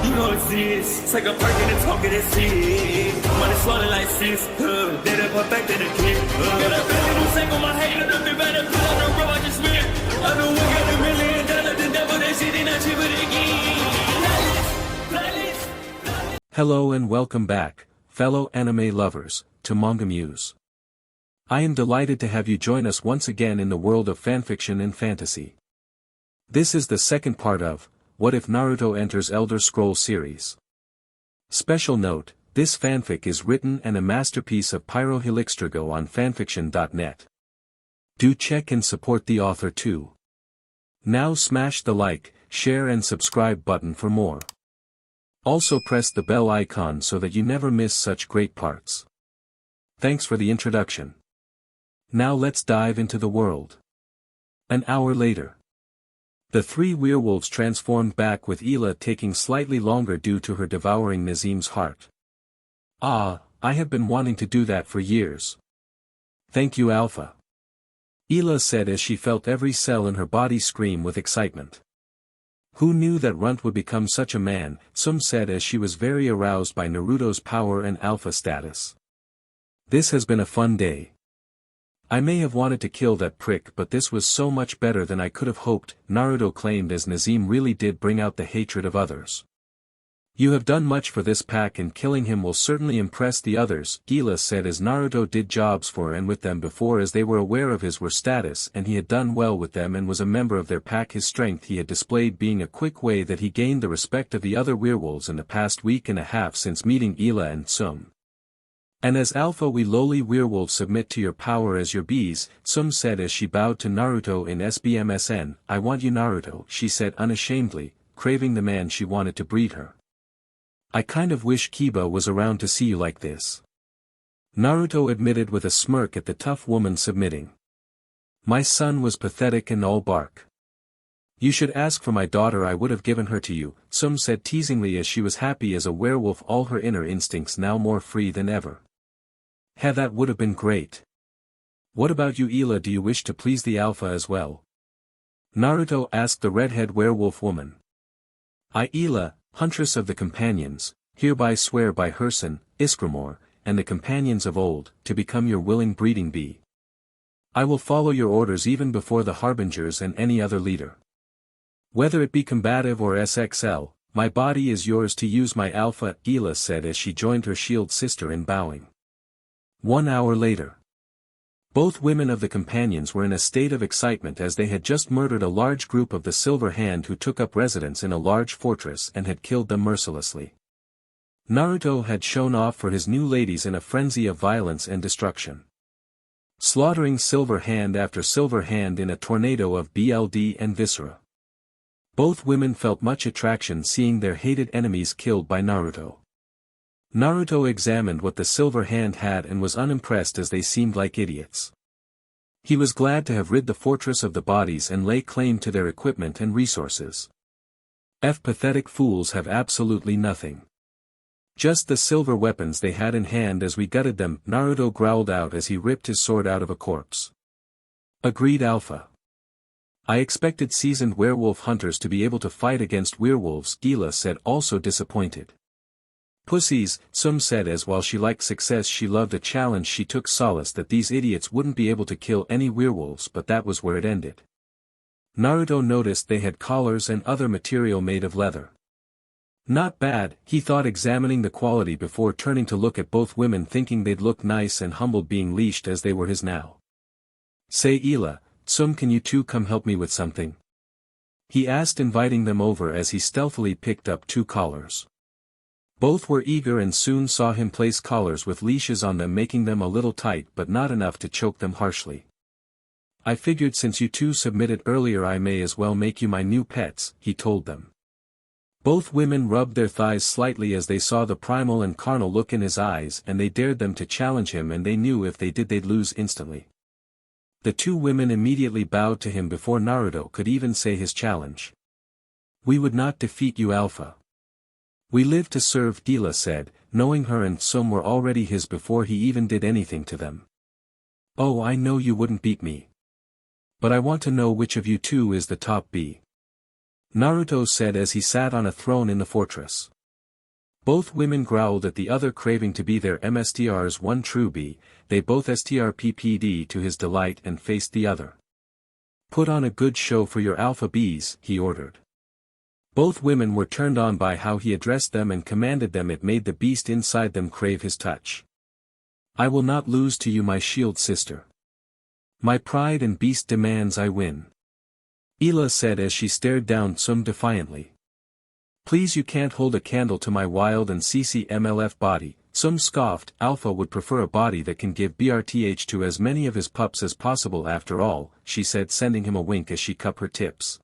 You know it's this. Take a perk and a talk of that shit. Money swallowed like sis. Did it perfect in the kid. Got a billion who sang on my head. Look me better put on the road I just spent. I know we got $1 million. The devil that shit ain't not cheaper than again. Hello and welcome back, fellow anime lovers, to MangaMuse. I am delighted to have you join us once again in the world of fanfiction and fantasy. This is the second part of What If Naruto Enters Elderscrolls series. Special note, this fanfic is written and a masterpiece of pyrohelixdrago on FANFICTIONnet. Do check and support the author too. Now smash the like, share and subscribe button for more. Also press the bell icon so that you never miss such great parts. Thanks for the introduction. Now let's dive into the world. An hour later. The three werewolves transformed back with Aela taking slightly longer due to her devouring Nazim's heart. Ah, I have been wanting to do that for years. Thank you Alpha. Aela said as she felt every cell in her body scream with excitement. Who knew that Runt would become such a man, Some said as she was very aroused by Naruto's power and alpha status. This has been a fun day. I may have wanted to kill that prick but this was so much better than I could have hoped, Naruto claimed as Nazim really did bring out the hatred of others. You have done much for this pack and killing him will certainly impress the others, Aela said as Naruto did jobs for and with them before as they were aware of his status and he had done well with them and was a member of their pack. His strength he had displayed being a quick way that he gained the respect of the other werewolves in the past week and a half since meeting Aela and Tsum. And as Alpha we lowly werewolves submit to your power as your bees, Tsum said as she bowed to Naruto in SBMSN, I want you Naruto, she said unashamedly, craving the man she wanted to breed her. I kind of wish Kiba was around to see you like this. Naruto admitted with a smirk at the tough woman submitting. My son was pathetic and all bark. You should ask for my daughter, I would have given her to you, Tsum said teasingly as she was happy as a werewolf, all her inner instincts now more free than ever. That would have been great. What about you Aela, do you wish to please the Alpha as well? Naruto asked the redhead werewolf woman. I Aela, huntress of the companions, hereby swear by Herson, Iskramor, and the companions of old, to become your willing breeding bee. I will follow your orders even before the harbingers and any other leader. Whether it be combative or SXL, my body is yours to use my Alpha, Aela said as she joined her shield sister in bowing. 1 hour later. Both women of the companions were in a state of excitement as they had just murdered a large group of the Silver Hand who took up residence in a large fortress and had killed them mercilessly. Naruto had shown off for his new ladies in a frenzy of violence and destruction. Slaughtering Silver Hand after Silver Hand in a tornado of BLD and viscera. Both women felt much attraction seeing their hated enemies killed by Naruto. Naruto examined what the Silver Hand had and was unimpressed as they seemed like idiots. He was glad to have rid the fortress of the bodies and lay claim to their equipment and resources. Pathetic fools have absolutely nothing. Just the silver weapons they had in hand as we gutted them, Naruto growled out as he ripped his sword out of a corpse. Agreed Alpha. I expected seasoned werewolf hunters to be able to fight against werewolves, Aela said also disappointed. Pussies, Tsum said as while she liked success she loved a challenge she took solace that these idiots wouldn't be able to kill any werewolves but that was where it ended. Naruto noticed they had collars and other material made of leather. Not bad, he thought examining the quality before turning to look at both women thinking they'd look nice and humbled being leashed as they were his now. Say Aela, Tsum can you two come help me with something? He asked inviting them over as he stealthily picked up 2 collars. Both were eager and soon saw him place collars with leashes on them making them a little tight but not enough to choke them harshly. I figured since you two submitted earlier I may as well make you my new pets, he told them. Both women rubbed their thighs slightly as they saw the primal and carnal look in his eyes and they dared them to challenge him and they knew if they did they'd lose instantly. The 2 women immediately bowed to him before Naruto could even say his challenge. We would not defeat you Alpha. We live to serve, Aela said, knowing her and Tsum were already his before he even did anything to them. Oh, I know you wouldn't beat me. But I want to know which of you two is the top B. Naruto said as he sat on a throne in the fortress. Both women growled at the other, craving to be their MSTR's one true B. They both strppd to his delight and faced the other. Put on a good show for your alpha Bs, he ordered. Both women were turned on by how he addressed them and commanded them. It made the beast inside them crave his touch. I will not lose to you, my shield sister. My pride and beast demands I win. Aela said as she stared down Tsum defiantly. Please, you can't hold a candle to my wild and CCMLF body. Tsum scoffed. Alpha would prefer a body that can give BRTH to as many of his pups as possible after all, she said, sending him a wink as she cupped her tips.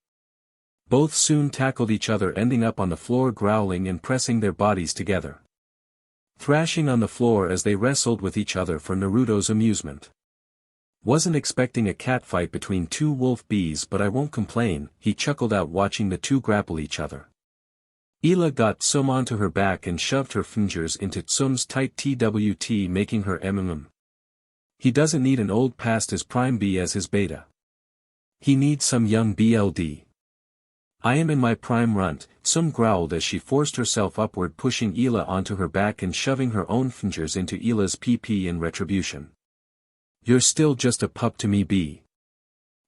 Both soon tackled each other, ending up on the floor growling and pressing their bodies together, thrashing on the floor as they wrestled with each other for Naruto's amusement. Wasn't expecting a catfight between two wolf bees, but I won't complain, he chuckled out, watching the two grapple each other. Aela got Tsum onto her back and shoved her fingers into Tsum's tight TWT, making her He doesn't need an old past as prime B as his beta. He needs some young BLD. I am in my prime runt, Tsum growled as she forced herself upward, pushing Aela onto her back and shoving her own fingers into Aela's PP in retribution. You're still just a pup to me, B.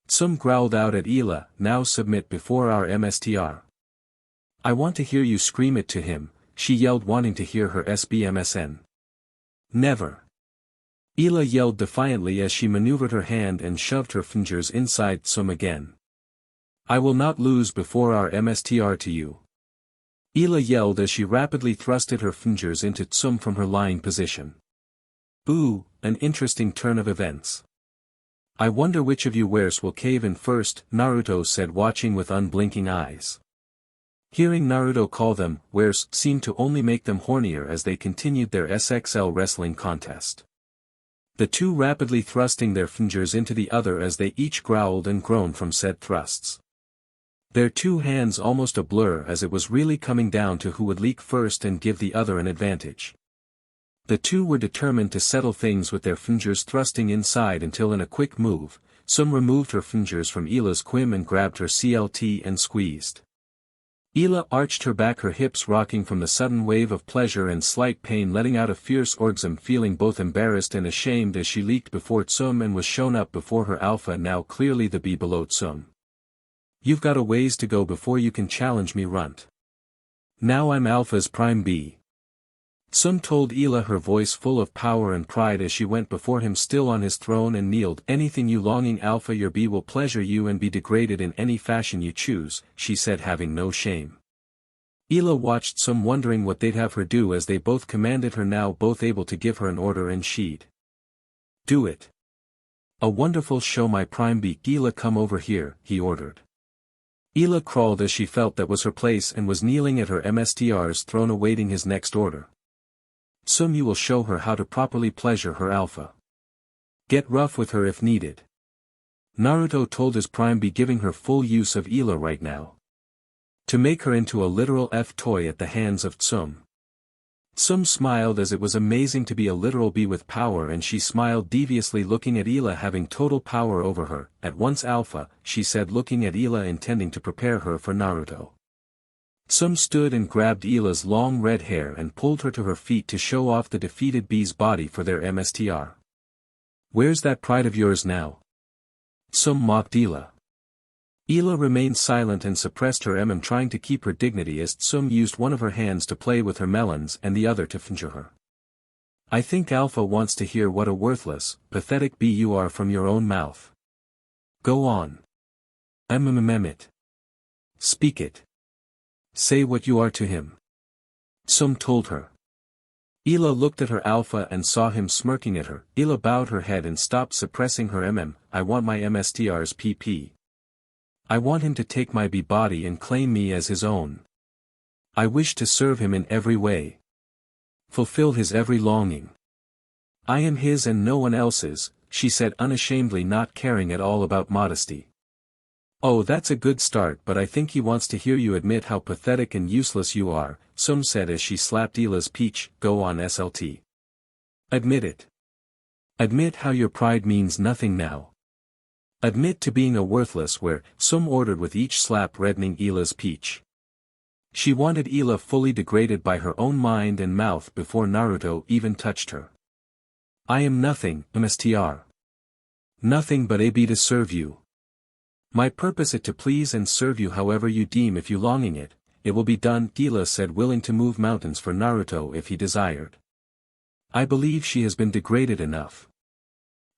Tsum growled out at Aela, now submit before our MSTR. I want to hear you scream it to him, she yelled, wanting to hear her SBMSN. Never. Aela yelled defiantly as she maneuvered her hand and shoved her fingers inside Tsum again. I will not lose before our MSTR to you. Aela yelled as she rapidly thrusted her fingers into Tsum from her lying position. Ooh, an interesting turn of events. I wonder which of you wares will cave in first, Naruto said, watching with unblinking eyes. Hearing Naruto call them wares seemed to only make them hornier as they continued their SXL wrestling contest. The two rapidly thrusting their fingers into the other as they each growled and groaned from said thrusts. Their two hands almost a blur as it was really coming down to who would leak first and give the other an advantage. The two were determined to settle things with their fingers thrusting inside until, in a quick move, Tsum removed her fingers from Aela's quim and grabbed her CLT and squeezed. Aela arched her back, her hips rocking from the sudden wave of pleasure and slight pain, letting out a fierce orgasm, feeling both embarrassed and ashamed as she leaked before Tsum and was shown up before her alpha, now clearly the B below Tsum. You've got a ways to go before you can challenge me, runt. Now I'm alpha's prime B. Tsum told Aela, her voice full of power and pride as she went before him still on his throne and kneeled. Anything you longing alpha, your B will pleasure you and be degraded in any fashion you choose, she said, having no shame. Aela watched Tsum, wondering what they'd have her do as they both commanded her, now both able to give her an order, and she'd do it. A wonderful show, my prime B. Aela, come over here, he ordered. Aela crawled as she felt that was her place and was kneeling at her MSTR's throne awaiting his next order. Tsum, you will show her how to properly pleasure her alpha. Get rough with her if needed. Naruto told his prime B, giving her full use of Aela right now, to make her into a literal F toy at the hands of Tsum. Tsum smiled as it was amazing to be a literal B with power, and she smiled deviously looking at Aela having total power over her. At once alpha, she said, looking at Aela, intending to prepare her for Naruto. Tsum stood and grabbed Aela's long red hair and pulled her to her feet to show off the defeated B's body for their MSTR. Where's that pride of yours now? Tsum mocked Aela. Aela remained silent and suppressed her trying to keep her dignity as Tsum used one of her hands to play with her melons and the other to finger her. I think alpha wants to hear what a worthless, pathetic B you are from your own mouth. Go on. It. Speak it. Say what you are to him. Tsum told her. Aela looked at her alpha and saw him smirking at her. Aela bowed her head and stopped suppressing her I want my MSTR's PP. I want him to take my B body and claim me as his own. I wish to serve him in every way. Fulfill his every longing. I am his and no one else's, she said unashamedly, not caring at all about modesty. Oh, that's a good start, but I think he wants to hear you admit how pathetic and useless you are, Tsum said as she slapped Aela's peach. Go on, SLT. Admit it. Admit how your pride means nothing now. Admit to being a worthless where, Tsum ordered with each slap reddening Aela's peach. She wanted Aela fully degraded by her own mind and mouth before Naruto even touched her. I am nothing, Mstr. Nothing but a be to serve you. My purpose is to please and serve you however you deem if you longing it will be done, Aela said, willing to move mountains for Naruto if he desired. I believe she has been degraded enough.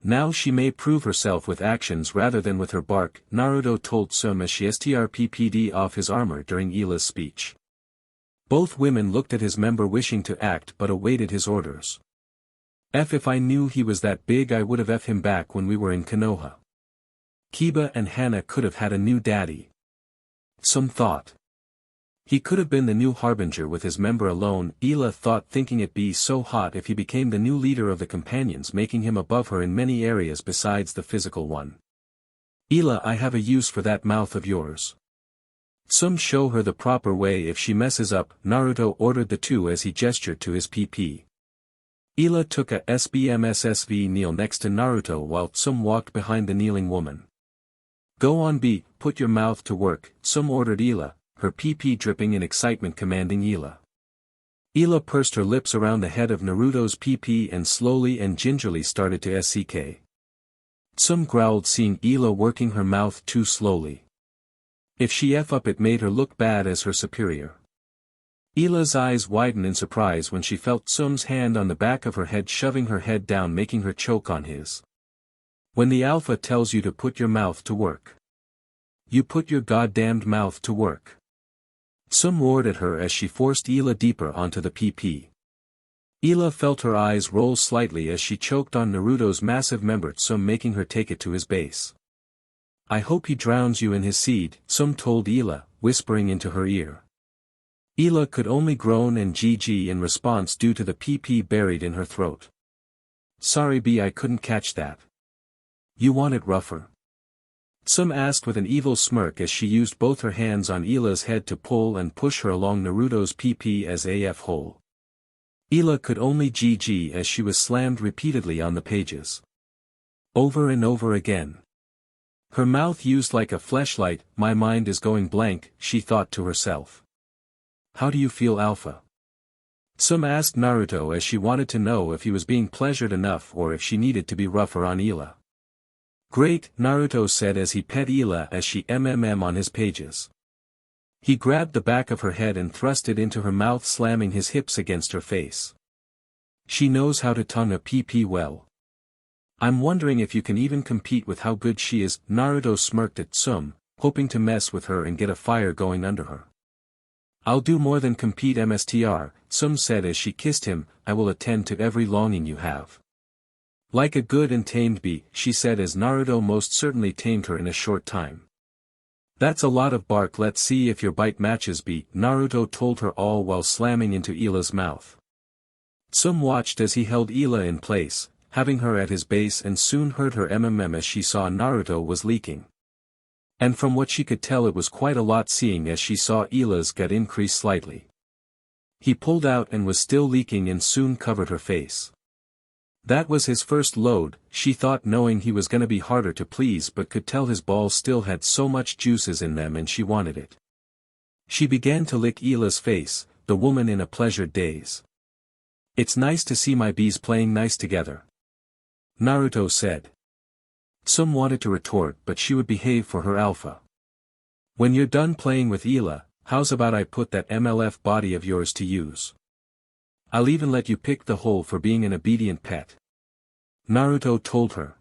Now she may prove herself with actions rather than with her bark, Naruto told Tsunade as she strpped off his armor during Aela's speech. Both women looked at his member wishing to act but awaited his orders. If I knew he was that big I would have F him back when we were in Konoha. Kiba and Hana could have had a new daddy. Some thought. He could have been the new harbinger with his member alone, Aela thought, thinking it be so hot if he became the new leader of the companions, making him above her in many areas besides the physical one. Aela, I have a use for that mouth of yours. Some show her the proper way if she messes up, Naruto ordered the two as he gestured to his PP. Aela took a SBMSSV kneel next to Naruto while Some walked behind the kneeling woman. Go on B, put your mouth to work, Some ordered Aela, her PP dripping in excitement, commanding Aela. Aela pursed her lips around the head of Naruto's PP and slowly and gingerly started to SCK. Some growled seeing Aela working her mouth too slowly. If she F up it made her look bad as her superior. Aela's eyes widened in surprise when she felt Sum's hand on the back of her head shoving her head down, making her choke on his. When the alpha tells you to put your mouth to work, you put your goddamned mouth to work. Some roared at her as she forced Aela deeper onto the PP. Aela felt her eyes roll slightly as she choked on Naruto's massive member, Some making her take it to his base. I hope he drowns you in his seed, Some told Aela, whispering into her ear. Aela could only groan and GG in response due to the PP buried in her throat. Sorry B, I couldn't catch that. You want it rougher? Some asked with an evil smirk as she used both her hands on Aela's head to pull and push her along Naruto's PP as AF hole. Aela could only GG as she was slammed repeatedly on the pages. Over and over again. Her mouth used like a fleshlight. My mind is going blank, she thought to herself. How do you feel, Alpha? Some asked Naruto as she wanted to know if he was being pleasured enough or if she needed to be rougher on Aela. Great, Naruto said as he pet Aela as she on his pages. He grabbed the back of her head and thrust it into her mouth, slamming his hips against her face. She knows how to tongue a PP well. I'm wondering if you can even compete with how good she is, Naruto smirked at Some, hoping to mess with her and get a fire going under her. I'll do more than compete, Mstr, Some said as she kissed him, I will attend to every longing you have. Like a good and tamed bee, she said as Naruto most certainly tamed her in a short time. That's a lot of bark, let's see if your bite matches B, Naruto told her all while slamming into Aela's mouth. Some watched as he held Aela in place, having her at his base, and soon heard her as she saw Naruto was leaking. And from what she could tell it was quite a lot, seeing as she saw Aela's gut increase slightly. He pulled out and was still leaking and soon covered her face. That was his first load, she thought, knowing he was gonna be harder to please, but could tell his balls still had so much juices in them and she wanted it. She began to lick Aela's face, the woman in a pleasured daze. It's nice to see my bees playing nice together, Naruto said. Some wanted to retort but she would behave for her alpha. When you're done playing with Aela, how's about I put that MLF body of yours to use? I'll even let you pick the hole for being an obedient pet, Naruto told her.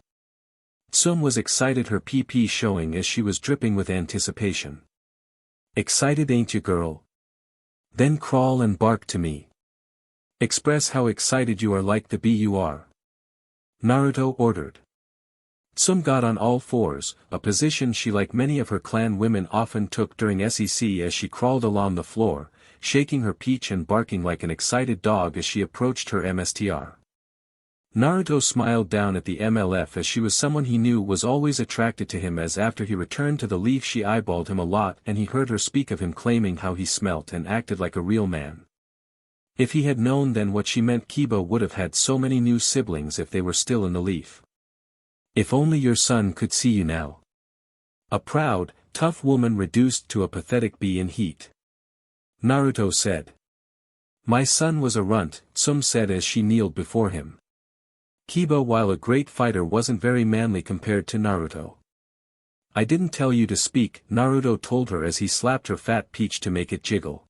Some was excited, her PP showing as she was dripping with anticipation. Excited ain't you, girl? Then crawl and bark to me. Express how excited you are like the bee you are, Naruto ordered. Some got on all fours, a position she, like many of her clan women, often took during SEC, as she crawled along the floor, shaking her peach and barking like an excited dog as she approached her Mstr. Naruto smiled down at the MLF as she was someone he knew was always attracted to him, as after he returned to the leaf she eyeballed him a lot and he heard her speak of him, claiming how he smelt and acted like a real man. If he had known then what she meant, Kiba would have had so many new siblings if they were still in the leaf. If only your son could see you now. A proud, tough woman reduced to a pathetic bee in heat. Naruto said. My son was a runt, Tsum said as she kneeled before him. Kiba, while a great fighter, wasn't very manly compared to Naruto. I didn't tell you to speak, Naruto told her as he slapped her fat peach to make it jiggle.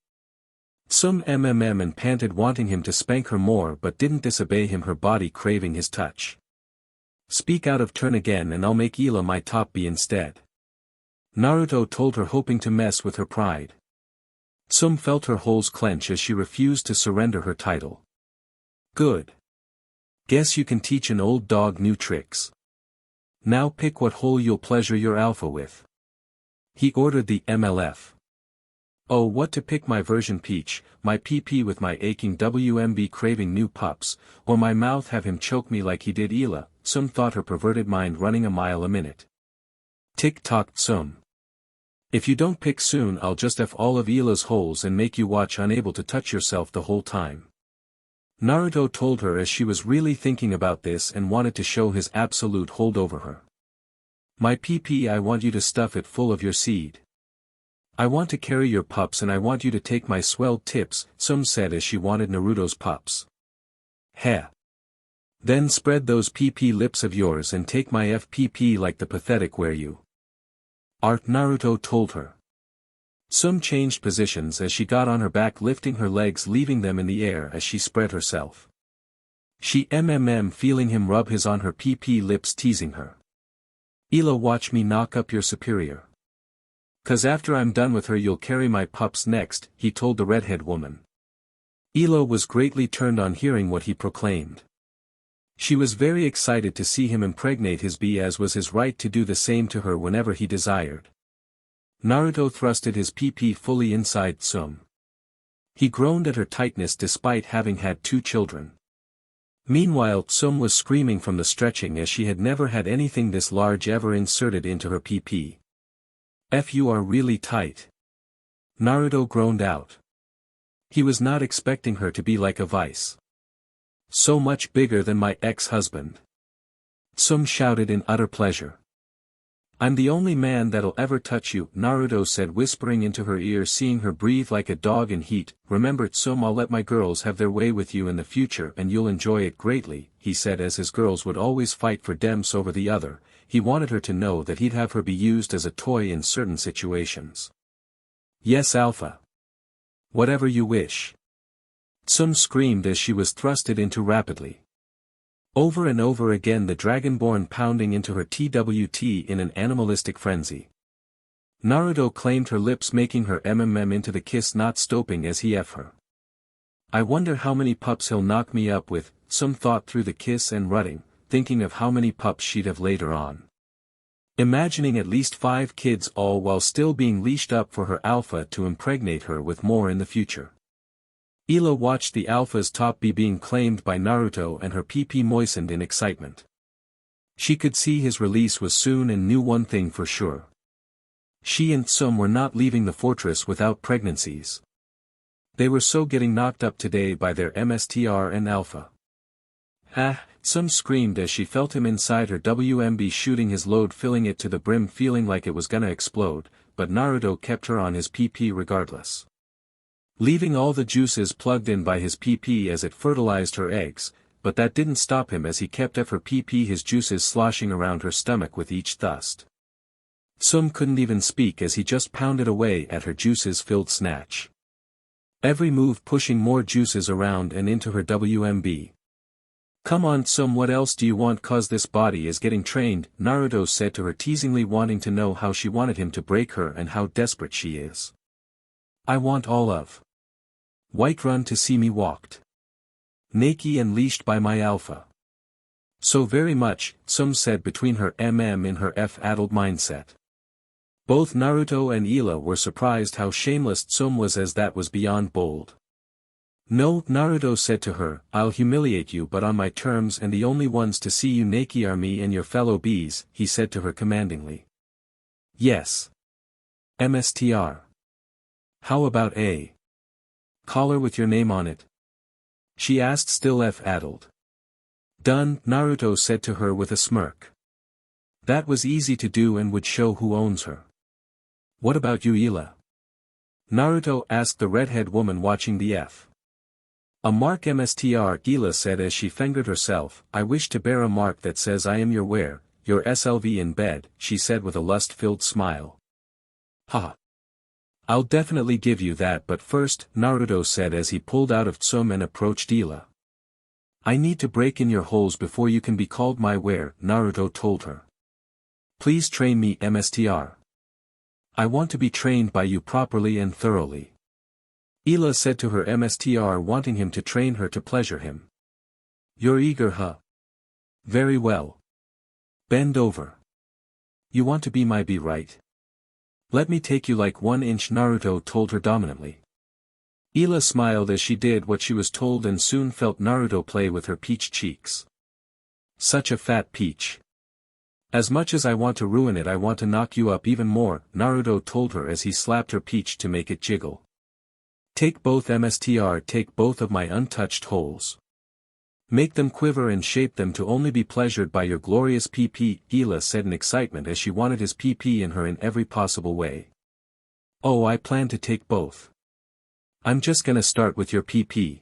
Tsum and panted, wanting him to spank her more, but didn't disobey him, her body craving his touch. Speak out of turn again and I'll make Aela my top B instead. Naruto told her, hoping to mess with her pride. Tsum felt her holes clench as she refused to surrender her title. Good. Guess you can teach an old dog new tricks. Now pick what hole you'll pleasure your alpha with. He ordered the MLF. Oh, what to pick, my version peach, my PP with my aching WMB craving new pups, or my mouth have him choke me like he did Aela, Tsum thought, her perverted mind running a mile a minute. Tick-tock Tsum. If you don't pick soon, I'll just F all of Aela's holes and make you watch, unable to touch yourself the whole time. Naruto told her as she was really thinking about this and wanted to show his absolute hold over her. My PP, I want you to stuff it full of your seed. I want to carry your pups and I want you to take my swelled tips, Tsum said as she wanted Naruto's pups. Heh. Then spread those PP lips of yours and take my FPP like the pathetic wear you. Art, Naruto told her. Tsum changed positions as she got on her back, lifting her legs, leaving them in the air as she spread herself. She feeling him rub his on her PP lips, teasing her. Aela, watch me knock up your superior. 'Cause after I'm done with her you'll carry my pups next, he told the redhead woman. Aela was greatly turned on hearing what he proclaimed. She was very excited to see him impregnate his B, as was his right to do the same to her whenever he desired. Naruto thrusted his PP fully inside Tsum. He groaned at her tightness despite having had 2 children. Meanwhile, Tsum was screaming from the stretching as she had never had anything this large ever inserted into her PP. You are really tight. Naruto groaned out. He was not expecting her to be like a vice. So much bigger than my ex-husband. Tsum shouted in utter pleasure. I'm the only man that'll ever touch you, Naruto said, whispering into her ear, seeing her breathe like a dog in heat. Remember Tsum, I'll let my girls have their way with you in the future and you'll enjoy it greatly, he said, as his girls would always fight for Dems over the other. He wanted her to know that he'd have her be used as a toy in certain situations. Yes, Alpha. Whatever you wish. Tsum screamed as she was thrusted into rapidly. Over and over again, the dragonborn pounding into her TWT in an animalistic frenzy. Naruto claimed her lips, making her into the kiss, not stopping as he F her. I wonder how many pups he'll knock me up with, Tsum thought through the kiss and rutting, thinking of how many pups she'd have later on. Imagining at least 5 kids, all while still being leashed up for her alpha to impregnate her with more in the future. Aela watched the alpha's top B being claimed by Naruto and her PP moistened in excitement. She could see his release was soon and knew one thing for sure. She and Tsum were not leaving the fortress without pregnancies. They were so getting knocked up today by their MSTR and alpha. Ah, Tsum screamed as she felt him inside her WMB shooting his load, filling it to the brim, feeling like it was gonna explode, but Naruto kept her on his PP regardless. Leaving all the juices plugged in by his PP as it fertilized her eggs, but that didn't stop him as he kept her PP, his juices sloshing around her stomach with each thrust. Tsum couldn't even speak as he just pounded away at her juices-filled snatch. Every move pushing more juices around and into her WMB. Come on Tsum, what else do you want, cause this body is getting trained, Naruto said to her, teasingly, wanting to know how she wanted him to break her and how desperate she is. I want all of White run to see me walked. Naked and leashed by my alpha. So very much, Tsum said between her in her F-addled mindset. Both Naruto and Aela were surprised how shameless Tsum was, as that was beyond bold. No, Naruto said to her, I'll humiliate you but on my terms, and the only ones to see you naked are me and your fellow bees, he said to her commandingly. Yes. MSTR. How about a collar with your name on it? She asked, still F-addled. Done, Naruto said to her with a smirk. That was easy to do and would show who owns her. What about you, Aela? Naruto asked the redhead woman watching the F. A mark mstr, Aela said as she fingered herself. I wish to bear a mark that says I am your where, your SLV in bed, she said with a lust-filled smile. Ha. I'll definitely give you that, but first, Naruto said as he pulled out of Tsum and approached Aela. I need to break in your holes before you can be called my where, Naruto told her. Please train me mstr. I want to be trained by you properly and thoroughly. Aela said to her mstr, wanting him to train her to pleasure him. You're eager, huh? Very well. Bend over. You want to be my bee, right? Let me take you like 1 inch, Naruto told her dominantly. Aela smiled as she did what she was told and soon felt Naruto play with her peach cheeks. Such a fat peach. As much as I want to ruin it, I want to knock you up even more, Naruto told her as he slapped her peach to make it jiggle. Take both mstr, take both of my untouched holes. Make them quiver and shape them to only be pleasured by your glorious PP, Aela said in excitement as she wanted his PP in her in every possible way. Oh, I plan to take both. I'm just gonna start with your PP.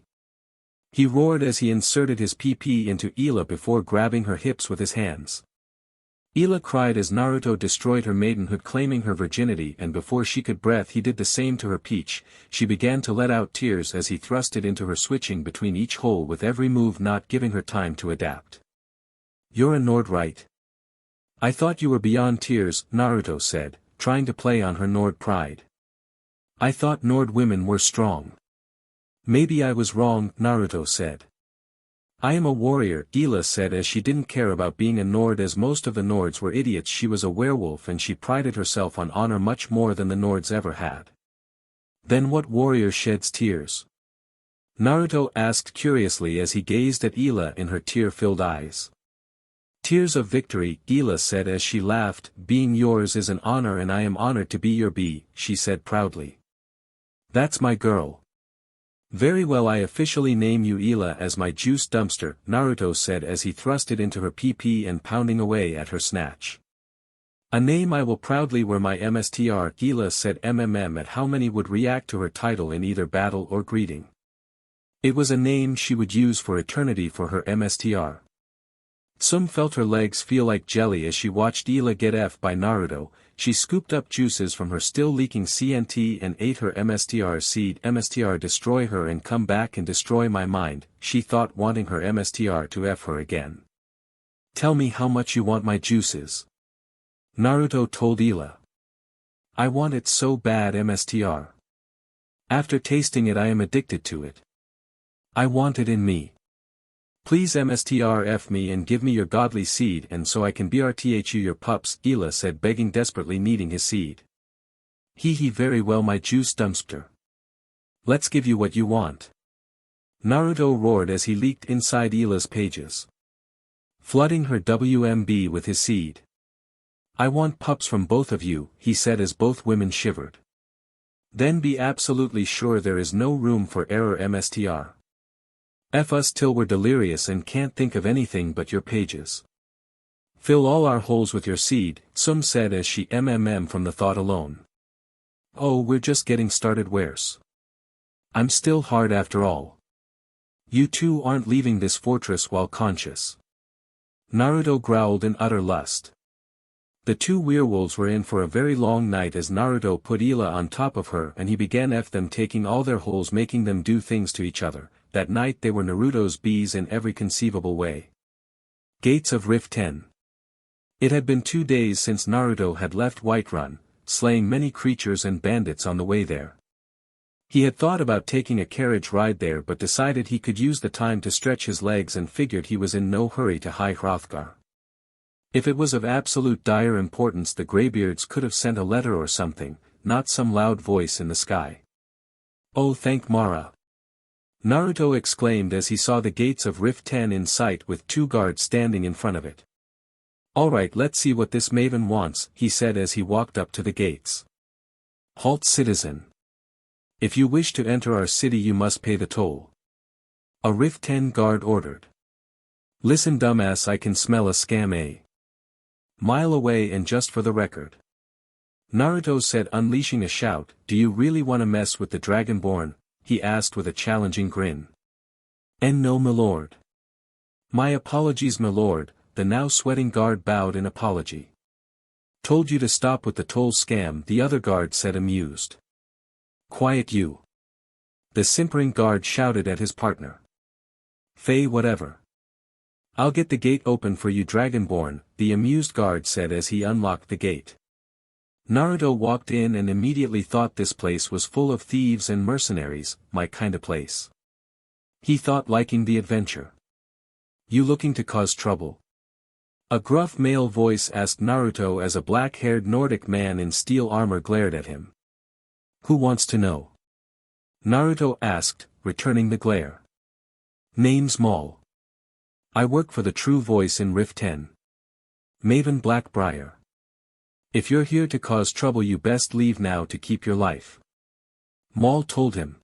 He roared as he inserted his PP into Aela before grabbing her hips with his hands. Aela cried as Naruto destroyed her maidenhood, claiming her virginity, and before she could breath he did the same to her peach. She began to let out tears as he thrust it into her, switching between each hole with every move, not giving her time to adapt. You're a Nord, right? I thought you were beyond tears, Naruto said, trying to play on her Nord pride. I thought Nord women were strong. Maybe I was wrong, Naruto said. I am a warrior, Aela said as she didn't care about being a Nord as most of the Nords were idiots. She was a werewolf and she prided herself on honor much more than the Nords ever had. Then what warrior sheds tears? Naruto asked curiously as he gazed at Aela in her tear-filled eyes. Tears of victory, Aela said as she laughed. Being yours is an honor and I am honored to be your bee, she said proudly. That's my girl. Very well, I officially name you Aela as my juice dumpster, Naruto said as he thrust it into her PP and pounding away at her snatch. A name I will proudly wear, my mstr, Aela said at how many would react to her title in either battle or greeting. It was a name she would use for eternity for her mstr. Tsum felt her legs feel like jelly as she watched Aela get F'd by Naruto. She scooped up juices from her still leaking CNT and ate her mstr seed. Mstr, destroy her and come back and destroy my mind, she thought, wanting her mstr to F her again. Tell me how much you want my juices. Naruto told Aela. I want it so bad, mstr. After tasting it I am addicted to it. I want it in me. Please mstr F me and give me your godly seed and so I can BRTH you your pups, Aela said, begging desperately, needing his seed. He very well, my juice dumpster. Let's give you what you want. Naruto roared as he leaked inside Aela's pages, flooding her WMB with his seed. I want pups from both of you, he said as both women shivered. Then be absolutely sure there is no room for error, mstr. F us till we're delirious and can't think of anything but your pages. Fill all our holes with your seed, Tsum said as she from the thought alone. Oh, we're just getting started, where's? I'm still hard after all. You two aren't leaving this fortress while conscious. Naruto growled in utter lust. The two werewolves were in for a very long night as Naruto put Aela on top of her and he began F them, taking all their holes, making them do things to each other. That night they were Naruto's bees in every conceivable way. Gates of Rift 10. It had been 2 days since Naruto had left Whiterun, slaying many creatures and bandits on the way there. He had thought about taking a carriage ride there but decided he could use the time to stretch his legs and figured he was in no hurry to High Hrothgar. If it was of absolute dire importance, the Greybeards could have sent a letter or something, not some loud voice in the sky. Oh, thank Mara! Naruto exclaimed as he saw the gates of Rift 10 in sight with 2 guards standing in front of it. Alright, let's see what this maven wants, he said as he walked up to the gates. Halt, citizen. If you wish to enter our city you must pay the toll. A Rift 10 guard ordered. Listen, dumbass, I can smell a scam a mile away, and just for the record. Naruto said, unleashing a shout. Do you really want to mess with the Dragonborn? He asked with a challenging grin. And no, milord. My apologies, milord, the now sweating guard bowed in apology. Told you to stop with the toll scam, the other guard said, amused. Quiet you. The simpering guard shouted at his partner. Fey, whatever. I'll get the gate open for you, Dragonborn, the amused guard said as he unlocked the gate. Naruto walked in and immediately thought this place was full of thieves and mercenaries, my kinda place. He thought, liking the adventure. You looking to cause trouble? A gruff male voice asked Naruto as a black-haired Nordic man in steel armor glared at him. Who wants to know? Naruto asked, returning the glare. Name's Maul. I work for the True Voice in Rift 10. Maven Blackbriar. If you're here to cause trouble, you best leave now to keep your life. Maul told him.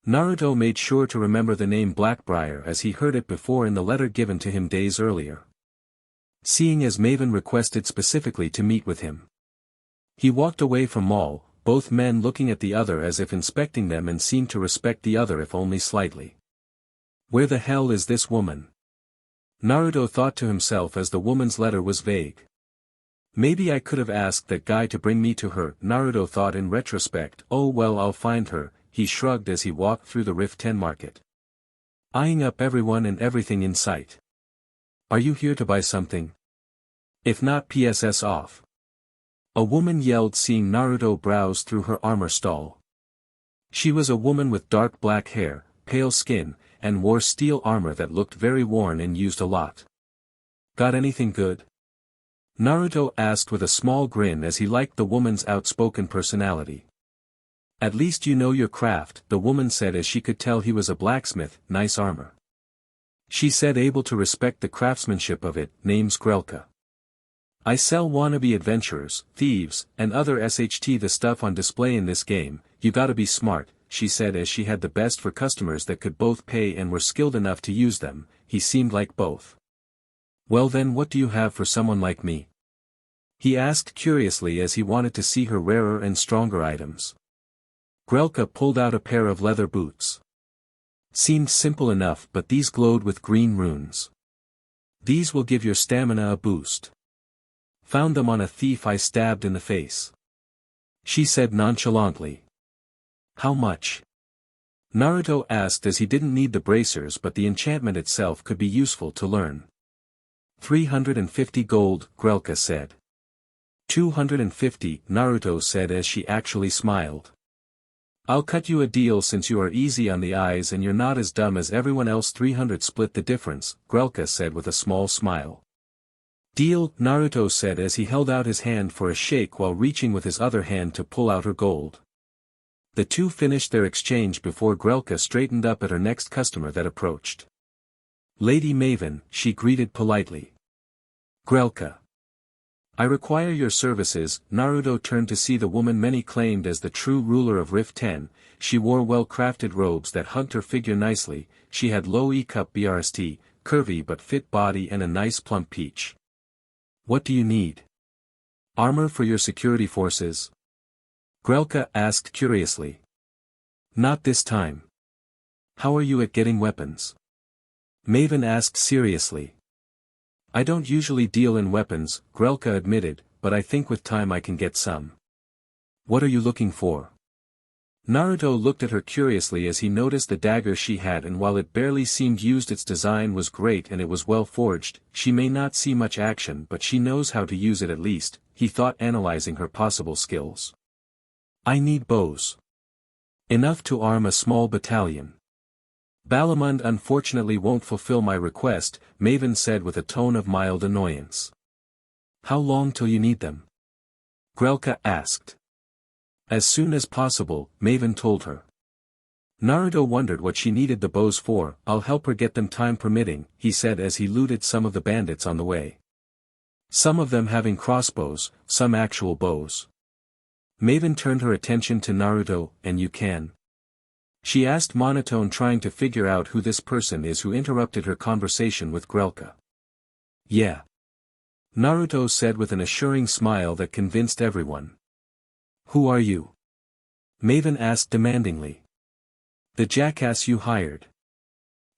Naruto made sure to remember the name Blackbriar as he heard it before in the letter given to him days earlier. Seeing as Maven requested specifically to meet with him. He walked away from Maul, both men looking at the other as if inspecting them, and seemed to respect the other if only slightly. Where the hell is this woman? Naruto thought to himself as the woman's letter was vague. Maybe I could have asked that guy to bring me to her, Naruto thought in retrospect. Oh well, I'll find her, he shrugged as he walked through the Rift 10 market. Eyeing up everyone and everything in sight. Are you here to buy something? If not, PSS off. A woman yelled, seeing Naruto browse through her armor stall. She was a woman with dark black hair, pale skin, and wore steel armor that looked very worn and used a lot. Got anything good? Naruto asked with a small grin as he liked the woman's outspoken personality. At least you know your craft, the woman said as she could tell he was a blacksmith. Nice armor. She said, able to respect the craftsmanship of it. Name's Grelka. I sell wannabe adventurers, thieves, and other SHT the stuff on display in this game. You gotta be smart, she said as she had the best for customers that could both pay and were skilled enough to use them. He seemed like both. Well then, what do you have for someone like me? He asked curiously as he wanted to see her rarer and stronger items. Grelka pulled out a pair of leather boots. Seemed simple enough, but these glowed with green runes. These will give your stamina a boost. Found them on a thief I stabbed in the face. She said nonchalantly. How much? Naruto asked as he didn't need the bracers, but the enchantment itself could be useful to learn. 350 gold, Grelka said. 250, Naruto said as she actually smiled. I'll cut you a deal since you are easy on the eyes and you're not as dumb as everyone else. 300, split the difference, Grelka said with a small smile. Deal, Naruto said as he held out his hand for a shake while reaching with his other hand to pull out her gold. The two finished their exchange before Grelka straightened up at her next customer that approached. Lady Maven, she greeted politely. Grelka. I require your services. Naruto turned to see the woman many claimed as the true ruler of Rift 10. She wore well-crafted robes that hugged her figure nicely. She had low E-cup BRST, curvy but fit body and a nice plump peach. What do you need? Armor for your security forces? Grelka asked curiously. Not this time. How are you at getting weapons? Maven asked seriously. I don't usually deal in weapons, Grelka admitted, but I think with time I can get some. What are you looking for? Naruto looked at her curiously as he noticed the dagger she had, and while it barely seemed used, its design was great and it was well forged. She may not see much action, but she knows how to use it at least, he thought, analyzing her possible skills. I need bows. Enough to arm a small battalion. Balamund unfortunately won't fulfill my request, Maven said with a tone of mild annoyance. How long till you need them? Grelka asked. As soon as possible, Maven told her. Naruto wondered what she needed the bows for. I'll help her get them, time permitting, he said as he looted some of the bandits on the way. Some of them having crossbows, some actual bows. Maven turned her attention to Naruto. And you can? She asked monotone, trying to figure out who this person is who interrupted her conversation with Grelka. Yeah. Naruto said with an assuring smile that convinced everyone. Who are you? Maven asked demandingly. The jackass you hired.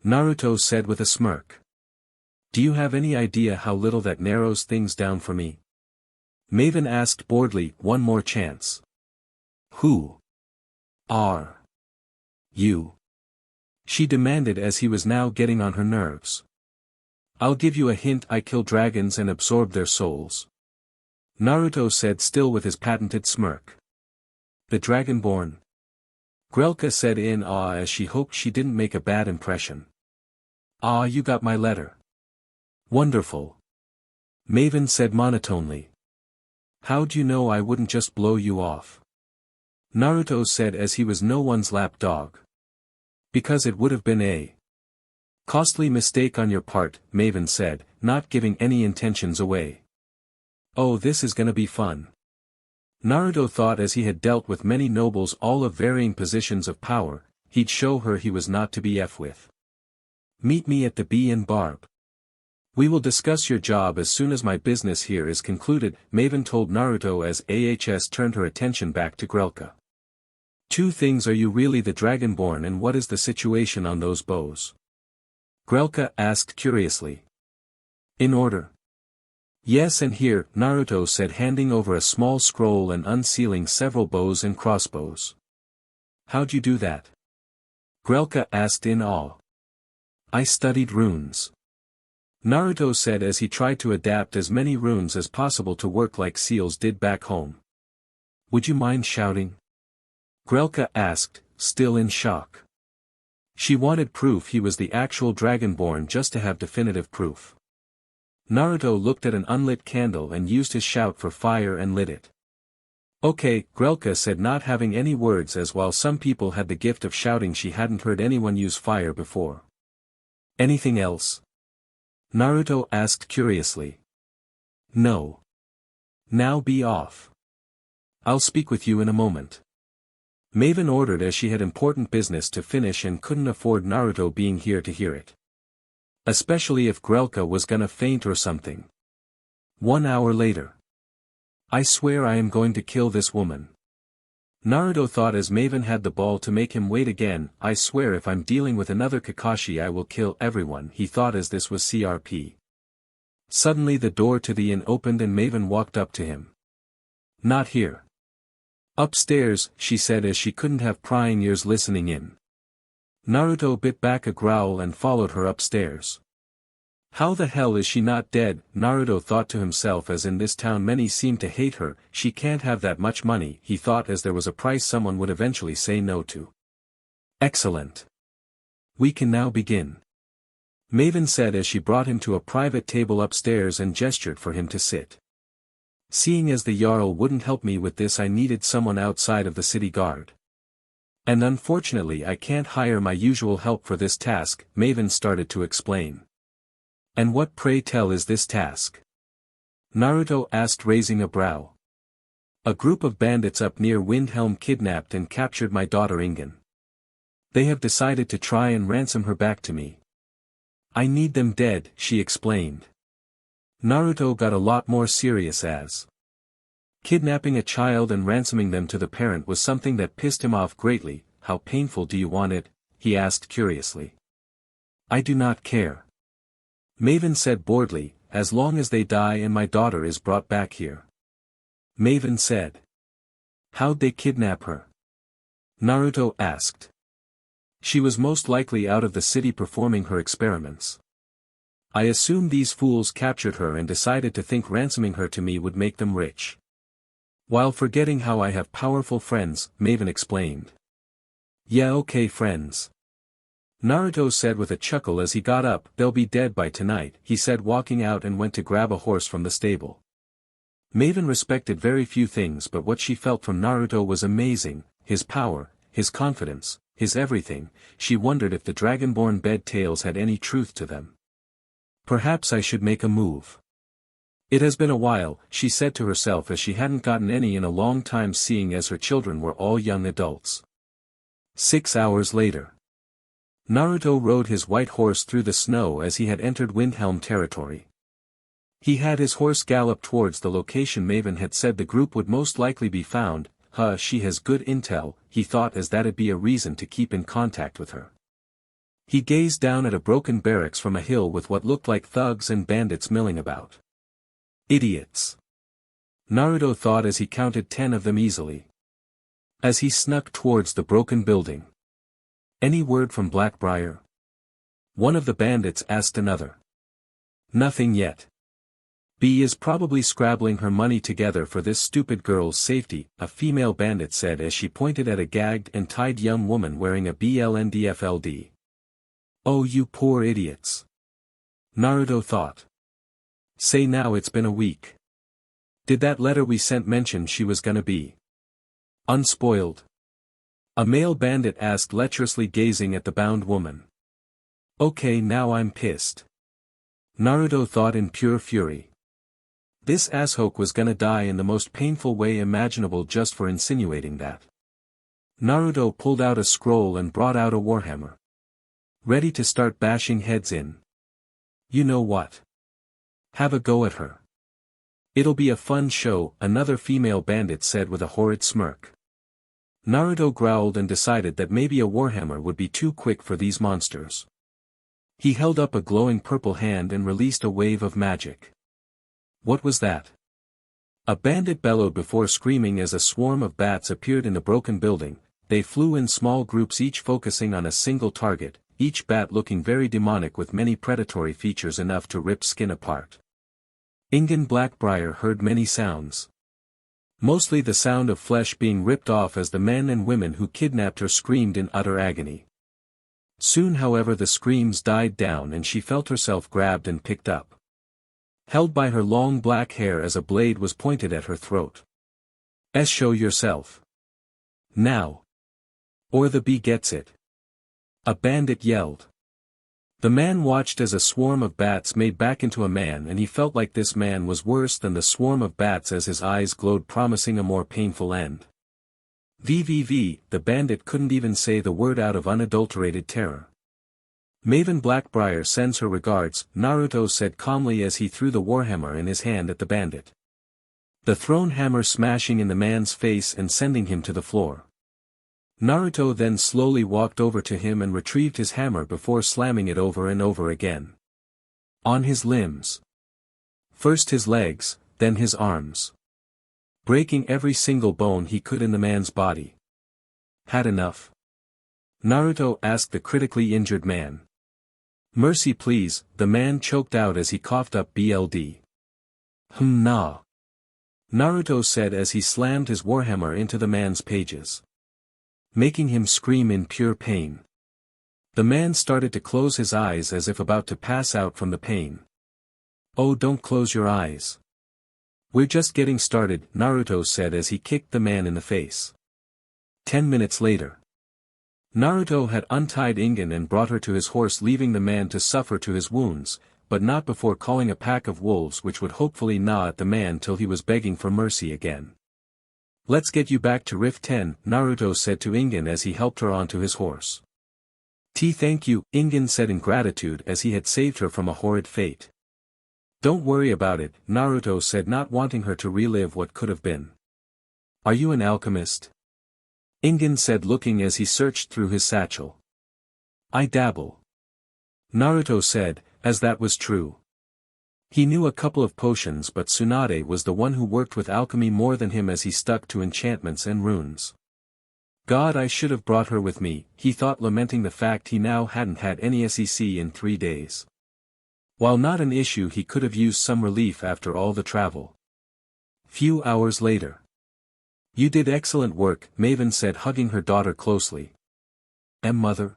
Naruto said with a smirk. Do you have any idea how little that narrows things down for me? Maven asked boredly, one more chance. Who are you? She demanded as he was now getting on her nerves. I'll give you a hint, I kill dragons and absorb their souls. Naruto said still with his patented smirk. The Dragonborn? Grelka said in awe as she hoped she didn't make a bad impression. Ah, you got my letter. Wonderful. Maven said monotonely. How'd you know I wouldn't just blow you off? Naruto said as he was no one's lapdog. Because it would have been a costly mistake on your part, Maven said, not giving any intentions away. Oh, this is gonna be fun. Naruto thought as he had dealt with many nobles all of varying positions of power, he'd show her he was not to be f with. Meet me at the Bee and Barb. We will discuss your job as soon as my business here is concluded, Maven told Naruto as AHS turned her attention back to Grelka. Two things, are you really the Dragonborn and what is the situation on those bows? Grelka asked curiously. In order. Yes, and here, Naruto said, handing over a small scroll and unsealing several bows and crossbows. How'd you do that? Grelka asked in awe. I studied runes. Naruto said as he tried to adapt as many runes as possible to work like seals did back home. Would you mind shouting? Grelka asked, still in shock. She wanted proof he was the actual Dragonborn just to have definitive proof. Naruto looked at an unlit candle and used his shout for fire and lit it. Okay, Grelka said, not having any words, as while some people had the gift of shouting, she hadn't heard anyone use fire before. Anything else? Naruto asked curiously. No. Now be off. I'll speak with you in a moment. Maven ordered as she had important business to finish and couldn't afford Naruto being here to hear it. Especially if Grelka was gonna faint or something. 1 hour later. I swear I am going to kill this woman. Naruto thought as Maven had the ball to make him wait again. I swear if I'm dealing with another Kakashi I will kill everyone, he thought as this was CRP. Suddenly the door to the inn opened and Maven walked up to him. Not here. Upstairs, she said as she couldn't have prying ears listening in. Naruto bit back a growl and followed her upstairs. How the hell is she not dead? Naruto thought to himself, as in this town many seem to hate her. She can't have that much money, he thought, as there was a price someone would eventually say no to. Excellent. We can now begin. Maven said as she brought him to a private table upstairs and gestured for him to sit. Seeing as the Jarl wouldn't help me with this, I needed someone outside of the city guard. And unfortunately I can't hire my usual help for this task, Maven started to explain. And what, pray tell, is this task? Naruto asked, raising a brow. A group of bandits up near Windhelm kidnapped and captured my daughter Ingen. They have decided to try and ransom her back to me. I need them dead, she explained. Naruto got a lot more serious as kidnapping a child and ransoming them to the parent was something that pissed him off greatly. How painful do you want it? He asked curiously. I do not care. Maven said boredly, as long as they die and my daughter is brought back here. Maven said. How'd they kidnap her? Naruto asked. She was most likely out of the city performing her experiments. I assume these fools captured her and decided to think ransoming her to me would make them rich. While forgetting how I have powerful friends, Maven explained. Yeah, okay, friends. Naruto said with a chuckle as he got up. They'll be dead by tonight, he said, walking out and went to grab a horse from the stable. Maven respected very few things, but what she felt from Naruto was amazing, his power, his confidence, his everything. She wondered if the Dragonborn bed tales had any truth to them. Perhaps I should make a move. It has been a while, she said to herself, as she hadn't gotten any in a long time, seeing as her children were all young adults. 6 hours later. Naruto rode his white horse through the snow as he had entered Windhelm territory. He had his horse gallop towards the location Maven had said the group would most likely be found, She has good intel, he thought, as that'd be a reason to keep in contact with her. He gazed down at a broken barracks from a hill with what looked like thugs and bandits milling about. Idiots. Naruto thought as he counted 10 of them easily. As he snuck towards the broken building. Any word from Blackbriar? One of the bandits asked another. Nothing yet. B is probably scrabbling her money together for this stupid girl's safety, a female bandit said as she pointed at a gagged and tied young woman wearing a BLNDFLD. Oh, you poor idiots. Naruto thought. Say now, it's been a week. Did that letter we sent mention she was gonna be unspoiled? A male bandit asked, lecherously gazing at the bound woman. Okay, now I'm pissed. Naruto thought in pure fury. This asshole was gonna die in the most painful way imaginable just for insinuating that. Naruto pulled out a scroll and brought out a warhammer. Ready to start bashing heads in. You know what? Have a go at her. It'll be a fun show, another female bandit said with a horrid smirk. Naruto growled and decided that maybe a warhammer would be too quick for these monsters. He held up a glowing purple hand and released a wave of magic. What was that? A bandit bellowed before screaming as a swarm of bats appeared in the broken building. They flew in small groups, each focusing on a single target, each bat looking very demonic with many predatory features enough to rip skin apart. Ingen Blackbriar heard many sounds. Mostly the sound of flesh being ripped off as the men and women who kidnapped her screamed in utter agony. Soon, however, the screams died down and she felt herself grabbed and picked up. Held by her long black hair as a blade was pointed at her throat. Show yourself. Now. Or the bee gets it. A bandit yelled. The man watched as a swarm of bats made back into a man, and he felt like this man was worse than the swarm of bats as his eyes glowed, promising a more painful end. VVV, the bandit couldn't even say the word out of unadulterated terror. Maven Blackbriar sends her regards, Naruto said calmly as he threw the warhammer in his hand at the bandit. The thrown hammer smashing in the man's face and sending him to the floor. Naruto then slowly walked over to him and retrieved his hammer before slamming it over and over again. On his limbs. First his legs, then his arms. Breaking every single bone he could in the man's body. Had enough? Naruto asked the critically injured man. Mercy please, the man choked out as he coughed up BLD. Nah. Naruto said as he slammed his warhammer into the man's pages, making him scream in pure pain. The man started to close his eyes as if about to pass out from the pain. Oh, don't close your eyes. We're just getting started, Naruto said as he kicked the man in the face. 10 minutes later. Naruto had untied Ingen and brought her to his horse, leaving the man to suffer to his wounds, but not before calling a pack of wolves which would hopefully gnaw at the man till he was begging for mercy again. Let's get you back to Rift 10, Naruto said to Ingen as he helped her onto his horse. Thank you, Ingen said in gratitude as he had saved her from a horrid fate. Don't worry about it, Naruto said, not wanting her to relive what could have been. Are you an alchemist? Ingen said, looking as he searched through his satchel. I dabble. Naruto said, as that was true. He knew a couple of potions, but Tsunade was the one who worked with alchemy more than him as he stuck to enchantments and runes. God, I should have brought her with me, he thought, lamenting the fact he now hadn't had any SEC in 3 days. While not an issue, he could have used some relief after all the travel. Few hours later. You did excellent work, Maven said, hugging her daughter closely. Mother?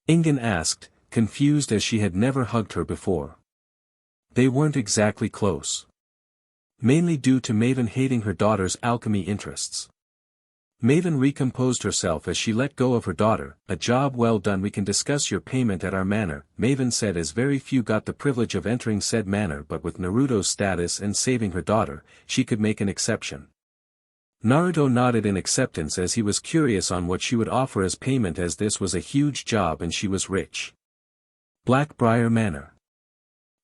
Ingen asked, confused as she had never hugged her before. They weren't exactly close. Mainly due to Maven hating her daughter's alchemy interests. Maven recomposed herself as she let go of her daughter. A job well done. We can discuss your payment at our manor, Maven said, as very few got the privilege of entering said manor, but with Naruto's status and saving her daughter, she could make an exception. Naruto nodded in acceptance as he was curious on what she would offer as payment, as this was a huge job and she was rich. Blackbriar Manor.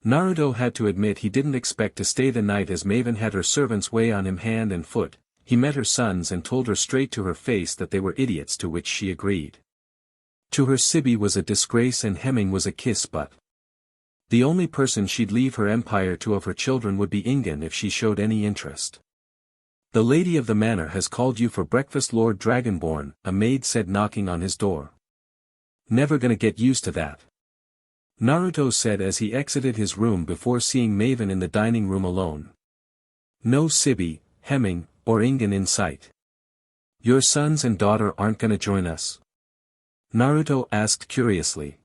Naruto had to admit he didn't expect to stay the night as Maven had her servants weigh on him hand and foot, he met her sons and told her straight to her face that they were idiots, to which she agreed. To her Sibi was a disgrace and Hemming was a kiss, but the only person she'd leave her empire to of her children would be Ingen if she showed any interest. "The lady of the manor has called you for breakfast, Lord Dragonborn," a maid said, knocking on his door. "Never gonna get used to that," Naruto said as he exited his room before seeing Maven in the dining room alone. No Sibi, Hemming, or Ingen in sight. "Your sons and daughter aren't gonna join us?" Naruto asked curiously.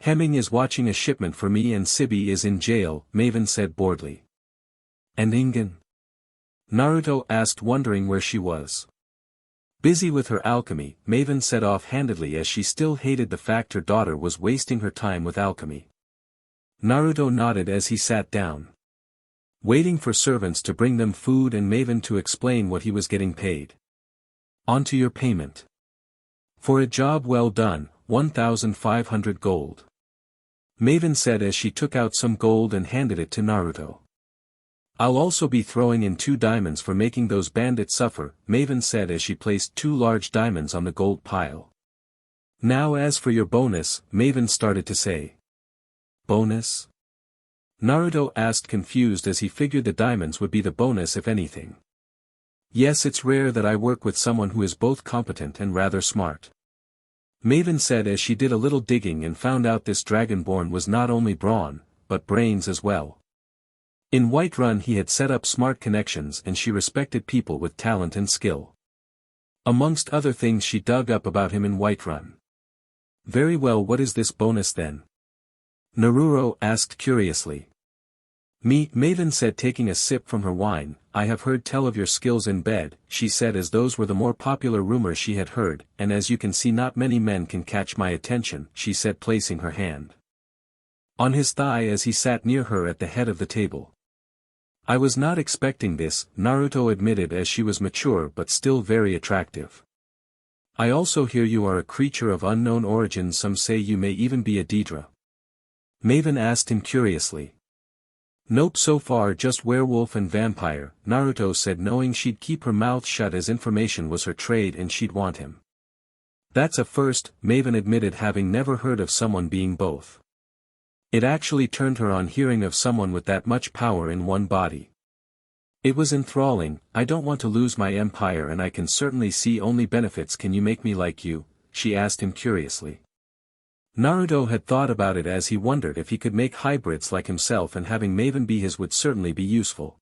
"Hemming is watching a shipment for me and Sibi is in jail," Maven said boredly. "And Ingen?" Naruto asked, wondering where she was. "Busy with her alchemy," Maven said offhandedly, as she still hated the fact her daughter was wasting her time with alchemy. Naruto nodded as he sat down, waiting for servants to bring them food and Maven to explain what he was getting paid. "On to your payment. For a job well done, 1,500 gold. Maven said as she took out some gold and handed it to Naruto. "I'll also be throwing in 2 diamonds for making those bandits suffer," Maven said as she placed 2 large diamonds on the gold pile. "Now as for your bonus," Maven started to say. "Bonus?" Naruto asked, confused, as he figured the diamonds would be the bonus if anything. "Yes, it's rare that I work with someone who is both competent and rather smart," Maven said as she did a little digging and found out this Dragonborn was not only brawn, but brains as well. In Whiterun he had set up smart connections and she respected people with talent and skill. Amongst other things she dug up about him in Whiterun. "Very well, what is this bonus then?" Naruto asked curiously. Maven said, taking a sip from her wine. "I have heard tell of your skills in bed," she said, as those were the more popular rumors she had heard, "and as you can see not many men can catch my attention," she said, placing her hand on his thigh as he sat near her at the head of the table. "I was not expecting this," Naruto admitted, as she was mature but still very attractive. "I also hear you are a creature of unknown origin, some say you may even be a Daedra." Maven asked him curiously. "Nope, so far just werewolf and vampire," Naruto said, knowing she'd keep her mouth shut as information was her trade and she'd want him. "That's a first," Maven admitted, having never heard of someone being both. It actually turned her on hearing of someone with that much power in one body. It was enthralling. "I don't want to lose my empire and I can certainly see only benefits. Can you make me like you?" she asked him curiously. Naruto had thought about it as he wondered if he could make hybrids like himself, and having Maven be his would certainly be useful.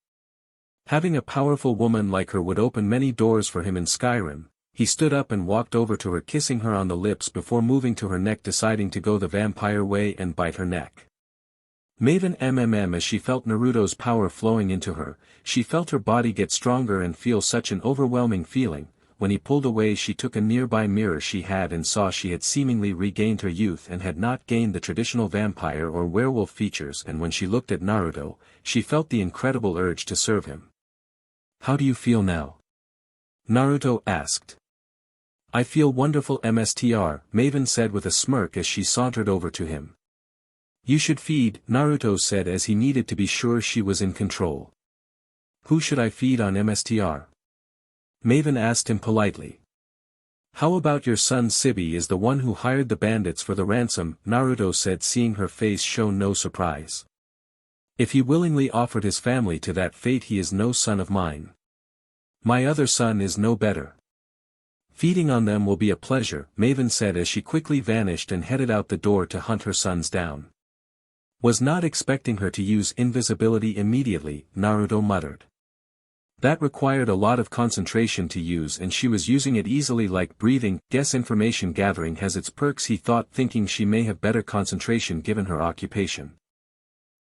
Having a powerful woman like her would open many doors for him in Skyrim. He stood up and walked over to her, kissing her on the lips before moving to her neck, deciding to go the vampire way and bite her neck. Maven as she felt Naruto's power flowing into her, she felt her body get stronger and feel such an overwhelming feeling. When he pulled away, she took a nearby mirror she had and saw she had seemingly regained her youth and had not gained the traditional vampire or werewolf features, and when she looked at Naruto, she felt the incredible urge to serve him. "How do you feel now?" Naruto asked. "I feel wonderful, Mstr, Maven said with a smirk as she sauntered over to him. "You should feed," Naruto said as he needed to be sure she was in control. "Who should I feed on Mstr?" Maven asked him politely. "How about your son Sibi is the one who hired the bandits for the ransom," Naruto said, seeing her face show no surprise. "If he willingly offered his family to that fate, he is no son of mine. My other son is no better. Feeding on them will be a pleasure," Maven said as she quickly vanished and headed out the door to hunt her sons down. "Was not expecting her to use invisibility immediately," Naruto muttered. "That required a lot of concentration to use and she was using it easily like breathing. Guess information gathering has its perks," he thought, thinking she may have better concentration given her occupation.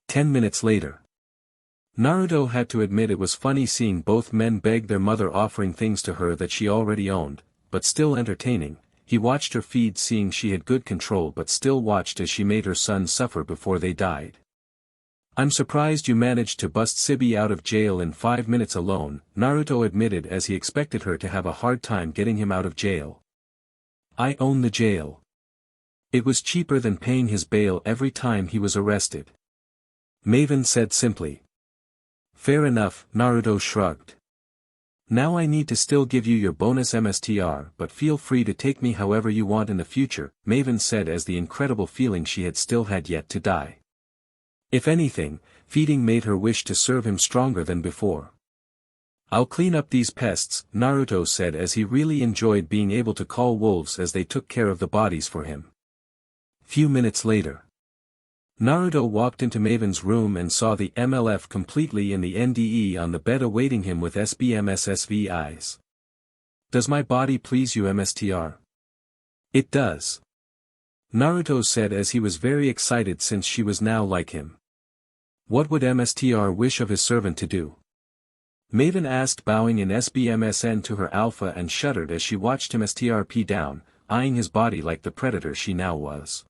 10 minutes later. Naruto had to admit it was funny seeing both men beg their mother, offering things to her that she already owned, but still entertaining. He watched her feed, seeing she had good control, but still watched as she made her sons suffer before they died. "I'm surprised you managed to bust Sibi out of jail in 5 minutes alone," Naruto admitted as he expected her to have a hard time getting him out of jail. "I own the jail. It was cheaper than paying his bail every time he was arrested," Maven said simply. "Fair enough," Naruto shrugged. Now I need to still give you your bonus MSTR, but feel free to take me however you want in the future, Maven said as the incredible feeling she had still had yet to die. If anything, feeding made her wish to serve him stronger than before. I'll clean up these pests, Naruto said as he really enjoyed being able to call wolves as they took care of the bodies for him. Few minutes later, Naruto walked into Maven's room and saw the MLF completely in the NDE on the bed awaiting him with SBMSSV eyes. Does my body please you, MSTR? It does. Naruto said as he was very excited since she was now like him. What would MSTR wish of his servant to do? Maven asked, bowing in SBMSN to her alpha, and shuddered as she watched him STRP down, eyeing his body like the predator she now was.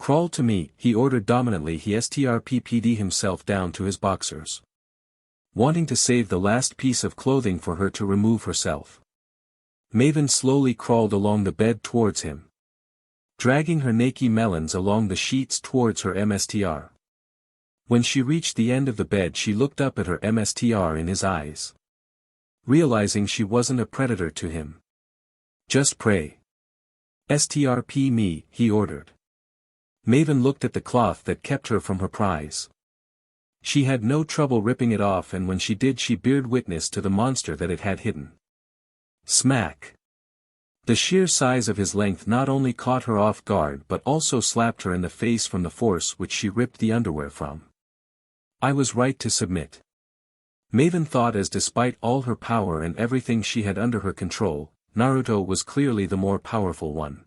Crawl to me, he ordered dominantly. He STRPPD himself down to his boxers, wanting to save the last piece of clothing for her to remove herself. Maven slowly crawled along the bed towards him, dragging her naked melons along the sheets towards her MSTR. When she reached the end of the bed, she looked up at her MSTR in his eyes, realizing she wasn't a predator to him. Just pray. STRP me, he ordered. Maven looked at the cloth that kept her from her prize. She had no trouble ripping it off, and when she did, she bared witness to the monster that it had hidden. Smack! The sheer size of his length not only caught her off guard but also slapped her in the face from the force which she ripped the underwear from. I was right to submit, Maven thought, as despite all her power and everything she had under her control, Naruto was clearly the more powerful one.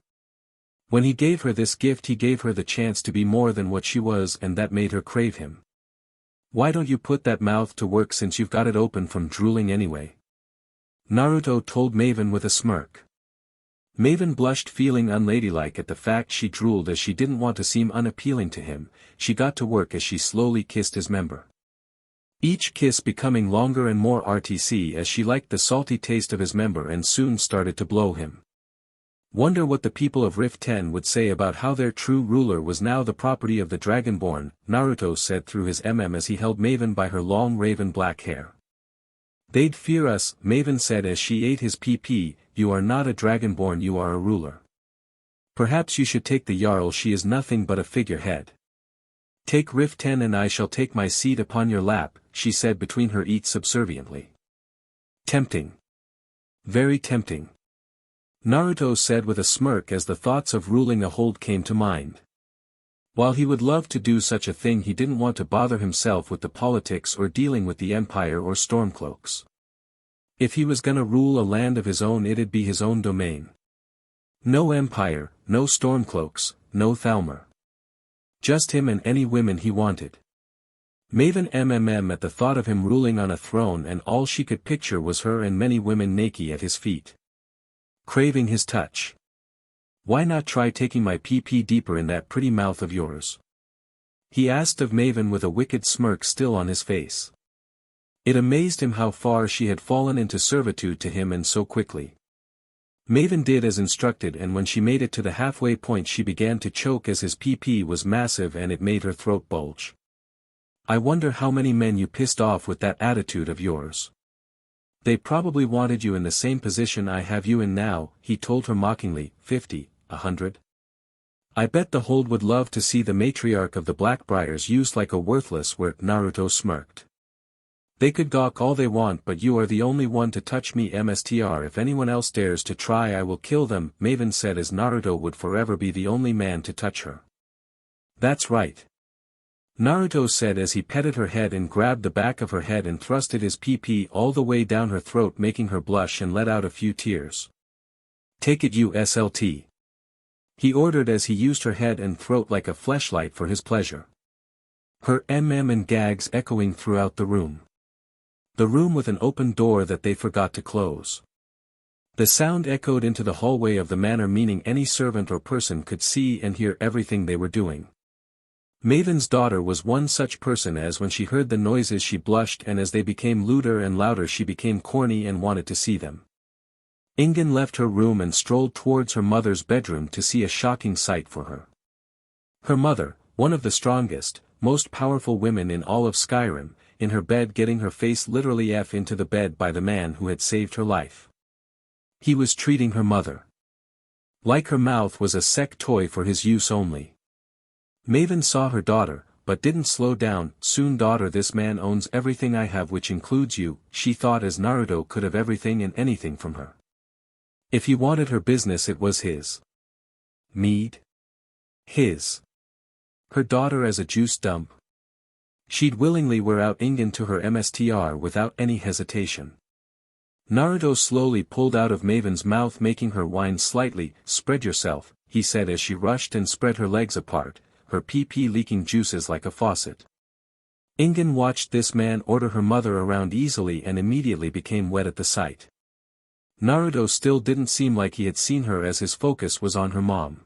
When he gave her this gift, he gave her the chance to be more than what she was, and that made her crave him. Why don't you put that mouth to work since you've got it open from drooling anyway? Naruto told Maven with a smirk. Maven blushed, feeling unladylike at the fact she drooled as she didn't want to seem unappealing to him. She got to work as she slowly kissed his member, each kiss becoming longer and more RTC as she liked the salty taste of his member and soon started to blow him. Wonder what the people of Rift 10 would say about how their true ruler was now the property of the Dragonborn, Naruto said through his as he held Maven by her long raven black hair. They'd fear us, Maven said as she ate his PP. You are not a Dragonborn, you are a ruler. Perhaps you should take the Jarl, she is nothing but a figurehead. Take Rift 10 and I shall take my seat upon your lap, she said between her teeth subserviently. Tempting. Very tempting, Naruto said with a smirk as the thoughts of ruling a hold came to mind. While he would love to do such a thing, he didn't want to bother himself with the politics or dealing with the Empire or Stormcloaks. If he was gonna rule a land of his own, it'd be his own domain. No Empire, no Stormcloaks, no Thalmor. Just him and any women he wanted. Maven at the thought of him ruling on a throne, and all she could picture was her and many women naked at his feet, craving his touch. Why not try taking my PP deeper in that pretty mouth of yours? He asked of Maven with a wicked smirk still on his face. It amazed him how far she had fallen into servitude to him, and so quickly. Maven did as instructed, and when she made it to the halfway point she began to choke as his PP was massive and it made her throat bulge. I wonder how many men you pissed off with that attitude of yours. They probably wanted you in the same position I have you in now, he told her mockingly. 50, 100. I bet the hold would love to see the matriarch of the Blackbriars used like a worthless where, Naruto smirked. They could gawk all they want, but you are the only one to touch me, MSTR. If anyone else dares to try, I will kill them, Maven said as Naruto would forever be the only man to touch her. That's right, Naruto said as he petted her head and grabbed the back of her head and thrusted his PP all the way down her throat, making her blush and let out a few tears. Take it, you SLT, he ordered as he used her head and throat like a fleshlight for his pleasure. Her and gags echoing throughout the room. The room with an open door that they forgot to close. The sound echoed into the hallway of the manor, meaning any servant or person could see and hear everything they were doing. Maven's daughter was one such person, as when she heard the noises she blushed, and as they became louder and louder she became corny and wanted to see them. Ingen left her room and strolled towards her mother's bedroom to see a shocking sight for her. Her mother, one of the strongest, most powerful women in all of Skyrim, in her bed getting her face literally F into the bed by the man who had saved her life. He was treating her mother like her mouth was a sec toy for his use only. Maven saw her daughter, but didn't slow down. Soon daughter, this man owns everything I have, which includes you, she thought, as Naruto could have everything and anything from her. If he wanted her business, it was his. Mead? His. Her daughter as a juice dump? She'd willingly wear out Ingen to her MSTR without any hesitation. Naruto slowly pulled out of Maven's mouth, making her whine slightly. Spread yourself, he said as she rushed and spread her legs apart, her PP leaking juices like a faucet. Ingen watched this man order her mother around easily and immediately became wet at the sight. Naruto still didn't seem like he had seen her, as his focus was on her mom.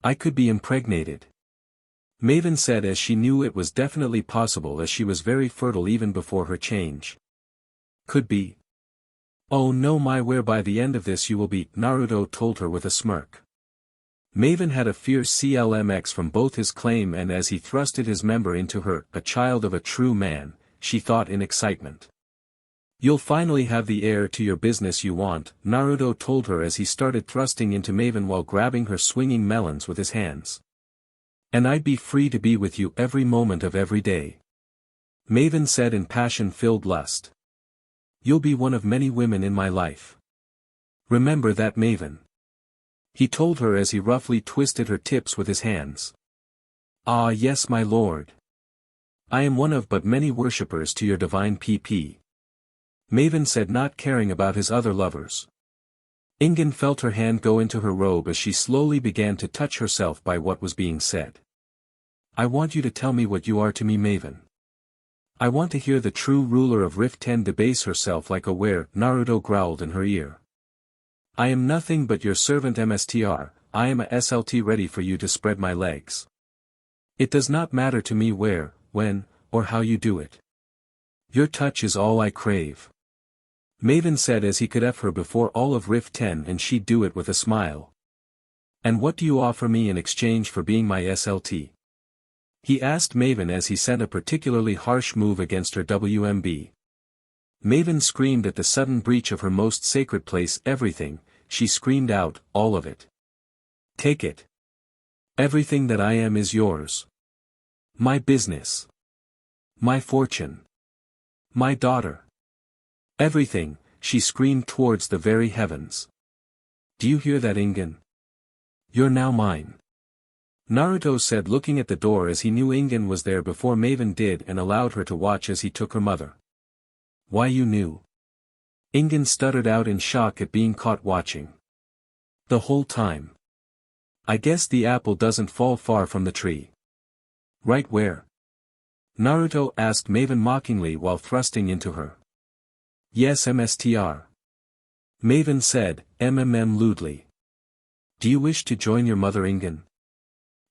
I could be impregnated, Maven said, as she knew it was definitely possible, as she was very fertile even before her change. Could be. Oh no, my, where by the end of this you will be, Naruto told her with a smirk. Maven had a fierce CLMX from both his claim and as he thrusted his member into her, a child of a true man, she thought in excitement. You'll finally have the heir to your business you want, Naruto told her as he started thrusting into Maven while grabbing her swinging melons with his hands. And I'd be free to be with you every moment of every day, Maven said in passion-filled lust. You'll be one of many women in my life. Remember that, Maven, he told her as he roughly twisted her tips with his hands. Ah yes, my lord. I am one of but many worshippers to your divine PP, Maven said, not caring about his other lovers. Ingen felt her hand go into her robe as she slowly began to touch herself by what was being said. I want you to tell me what you are to me, Maven. I want to hear the true ruler of Rift 10 debase herself like a were, Naruto growled in her ear. I am nothing but your servant MSTR, I am a SLT ready for you to spread my legs. It does not matter to me where, when, or how you do it. Your touch is all I crave, Maven said as he could F her before all of Rift 10 and she'd do it with a smile. And what do you offer me in exchange for being my SLT? He asked Maven as he sent a particularly harsh move against her WMB. Maven screamed at the sudden breach of her most sacred place. Everything, she screamed out, all of it. Take it. Everything that I am is yours. My business. My fortune. My daughter. Everything, she screamed towards the very heavens. Do you hear that, Ingen? You're now mine, Naruto said, looking at the door as he knew Ingen was there before Maven did and allowed her to watch as he took her mother. Why, you knew? Ingen stuttered out in shock at being caught watching. The whole time. I guess the apple doesn't fall far from the tree. Right where? Naruto asked Maven mockingly while thrusting into her. Yes, MSTR. Maven said, lewdly. Do you wish to join your mother, Ingen?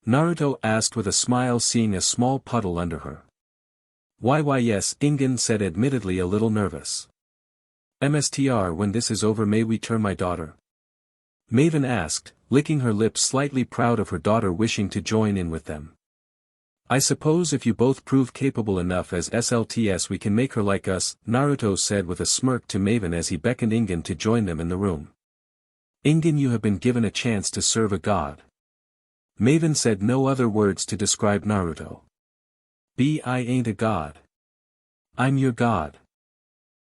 Naruto asked with a smile, seeing a small puddle under her. Why yes, Ingen said, admittedly a little nervous. MSTR, when this is over may we turn my daughter? Maven asked, licking her lips, slightly proud of her daughter wishing to join in with them. I suppose if you both prove capable enough as SLTS we can make her like us, Naruto said with a smirk to Maven as he beckoned Ingen to join them in the room. Ingen, you have been given a chance to serve a god. Maven said, no other words to describe Naruto. I ain't a god. I'm your god,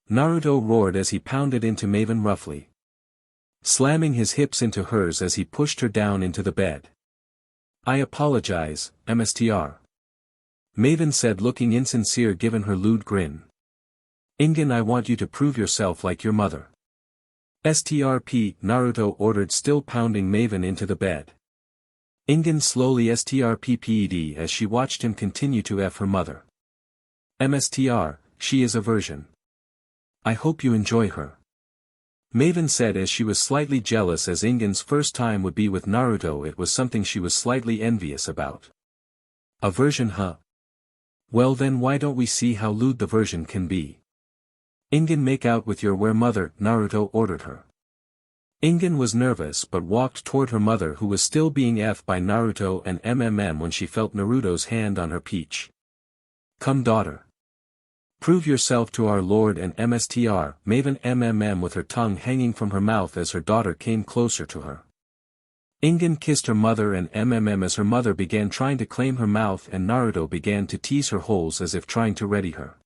Naruto roared as he pounded into Maven roughly, slamming his hips into hers as he pushed her down into the bed. I apologize, MSTR. Maven said, looking insincere given her lewd grin. Ingen, I want you to prove yourself like your mother. STRP, Naruto ordered, still pounding Maven into the bed. Ingen slowly STRPPED as she watched him continue to F her mother. MSTR, she is a virgin. I hope you enjoy her, Maven said as she was slightly jealous, as Ingen's first time would be with Naruto. It was something she was slightly envious about. A virgin, huh? Well then why don't we see how lewd the virgin can be? Ingen, make out with your mother, Naruto ordered her. Ingen was nervous but walked toward her mother, who was still being F'd by Naruto and when she felt Naruto's hand on her peach. Come daughter. Prove yourself to our lord and mstr, Maven mmm with her tongue hanging from her mouth as her daughter came closer to her. Ingen kissed her mother and mmm as her mother began trying to claim her mouth and Naruto began to tease her holes as if trying to ready her.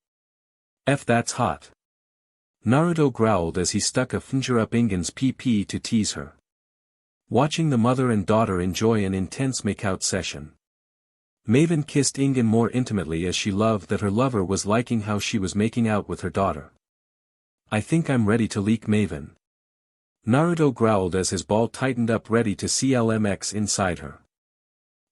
That's hot. Naruto growled as he stuck a finger up Ingen's PP to tease her. Watching the mother and daughter enjoy an intense makeout session. Maven kissed Ingen more intimately as she loved that her lover was liking how she was making out with her daughter. I think I'm ready to leak Maven. Naruto growled as his ball tightened up ready to CLMX inside her.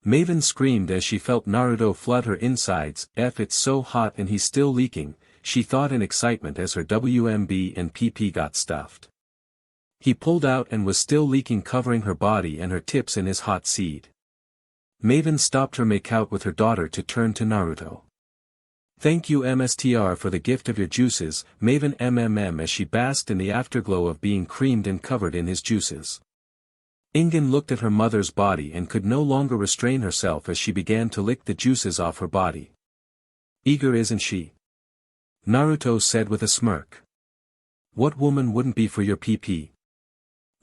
Maven screamed as she felt Naruto flood her insides. It's so hot and he's still leaking, she thought in excitement as her WMB and PP got stuffed. He pulled out and was still leaking, covering her body and her tips in his hot seed. Maven stopped her makeout with her daughter to turn to Naruto. Thank you mstr for the gift of your juices, Maven mmm as she basked in the afterglow of being creamed and covered in his juices. Ingen looked at her mother's body and could no longer restrain herself as she began to lick the juices off her body. Eager isn't she? Naruto said with a smirk. What woman wouldn't be for your PP?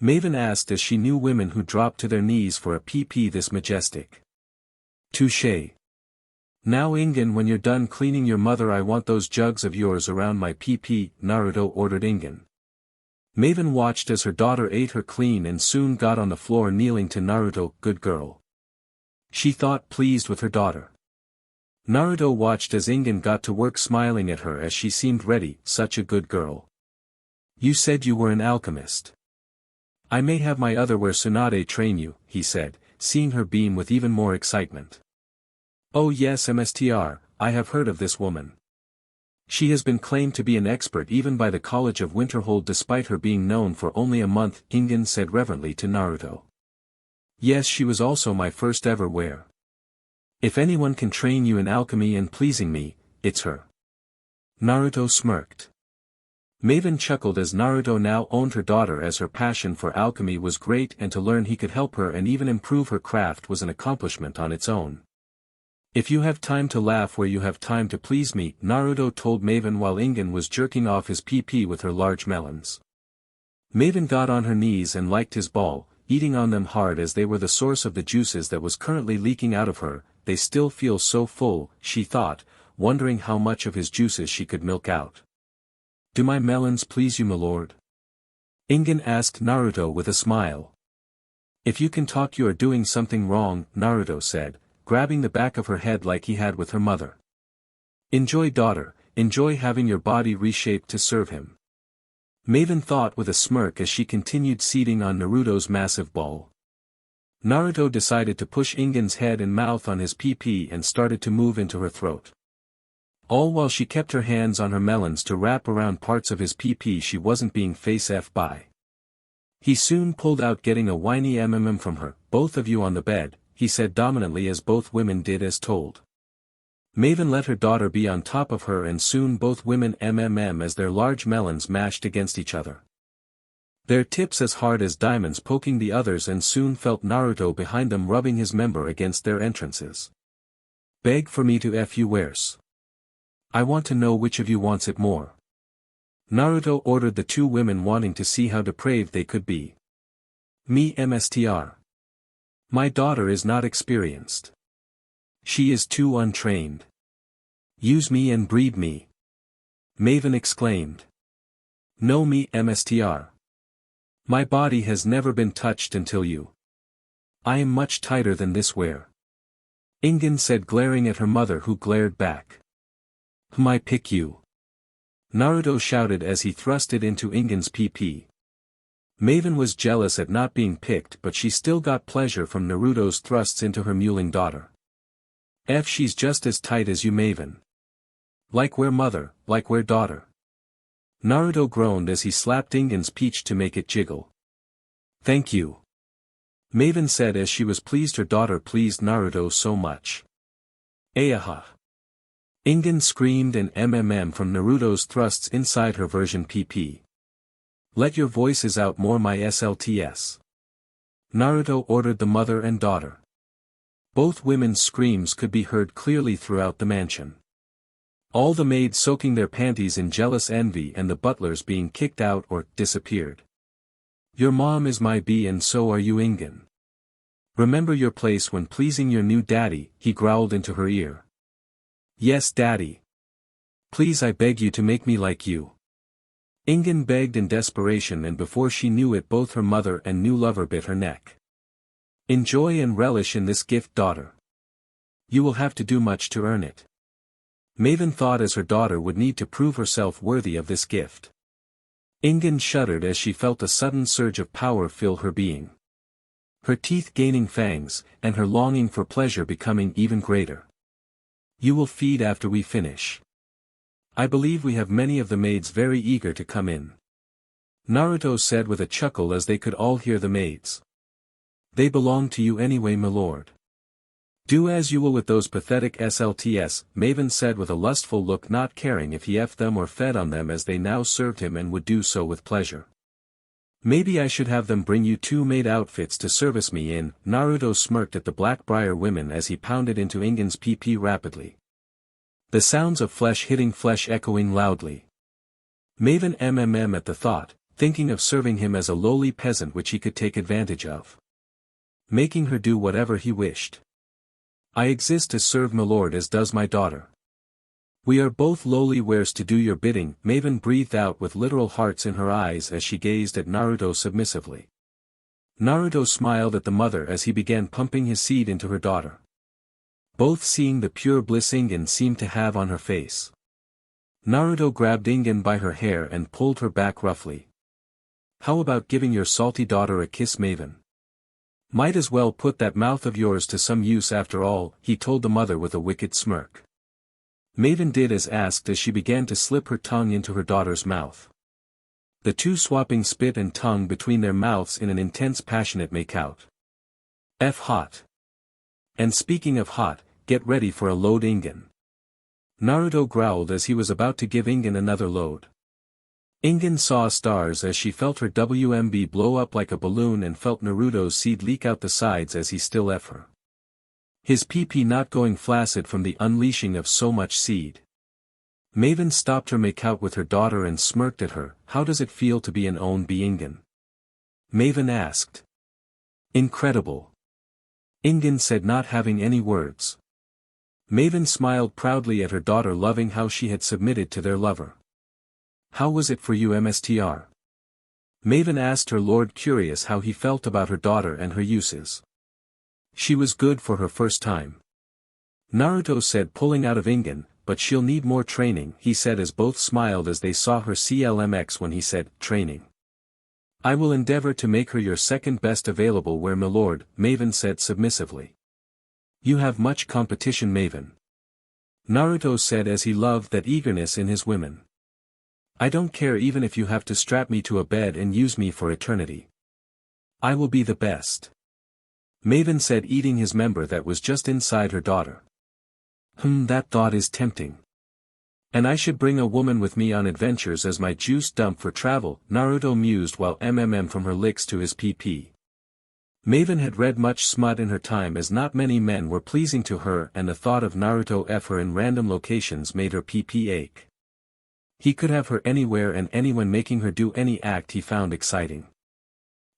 Maven asked as she knew women who dropped to their knees for a PP this majestic. Touché. Now Ingen, when you're done cleaning your mother, I want those jugs of yours around my PP, Naruto ordered Ingen. Maven watched as her daughter ate her clean and soon got on the floor kneeling to Naruto, good girl. She thought, pleased with her daughter. Naruto watched as Ingen got to work, smiling at her as she seemed ready, such a good girl. You said you were an alchemist. I may have my other where Tsunade train you, he said, seeing her beam with even more excitement. Oh yes mstr, I have heard of this woman. She has been claimed to be an expert even by the College of Winterhold despite her being known for only a month, Ingen said reverently to Naruto. Yes, she was also my first ever wear. If anyone can train you in alchemy and pleasing me, it's her. Naruto smirked. Maven chuckled as Naruto now owned her daughter as her passion for alchemy was great and to learn he could help her and even improve her craft was an accomplishment on its own. If you have time to laugh where you have time to please me, Naruto told Maven while Ingen was jerking off his PP with her large melons. Maven got on her knees and liked his ball, eating on them hard as they were the source of the juices that was currently leaking out of her. They still feel so full, she thought, wondering how much of his juices she could milk out. Do my melons please you, my lord? Ingen asked Naruto with a smile. If you can talk you are doing something wrong, Naruto said, grabbing the back of her head like he had with her mother. Enjoy daughter, enjoy having your body reshaped to serve him. Maven thought with a smirk as she continued seeding on Naruto's massive ball. Naruto decided to push Ingen's head and mouth on his PP and started to move into her throat. All while she kept her hands on her melons to wrap around parts of his PP she wasn't being face F by. He soon pulled out, getting a whiny mmm from her. Both of you on the bed, he said dominantly as both women did as told. Maven let her daughter be on top of her and soon both women mmm as their large melons mashed against each other. Their tips as hard as diamonds poking the others and soon felt Naruto behind them rubbing his member against their entrances. Beg for me to F you where's? I want to know which of you wants it more. Naruto ordered the two women, wanting to see how depraved they could be. Me mstr. My daughter is not experienced. She is too untrained. Use me and breed me. Maven exclaimed. No me mstr. My body has never been touched until you. I am much tighter than this wear. Ingen said, glaring at her mother who glared back. I pick you. Naruto shouted as he thrust it into Ingen's PP. Maven was jealous at not being picked, but she still got pleasure from Naruto's thrusts into her mewling daughter. She's just as tight as you, Maven. Like where mother, like where daughter. Naruto groaned as he slapped Ingen's peach to make it jiggle. Thank you. Maven said as she was pleased her daughter pleased Naruto so much. Ayaha. Ingen screamed and mmm from Naruto's thrusts inside her version PP. Let your voices out more, my SLTS. Naruto ordered the mother and daughter. Both women's screams could be heard clearly throughout the mansion. All the maids soaking their panties in jealous envy and the butlers being kicked out or disappeared. Your mom is my bee and so are you, Ingen. Remember your place when pleasing your new daddy, he growled into her ear. Yes, daddy. Please, I beg you to make me like you. Ingen begged in desperation, and before she knew it both her mother and new lover bit her neck. Enjoy and relish in this gift, daughter. You will have to do much to earn it. Maven thought as her daughter would need to prove herself worthy of this gift. Ingen shuddered as she felt a sudden surge of power fill her being. Her teeth gaining fangs, and her longing for pleasure becoming even greater. You will feed after we finish. I believe we have many of the maids very eager to come in. Naruto said with a chuckle as they could all hear the maids. They belong to you anyway, my lord. Do as you will with those pathetic SLTs, Maven said with a lustful look, not caring if he effed them or fed on them, as they now served him and would do so with pleasure. Maybe I should have them bring you 2 maid outfits to service me in. Naruto smirked at the Blackbriar women as he pounded into Ingen's PP rapidly. The sounds of flesh hitting flesh echoing loudly. Maven at the thought, thinking of serving him as a lowly peasant which he could take advantage of. Making her do whatever he wished. I exist to serve my lord as does my daughter. We are both lowly wares to do your bidding, Maven breathed out with literal hearts in her eyes as she gazed at Naruto submissively. Naruto smiled at the mother as he began pumping his seed into her daughter. Both seeing the pure bliss Ingen seemed to have on her face. Naruto grabbed Ingen by her hair and pulled her back roughly. How about giving your salty daughter a kiss, Maven? Might as well put that mouth of yours to some use after all, he told the mother with a wicked smirk. Maven did as asked as she began to slip her tongue into her daughter's mouth. The two swapping spit and tongue between their mouths in an intense passionate makeout. F hot. And speaking of hot, get ready for a load, Ingen. Naruto growled as he was about to give Ingen another load. Ingen saw stars as she felt her WMB blow up like a balloon and felt Naruto's seed leak out the sides as he still F her. His PP not going flaccid from the unleashing of so much seed. Maven stopped her makeout with her daughter and smirked at her. How does it feel to be an own Ingen? Maven asked. Incredible. Ingen said, not having any words. Maven smiled proudly at her daughter, loving how she had submitted to their lover. How was it for you, Mstr? Maven asked her lord, curious how he felt about her daughter and her uses. She was good for her first time. Naruto said, pulling out of Ingen, but she'll need more training, he said as both smiled as they saw her CLMX when he said, training. I will endeavor to make her your second best available where, my lord, Maven said submissively. You have much competition, Maven. Naruto said as he loved that eagerness in his women. I don't care even if you have to strap me to a bed and use me for eternity. I will be the best. Maven said, eating his member that was just inside her daughter. That thought is tempting. And I should bring a woman with me on adventures as my juice dump for travel, Naruto mused while from her licks to his PP. Maven had read much smut in her time as not many men were pleasing to her, and the thought of Naruto F her in random locations made her PP ache. He could have her anywhere and anyone, making her do any act he found exciting.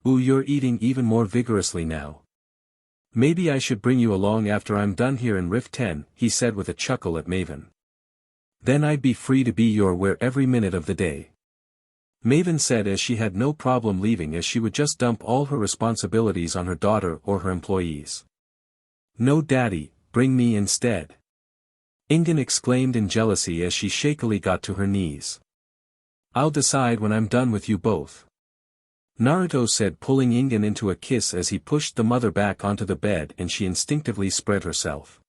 Ooh, you're eating even more vigorously now. Maybe I should bring you along after I'm done here in Rift 10, he said with a chuckle at Maven. Then I'd be free to be your where every minute of the day. Maven said as she had no problem leaving, as she would just dump all her responsibilities on her daughter or her employees. No daddy, bring me instead. Ingen exclaimed in jealousy as she shakily got to her knees. I'll decide when I'm done with you both. Naruto said, pulling Ingen into a kiss as he pushed the mother back onto the bed and she instinctively spread herself.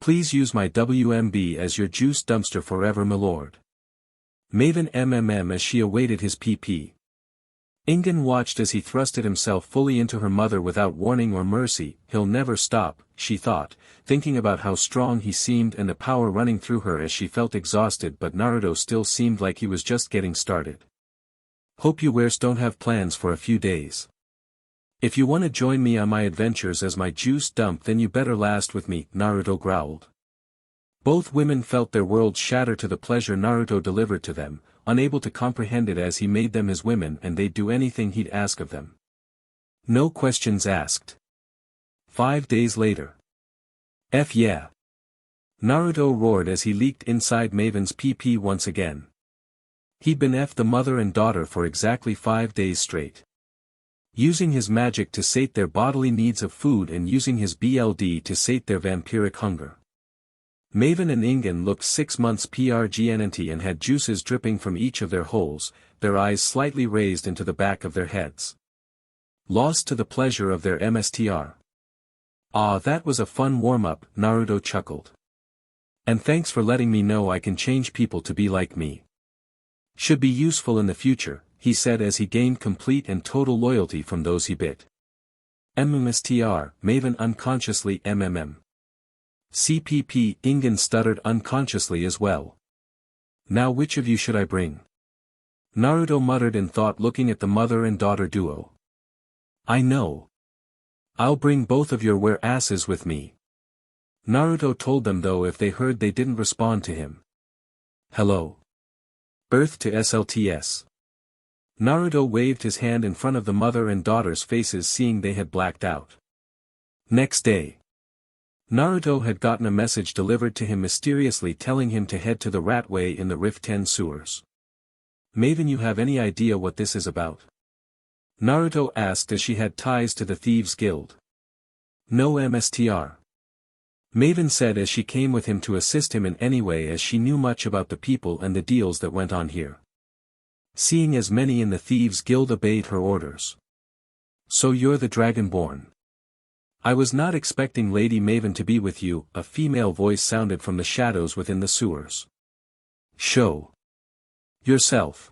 Please use my WMB as your juice dumpster forever, my lord. Maven as she awaited his PP. Ingen watched as he thrusted himself fully into her mother without warning or mercy. He'll never stop, she thought, thinking about how strong he seemed and the power running through her as she felt exhausted, but Naruto still seemed like he was just getting started. Hope you wares don't have plans for a few days. If you want to join me on my adventures as my juice dump, then you better last with me, Naruto growled. Both women felt their worlds shatter to the pleasure Naruto delivered to them, unable to comprehend it as he made them his women and they'd do anything he'd ask of them. No questions asked. 5 days later. Yeah. Naruto roared as he leaked inside Maven's PP once again. He'd been the mother and daughter for exactly 5 days straight. Using his magic to sate their bodily needs of food and using his BLD to sate their vampiric hunger. Maven and Ingen looked 6 months PRGNT and had juices dripping from each of their holes, their eyes slightly raised into the back of their heads. Lost to the pleasure of their MSTR. Ah, that was a fun warm-up, Naruto chuckled. And thanks for letting me know I can change people to be like me. Should be useful in the future, he said as he gained complete and total loyalty from those he bit. MMSTR, Maven unconsciously MMM. CPP, Ingen stuttered unconsciously as well. Now which of you should I bring? Naruto muttered in thought looking at the mother and daughter duo. I know. I'll bring both of your wear asses with me. Naruto told them though if they heard they didn't respond to him. Hello. Birth to SLTS. Naruto waved his hand in front of the mother and daughter's faces seeing they had blacked out. Next day. Naruto had gotten a message delivered to him mysteriously telling him to head to the Ratway in the Rift 10 sewers. Maven, you have any idea what this is about? Naruto asked as she had ties to the Thieves Guild. No MSTR. Maven said as she came with him to assist him in any way as she knew much about the people and the deals that went on here. Seeing as many in the Thieves Guild obeyed her orders. So you're the Dragonborn. I was not expecting Lady Maven to be with you, a female voice sounded from the shadows within the sewers. Show yourself.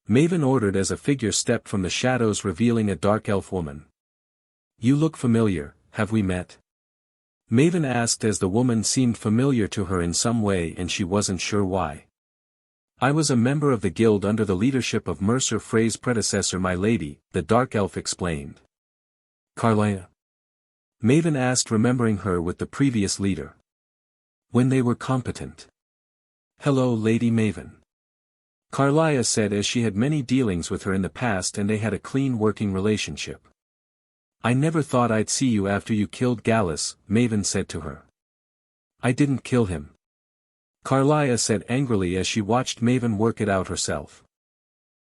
Maven ordered as a figure stepped from the shadows revealing a dark elf woman. You look familiar, have we met? Maven asked as the woman seemed familiar to her in some way and she wasn't sure why. I was a member of the guild under the leadership of Mercer Frey's predecessor my lady, the dark elf explained. Carlia? Maven asked remembering her with the previous leader. When they were competent. Hello Lady Maven. Carlia said as she had many dealings with her in the past and they had a clean working relationship. I never thought I'd see you after you killed Gallus, Maven said to her. I didn't kill him. Carlia said angrily as she watched Maven work it out herself.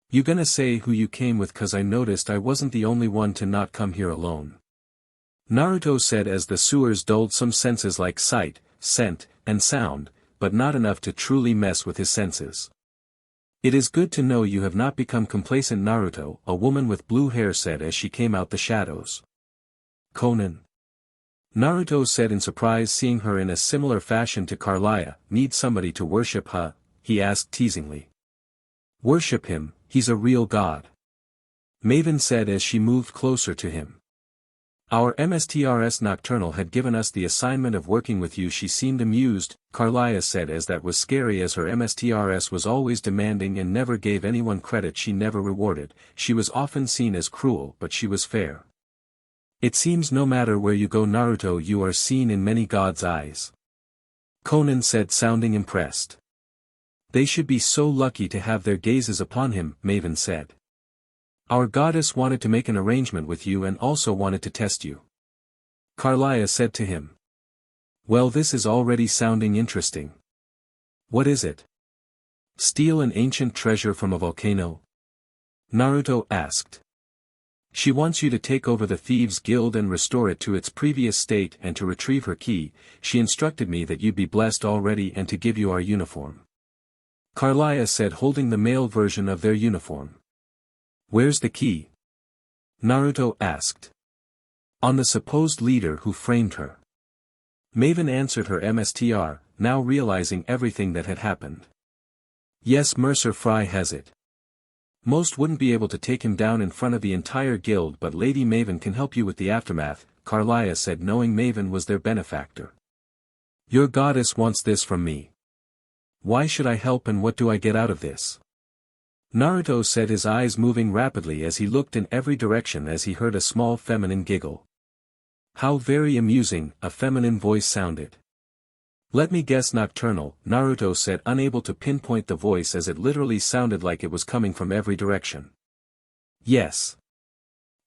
You gonna say who you came with cause I noticed I wasn't the only one to not come here alone. Naruto said as the sewers dulled some senses like sight, scent, and sound, but not enough to truly mess with his senses. It is good to know you have not become complacent Naruto, a woman with blue hair said as she came out the shadows. Conan. Naruto said in surprise seeing her in a similar fashion to Carlia, need somebody to worship huh? He asked teasingly. Worship him, he's a real god. Maven said as she moved closer to him. Our MSTRS Nocturnal had given us the assignment of working with you she seemed amused, Carlia said as that was scary as her MSTRS was always demanding and never gave anyone credit she never rewarded, she was often seen as cruel but she was fair. It seems no matter where you go Naruto you are seen in many gods' eyes. Conan said sounding impressed. They should be so lucky to have their gazes upon him, Maven said. Our goddess wanted to make an arrangement with you and also wanted to test you. Carlia said to him. Well this is already sounding interesting. What is it? Steal an ancient treasure from a volcano? Naruto asked. She wants you to take over the Thieves Guild and restore it to its previous state and to retrieve her key, she instructed me that you'd be blessed already and to give you our uniform. Carlia said holding the male version of their uniform. Where's the key? Naruto asked. On the supposed leader who framed her. Maven answered her MSTR, now realizing everything that had happened. Yes Mercer Frey has it. Most wouldn't be able to take him down in front of the entire guild but Lady Maven can help you with the aftermath, Carlia said knowing Maven was their benefactor. Your goddess wants this from me. Why should I help and what do I get out of this? Naruto said his eyes moving rapidly as he looked in every direction as he heard a small feminine giggle. How very amusing, a feminine voice sounded. Let me guess, Nocturnal, Naruto said, unable to pinpoint the voice as it literally sounded like it was coming from every direction. Yes.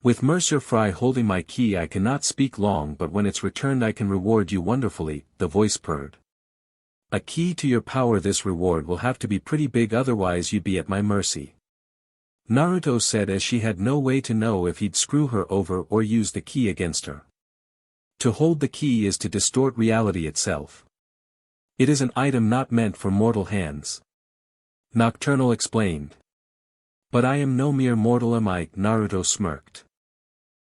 With Mercer Fry holding my key I cannot speak long, but when it's returned I can reward you wonderfully, the voice purred. A key to your power. This reward will have to be pretty big, otherwise you'd be at my mercy. Naruto said, as she had no way to know if he'd screw her over or use the key against her. To hold the key is to distort reality itself. It is an item not meant for mortal hands. Nocturnal explained. But I am no mere mortal, am I? Naruto smirked.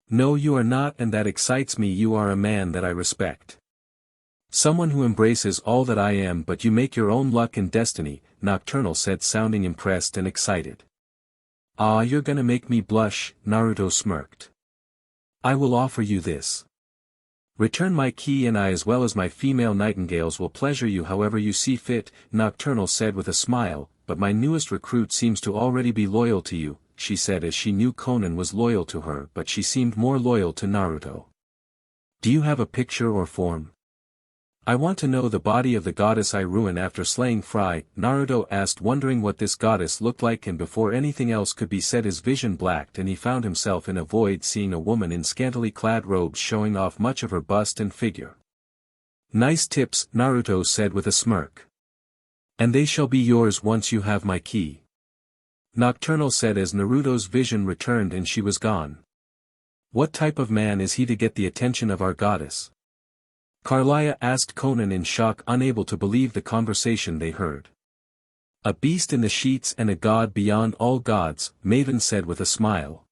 No, you are not, and that excites me. You are a man that I respect. Someone who embraces all that I am, but you make your own luck and destiny, Nocturnal said, sounding impressed and excited. Ah, you're gonna make me blush, Naruto smirked. I will offer you this. Return my key and I, as well as my female nightingales, will pleasure you however you see fit, Nocturnal said with a smile, but my newest recruit seems to already be loyal to you, she said, as she knew Conan was loyal to her, but she seemed more loyal to Naruto. Do you have a picture or form? I want to know the body of the goddess I ruined after slaying Fry, Naruto asked, wondering what this goddess looked like, and before anything else could be said his vision blacked and he found himself in a void, seeing a woman in scantily clad robes showing off much of her bust and figure. Nice tips, Naruto said with a smirk. And they shall be yours once you have my key. Nocturnal said as Naruto's vision returned and she was gone. What type of man is he to get the attention of our goddess? Carlia asked Conan in shock, unable to believe the conversation they heard. A beast in the sheets and a god beyond all gods, Maven said with a smile.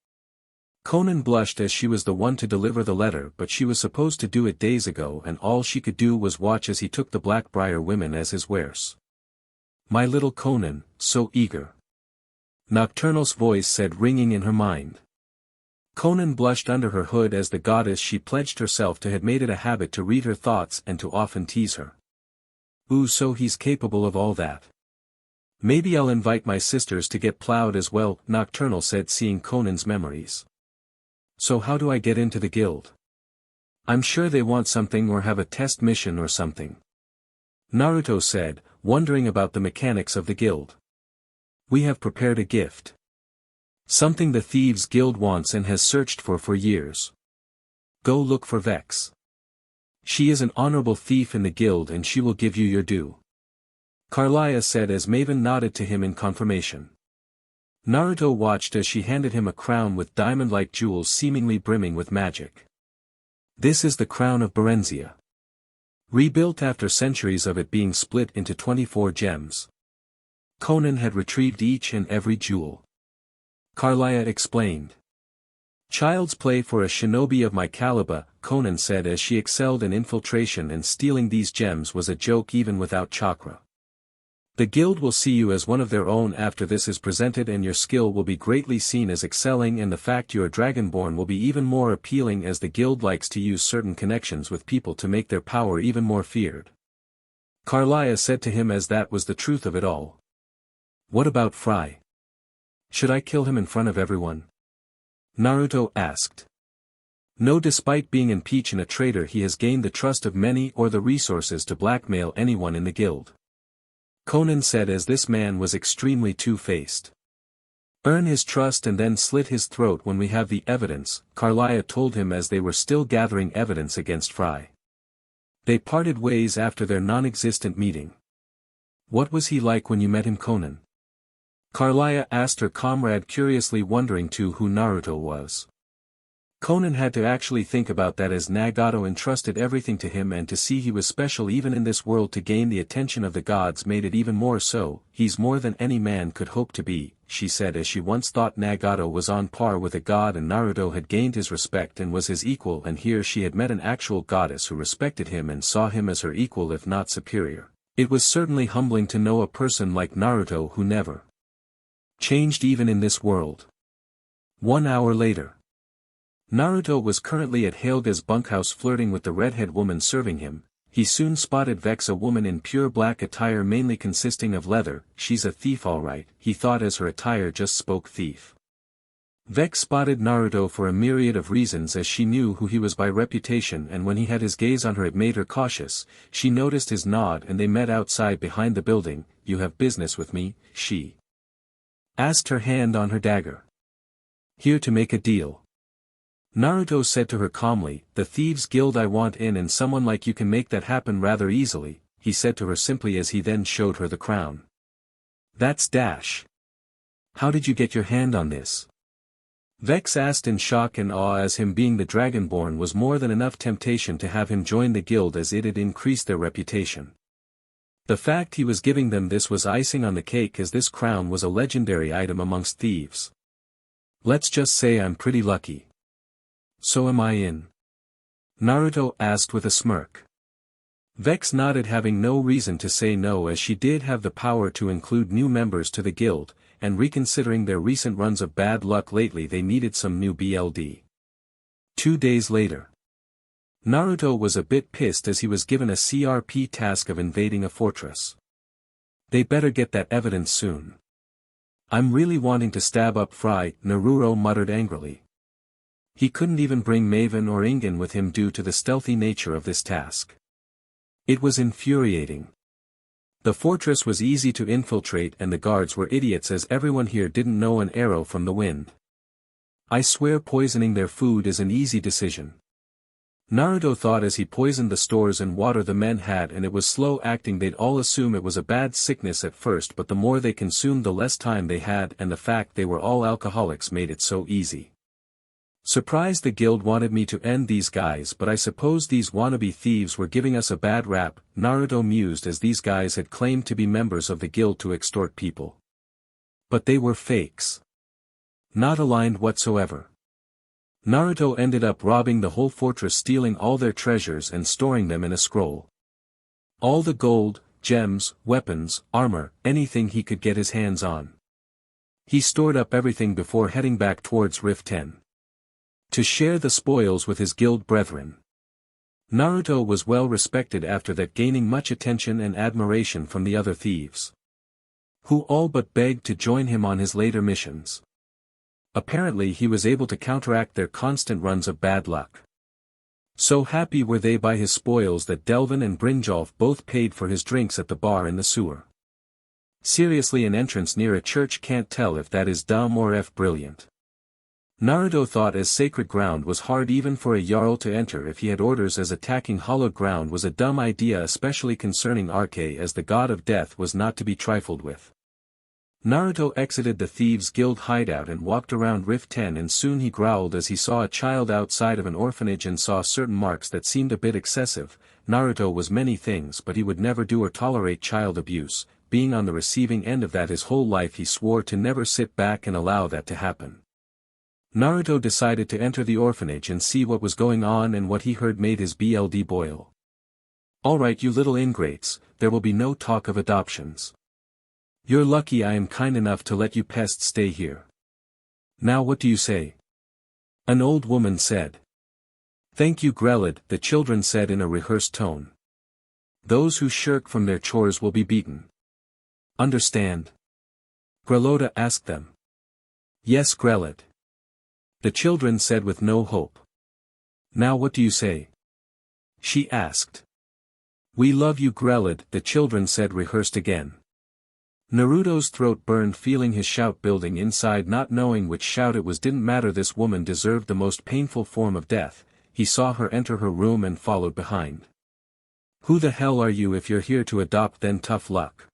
Conan blushed as she was the one to deliver the letter, but she was supposed to do it days ago and all she could do was watch as he took the Blackbriar women as his wares. My little Conan, so eager. Nocturnal's voice said, ringing in her mind. Conan blushed under her hood as the goddess she pledged herself to had made it a habit to read her thoughts and to often tease her. Ooh, so he's capable of all that. Maybe I'll invite my sisters to get plowed as well, Nocturnal said, seeing Conan's memories. So how do I get into the guild? I'm sure they want something or have a test mission or something. Naruto said, wondering about the mechanics of the guild. We have prepared a gift. Something the Thieves Guild wants and has searched for years. Go look for Vex. She is an honorable thief in the guild and she will give you your due. Carlia said as Maven nodded to him in confirmation. Naruto watched as she handed him a crown with diamond-like jewels seemingly brimming with magic. This is the crown of Berenzia. Rebuilt after centuries of it being split into 24 gems. Conan had retrieved each and every jewel. Carlia explained. Child's play for a shinobi of my caliber, Conan said as she excelled in infiltration, and stealing these gems was a joke even without chakra. The guild will see you as one of their own after this is presented, and your skill will be greatly seen as excelling, and the fact you are dragonborn will be even more appealing, as the guild likes to use certain connections with people to make their power even more feared. Carlia said to him as that was the truth of it all. What about Fry? Should I kill him in front of everyone? Naruto asked. No, despite being impeached and a traitor, he has gained the trust of many or the resources to blackmail anyone in the guild. Conan said as this man was extremely two-faced. Earn his trust and then slit his throat when we have the evidence, Carlia told him as they were still gathering evidence against Fry. They parted ways after their non-existent meeting. What was he like when you met him, Conan? Carlia asked her comrade curiously, wondering too who Naruto was. Conan had to actually think about that, as Nagato entrusted everything to him, and to see he was special even in this world to gain the attention of the gods made it even more so. He's more than any man could hope to be, she said, as she once thought Nagato was on par with a god and Naruto had gained his respect and was his equal, and here she had met an actual goddess who respected him and saw him as her equal if not superior. It was certainly humbling to know a person like Naruto who never changed even in this world. 1 hour later. Naruto was currently at Helga's bunkhouse flirting with the redhead woman serving him. He soon spotted Vex, a woman in pure black attire mainly consisting of leather. She's a thief alright, he thought as her attire just spoke thief. Vex spotted Naruto for a myriad of reasons as she knew who he was by reputation, and when he had his gaze on her it made her cautious. She noticed his nod and they met outside behind the building. "You have business with me?" she asked, her hand on her dagger. "Here to make a deal." Naruto said to her calmly, "The Thieves Guild I want in, and someone like you can make that happen rather easily," he said to her simply as he then showed her the crown. "That's dash. How did you get your hand on this?" Vex asked in shock and awe, as him being the Dragonborn was more than enough temptation to have him join the guild, as it had increased their reputation. The fact he was giving them this was icing on the cake, as this crown was a legendary item amongst thieves. "Let's just say I'm pretty lucky." "So am I in?" Naruto asked with a smirk. Vex nodded, having no reason to say no, as she did have the power to include new members to the guild, and reconsidering their recent runs of bad luck lately they needed some new BLD. 2 days later. Naruto was a bit pissed as he was given a CRP task of invading a fortress. They better get that evidence soon. "I'm really wanting to stab up Fry," Naruto muttered angrily. He couldn't even bring Maven or Ingen with him due to the stealthy nature of this task. It was infuriating. The fortress was easy to infiltrate and the guards were idiots, as everyone here didn't know an arrow from the wind. "I swear poisoning their food is an easy decision," Naruto thought as he poisoned the stores and water the men had, and it was slow acting. They'd all assume it was a bad sickness at first, but the more they consumed the less time they had, and the fact they were all alcoholics made it so easy. "Surprised the guild wanted me to end these guys, but I suppose these wannabe thieves were giving us a bad rap," Naruto mused, as these guys had claimed to be members of the guild to extort people. But they were fakes. Not aligned whatsoever. Naruto ended up robbing the whole fortress, stealing all their treasures and storing them in a scroll. All the gold, gems, weapons, armor, anything he could get his hands on. He stored up everything before heading back towards Rift 10. To share the spoils with his guild brethren. Naruto was well respected after that, gaining much attention and admiration from the other thieves, who all but begged to join him on his later missions. Apparently he was able to counteract their constant runs of bad luck. So happy were they by his spoils that Delvin and Brinjolf both paid for his drinks at the bar in the sewer. Seriously, an entrance near a church can't tell if that is dumb or brilliant. Naruto thought as sacred ground was hard even for a Jarl to enter if he had orders, as attacking hallowed ground was a dumb idea, especially concerning Arke, as the god of death was not to be trifled with. Naruto exited the Thieves Guild hideout and walked around Rift 10, and soon he growled as he saw a child outside of an orphanage and saw certain marks that seemed a bit excessive. Naruto was many things, but he would never do or tolerate child abuse. Being on the receiving end of that his whole life, he swore to never sit back and allow that to happen. Naruto decided to enter the orphanage and see what was going on, and what he heard made his blood boil. "Alright, you little ingrates, there will be no talk of adoptions. You're lucky I am kind enough to let you pests stay here. Now what do you say?" an old woman said. "Thank you, Grelid," the children said in a rehearsed tone. "Those who shirk from their chores will be beaten. Understand?" Grelota asked them. "Yes, Grelid," the children said with no hope. "Now what do you say?" she asked. "We love you, Grelid," the children said rehearsed again. Naruto's throat burned, feeling his shout building inside, not knowing which shout it was. Didn't matter, this woman deserved the most painful form of death. He saw her enter her room and followed behind. "Who the hell are you? If you're here to adopt, then tough luck.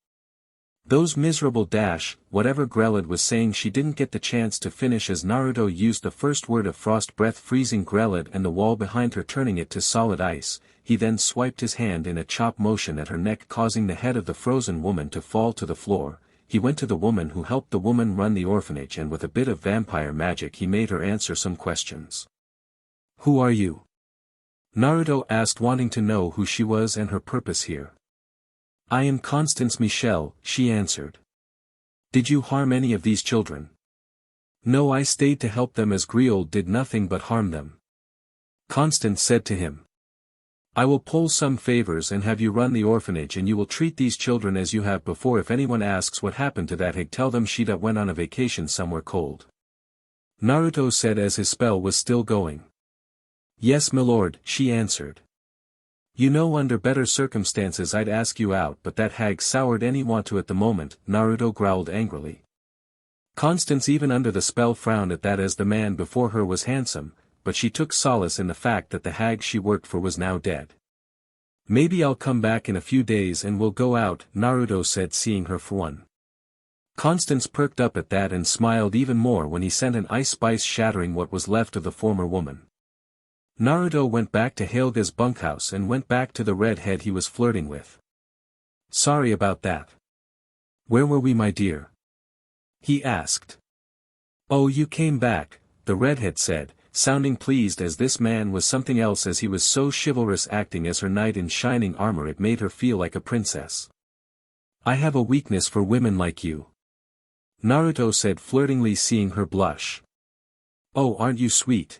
Those miserable dash," whatever Grelid was saying she didn't get the chance to finish, as Naruto used the first word of frost breath, freezing Grelid and the wall behind her, turning it to solid ice. He then swiped his hand in a chop motion at her neck, causing the head of the frozen woman to fall to the floor. He went to the woman who helped the woman run the orphanage, and with a bit of vampire magic he made her answer some questions. "Who are you?" Naruto asked, wanting to know who she was and her purpose here. "I am Constance Michelle," she answered. "Did you harm any of these children?" "No, I stayed to help them, as Griol did nothing but harm them," Constance said to him. "I will pull some favors and have you run the orphanage, and you will treat these children as you have before. If anyone asks what happened to that Hig, tell them she went on a vacation somewhere cold." Naruto said as his spell was still going. Yes milord, she answered. You know under better circumstances I'd ask you out but that hag soured any want to at the moment, Naruto growled angrily. Constance even under the spell frowned at that as the man before her was handsome, but she took solace in the fact that the hag she worked for was now dead. Maybe I'll come back in a few days and we'll go out, Naruto said seeing her FUNN. Constance perked up at that and smiled even more when he sent an ice spice shattering what was left of the former woman. Naruto went back to Helga's bunkhouse and went back to the redhead he was flirting with. Sorry about that. Where were we my dear? He asked. Oh you came back, the redhead said, sounding pleased as this man was something else as he was so chivalrous acting as her knight in shining armor it made her feel like a princess. I have a weakness for women like you. Naruto said flirtingly seeing her blush. Oh aren't you sweet?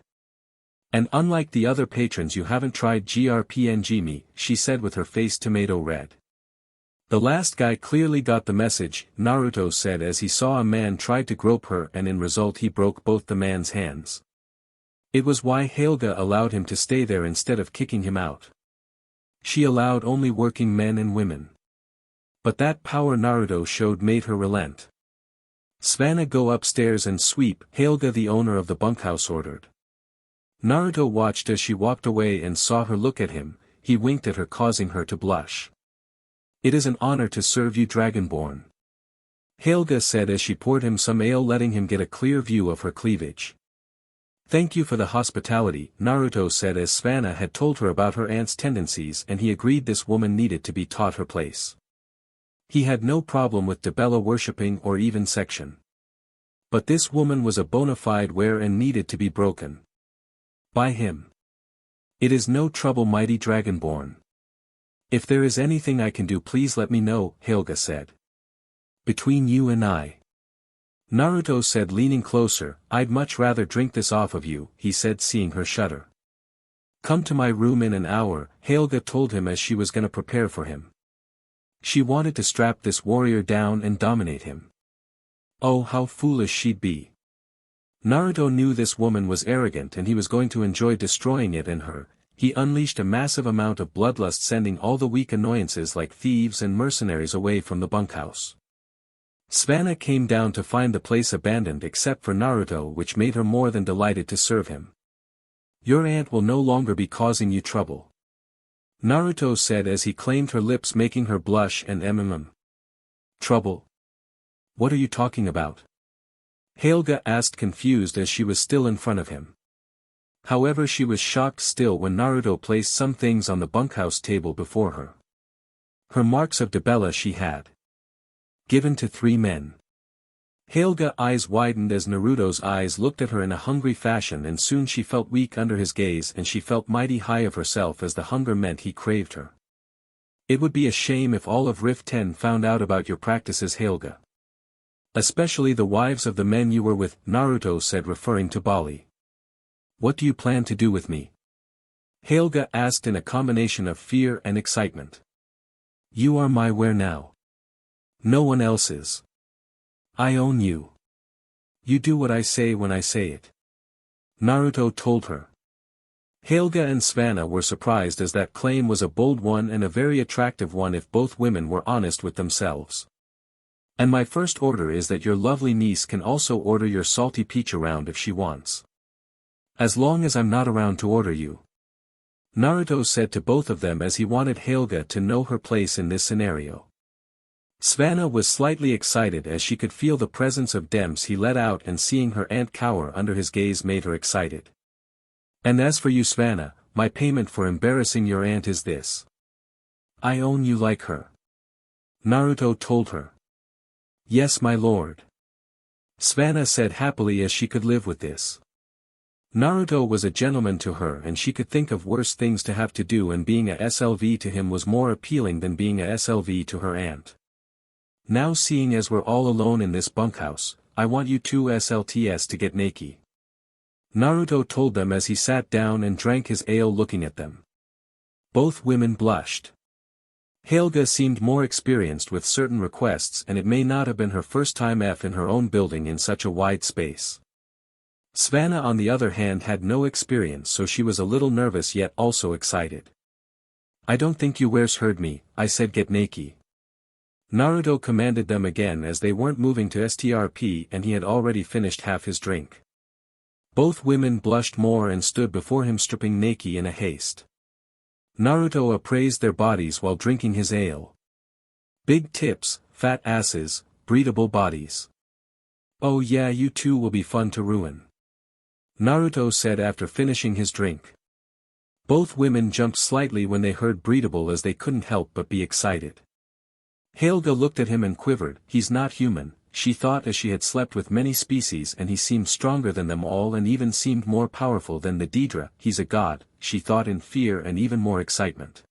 And unlike the other patrons you haven't tried GRPNG me, she said with her face tomato red. The last guy clearly got the message, Naruto said as he saw a man tried to grope her and in result he broke both the man's hands. It was why Helga allowed him to stay there instead of kicking him out. She allowed only working men and women. But that power Naruto showed made her relent. Svanna go upstairs and sweep, Helga the owner of the bunkhouse ordered. Naruto watched as she walked away and saw her look at him, he winked at her causing her to blush. It is an honor to serve you Dragonborn. Helga said as she poured him some ale letting him get a clear view of her cleavage. Thank you for the hospitality, Naruto said as Svanna had told her about her aunt's tendencies and he agreed this woman needed to be taught her place. He had no problem with Debella worshipping or even section. But this woman was a bona fide were and needed to be broken. By him. It is no trouble mighty Dragonborn. If there is anything I can do please let me know, Helga said. Between you and I. Naruto said leaning closer, I'd much rather drink this off of you, he said seeing her shudder. Come to my room in an hour, Helga told him as she was gonna prepare for him. She wanted to strap this warrior down and dominate him. Oh how foolish she'd be. Naruto knew this woman was arrogant and he was going to enjoy destroying it in her. He unleashed a massive amount of bloodlust sending all the weak annoyances like thieves and mercenaries away from the bunkhouse. Svanna came down to find the place abandoned except for Naruto which made her more than delighted to serve him. Your aunt will no longer be causing you trouble. Naruto said as he claimed her lips making her blush and Trouble? What are you talking about? Helga asked confused as she was still in front of him. However she was shocked still when Naruto placed some things on the bunkhouse table before her. Her marks of Debella she had given to 3 men. Helga's eyes widened as Naruto's eyes looked at her in a hungry fashion and soon she felt weak under his gaze and she felt mighty high of herself as the hunger meant he craved her. It would be a shame if all of Rift 10 found out about your practices Helga. Especially the wives of the men you were with, Naruto said referring to Bali. What do you plan to do with me? Helga asked in a combination of fear and excitement. You are my where now. No one else's. I own you. You do what I say when I say it. Naruto told her. Helga and Svanna were surprised as that claim was a bold one and a very attractive one if both women were honest with themselves. And my first order is that your lovely niece can also order your salty peach around if she wants. As long as I'm not around to order you. Naruto said to both of them as he wanted Helga to know her place in this scenario. Svanna was slightly excited as she could feel the presence of Dems he let out and seeing her aunt cower under his gaze made her excited. And as for you Svanna, my payment for embarrassing your aunt is this. I own you like her. Naruto told her. Yes my lord. Svanna said happily as she could live with this. Naruto was a gentleman to her and she could think of worse things to have to do and being a SLV to him was more appealing than being a SLV to her aunt. Now seeing as we're all alone in this bunkhouse, I want you two SLTS to get naked. Naruto told them as he sat down and drank his ale looking at them. Both women blushed. Helga seemed more experienced with certain requests and it may not have been her first time in her own building in such a wide space. Savannah on the other hand had no experience, so she was a little nervous yet also excited. "I don't think you wares heard me," I said, "get naked." Naruto commanded them again as they weren't moving to strp and he had already finished half his drink. Both women blushed more and stood before him stripping naked in a haste. Naruto appraised their bodies while drinking his ale. Big tips, fat asses, breedable bodies. "Oh yeah, you two will be fun to ruin," Naruto said after finishing his drink. Both women jumped slightly when they heard breedable as they couldn't help but be excited. Helga looked at him and quivered. "He's not human," she thought as she had slept with many species and he seemed stronger than them all and even seemed more powerful than the Daedra. "He's a god," she thought in fear and even more excitement.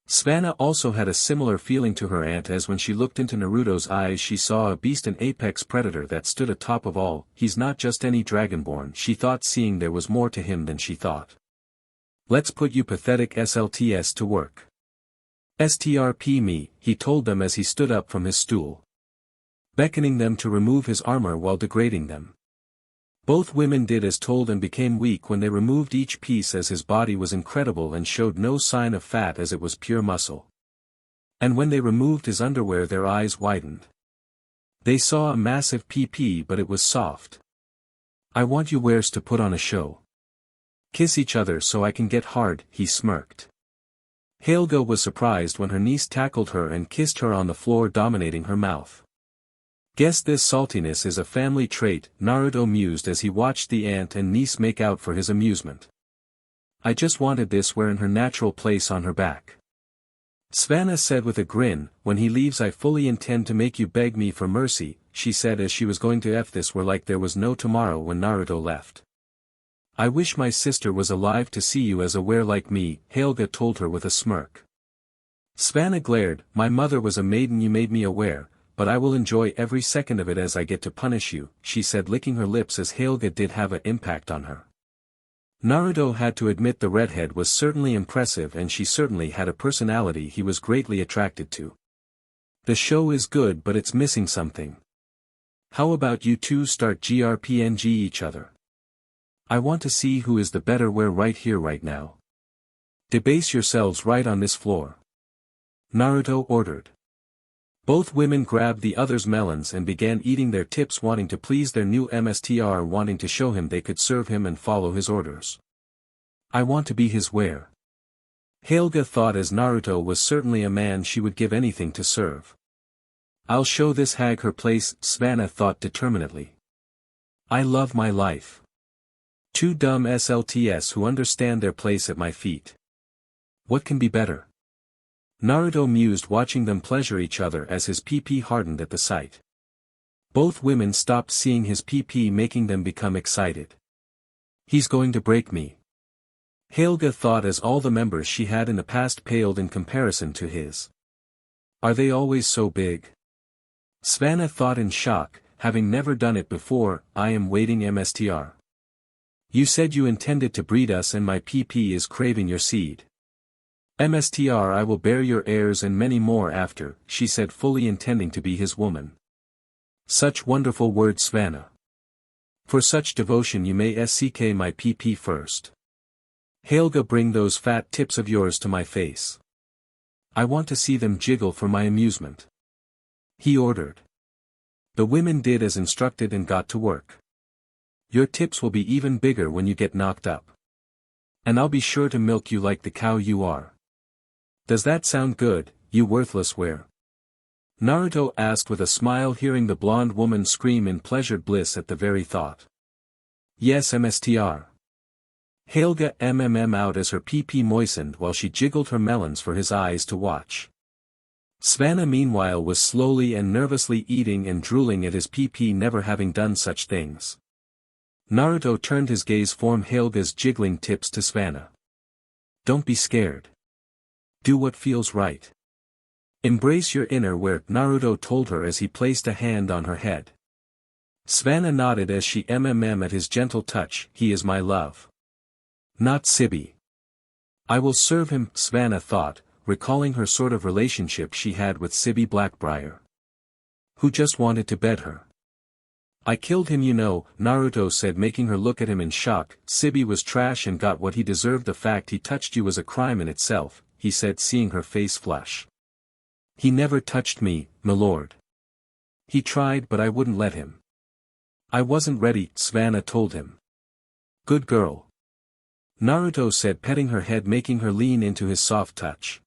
Savannah also had a similar feeling to her aunt as when she looked into Naruto's eyes she saw a beast, an apex predator that stood atop of all. "He's not just any dragonborn," she thought, seeing there was more to him than she thought. "Let's put you pathetic SLTS to work. Strp me," he told them as he stood up from his stool, beckoning them to remove his armor while degrading them. Both women did as told and became weak when they removed each piece as his body was incredible and showed no sign of fat as it was pure muscle. And when they removed his underwear their eyes widened. They saw a massive PP but it was soft. "I want you wares to put on a show. Kiss each other so I can get hard," he smirked. Helga was surprised when her niece tackled her and kissed her on the floor, dominating her mouth. "Guess this saltiness is a family trait," Naruto mused as he watched the aunt and niece make out for his amusement. "I just wanted this where in her natural place on her back." Savannah said with a grin, "When he leaves I fully intend to make you beg me for mercy," she said as she was going to F this where like there was no tomorrow when Naruto left. "I wish my sister was alive to see you as a were like me," Helga told her with a smirk. Savannah glared. "My mother was a maiden, you made me aware, but I will enjoy every second of it as I get to punish you," she said, licking her lips as Helga did have an impact on her. Naruto had to admit the redhead was certainly impressive and she certainly had a personality he was greatly attracted to. "The show is good but it's missing something. How about you two start GRPNG each other? I want to see who is the better were right here right now. Debase yourselves right on this floor," Naruto ordered. Both women grabbed the other's melons and began eating their tips, wanting to please their new MSTR, wanting to show him they could serve him and follow his orders. "I want to be his were," Helga thought as Naruto was certainly a man she would give anything to serve. "I'll show this hag her place," Savannah thought determinedly. "I love my life. Two dumb SLTS who understand their place at my feet. What can be better?" Naruto mused, watching them pleasure each other as his PP hardened at the sight. Both women stopped seeing his PP, making them become excited. "He's going to break me," Helga thought as all the members she had in the past paled in comparison to his. "Are they always so big?" Savannah thought in shock, having never done it before. "I am waiting MSTR. You said you intended to breed us and my PP is craving your seed. MSTR, I will bear your heirs and many more after," she said, fully intending to be his woman. "Such wonderful words, Savannah. For such devotion you may SCK my PP first. Helga, bring those fat tips of yours to my face. I want to see them jiggle for my amusement," he ordered. The women did as instructed and got to work. "Your tips will be even bigger when you get knocked up. And I'll be sure to milk you like the cow you are. Does that sound good, you worthless were?" Naruto asked with a smile, hearing the blonde woman scream in pleasured bliss at the very thought. "Yes MSTR." Helga out as her PP moistened while she jiggled her melons for his eyes to watch. Savannah meanwhile was slowly and nervously eating and drooling at his PP, never having done such things. Naruto turned his gaze from Helga's jiggling tips to Savannah. "Don't be scared. Do what feels right. Embrace your inner were," Naruto told her as he placed a hand on her head. Savannah nodded as she at his gentle touch. "He is my love. Not Sibby. I will serve him," Savannah thought, recalling her sort of relationship she had with Sibby Blackbriar. Who just wanted to bed her. I killed him, you know, Naruto said, making her look at him in shock. Sibi was trash and got what he deserved. The fact he touched you was a crime in itself, he said, seeing her face flush. He never touched me, milord. He tried, but I wouldn't let him. I wasn't ready, Savannah told him. Good girl. Naruto said, petting her head, making her lean into his soft touch.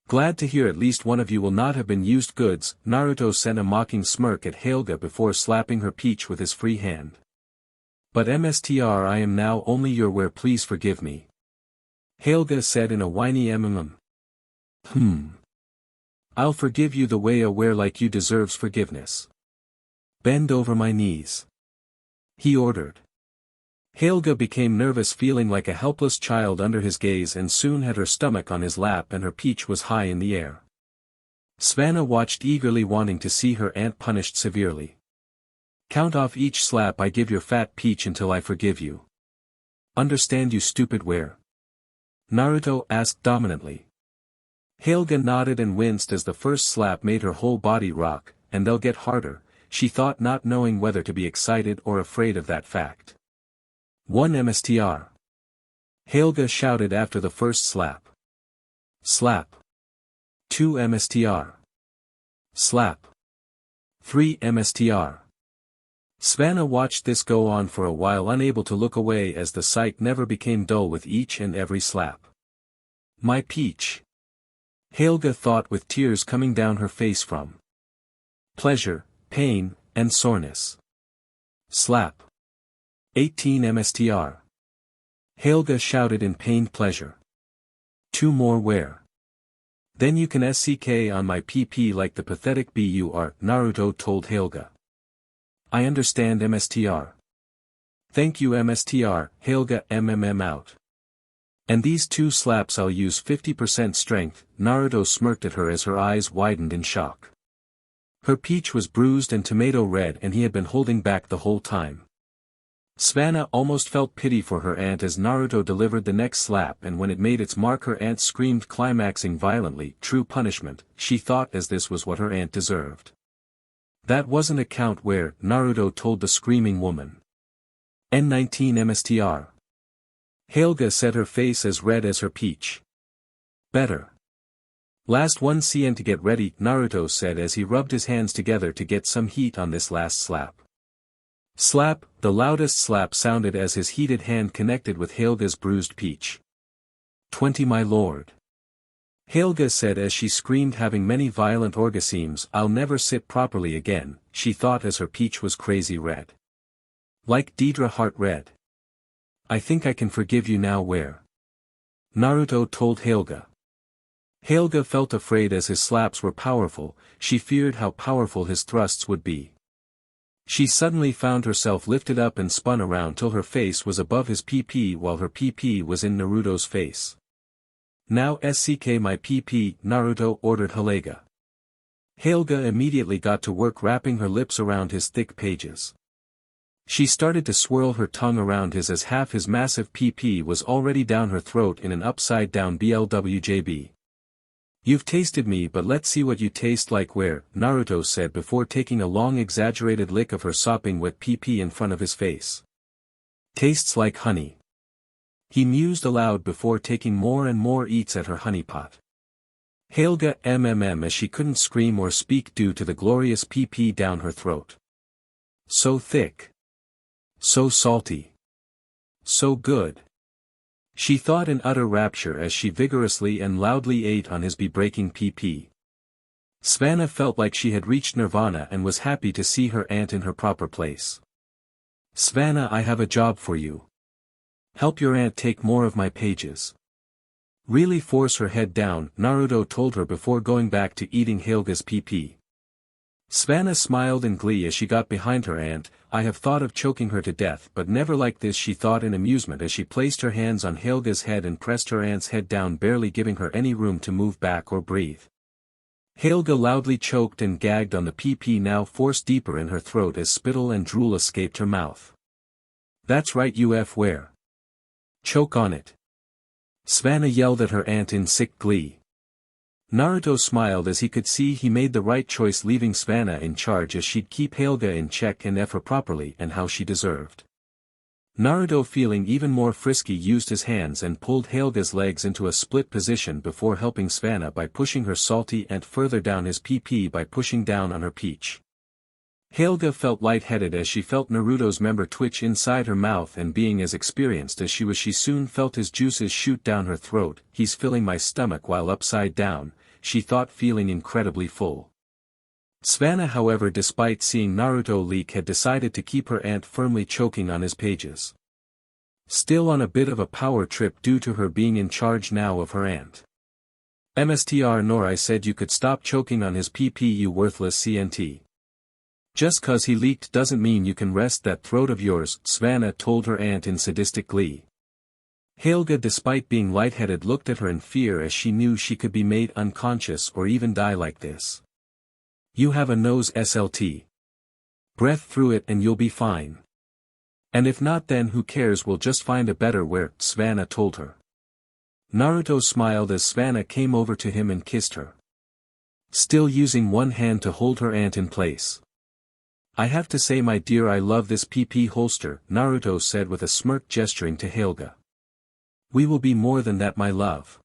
Glad to hear at least one of you will not have been used goods. Naruto sent a mocking smirk at Helga before slapping her peach with his free hand. But Mstr, I am now only your wear, please forgive me. Helga said in a whiny I'll forgive you the way a wear like you deserves forgiveness. Bend over my knees. He ordered. Helga became nervous, feeling like a helpless child under his gaze, and soon had her stomach on his lap and her peach was high in the air. Savannah watched eagerly, wanting to see her aunt punished severely. Count off each slap I give your fat peach until I forgive you. Understand, you stupid wear? Naruto asked dominantly. Helga nodded and winced as the first slap made her whole body rock. And they'll get harder, she thought, not knowing whether to be excited or afraid of that fact. 1 Mstr. Helga shouted after the first slap. Slap. 2 Mstr. Slap. 3 Mstr. Savannah watched this go on for a while, unable to look away as the sight never became dull with each and every slap. My peach. Helga thought, with tears coming down her face from pleasure, pain, and soreness. Slap. 18 Mstr. Helga shouted in pained pleasure. 2 more wear. Then you can SCK on my PP like the pathetic bee you are, Naruto told Helga. I understand, Mstr. Thank you, Mstr, Helga out. And these 2 slaps I'll use 50% strength, Naruto smirked at her as her eyes widened in shock. Her peach was bruised and tomato red, and he had been holding back the whole time. Savannah almost felt pity for her aunt as Naruto delivered the next slap, and when it made its mark her aunt screamed, climaxing violently. True punishment, she thought, as this was what her aunt deserved. That wasn't a count where, Naruto told the screaming woman. N19 Mstr. Helga said, her face as red as her peach. Better. Last one, CN to get ready, Naruto said as he rubbed his hands together to get some heat on this last slap. Slap, the loudest slap sounded as his heated hand connected with Helga's bruised peach. 20 my lord. Helga said as she screamed, having many violent orgasms. I'll never sit properly again, she thought as her peach was crazy red. Like Deidre heart red. I think I can forgive you now, where? Naruto told Helga. Helga felt afraid as his slaps were powerful, she feared how powerful his thrusts would be. She suddenly found herself lifted up and spun around till her face was above his PP while her PP was in Naruto's face. Now SCK my PP, Naruto ordered Helga. Helga immediately got to work wrapping her lips around his thick pages. She started to swirl her tongue around his as half his massive PP was already down her throat in an upside-down BLWJB. You've tasted me, but let's see what you taste like, where, Naruto said before taking a long exaggerated lick of her sopping wet PP in front of his face. Tastes like honey. He mused aloud before taking more and more eats at her honeypot. Helga as she couldn't scream or speak due to the glorious PP down her throat. So thick. So salty. So good. She thought in utter rapture as she vigorously and loudly ate on his breaking PP. Savannah felt like she had reached nirvana and was happy to see her aunt in her proper place. Savannah, I have a job for you. Help your aunt take more of my pages. Really force her head down, Naruto told her before going back to eating Helga's PP. Savannah smiled in glee as she got behind her aunt. I have thought of choking her to death, but never like this, she thought in amusement as she placed her hands on Helga's head and pressed her aunt's head down, barely giving her any room to move back or breathe. Helga loudly choked and gagged on the PP, now forced deeper in her throat as spittle and drool escaped her mouth. That's right, where? Choke on it. Savannah yelled at her aunt in sick glee. Naruto smiled as he could see he made the right choice leaving Svanna in charge, as she'd keep Helga in check and F her properly and how she deserved. Naruto, feeling even more frisky, used his hands and pulled Helga's legs into a split position before helping Svanna by pushing her salty and further down his PP by pushing down on her peach. Helga felt lightheaded as she felt Naruto's member twitch inside her mouth, and being as experienced as she was, she soon felt his juices shoot down her throat. He's filling my stomach while upside down, she thought, feeling incredibly full. Svanna, however, despite seeing Naruto leak, had decided to keep her aunt firmly choking on his pages. Still on a bit of a power trip due to her being in charge now of her aunt. "Mstr Nor, I said you could stop choking on his PP, you worthless CNT. Just 'cause he leaked doesn't mean you can rest that throat of yours," Svanna told her aunt in sadistic glee. Helga, despite being lightheaded, looked at her in fear as she knew she could be made unconscious or even die like this. "You have a nose, SLT. Breath through it and you'll be fine. And if not, then who cares, we'll just find a better where," Svanna told her. Naruto smiled as Svanna came over to him and kissed her. Still using one hand to hold her aunt in place. "I have to say, my dear, I love this PP holster," Naruto said with a smirk, gesturing to Helga. "We will be more than that, my love.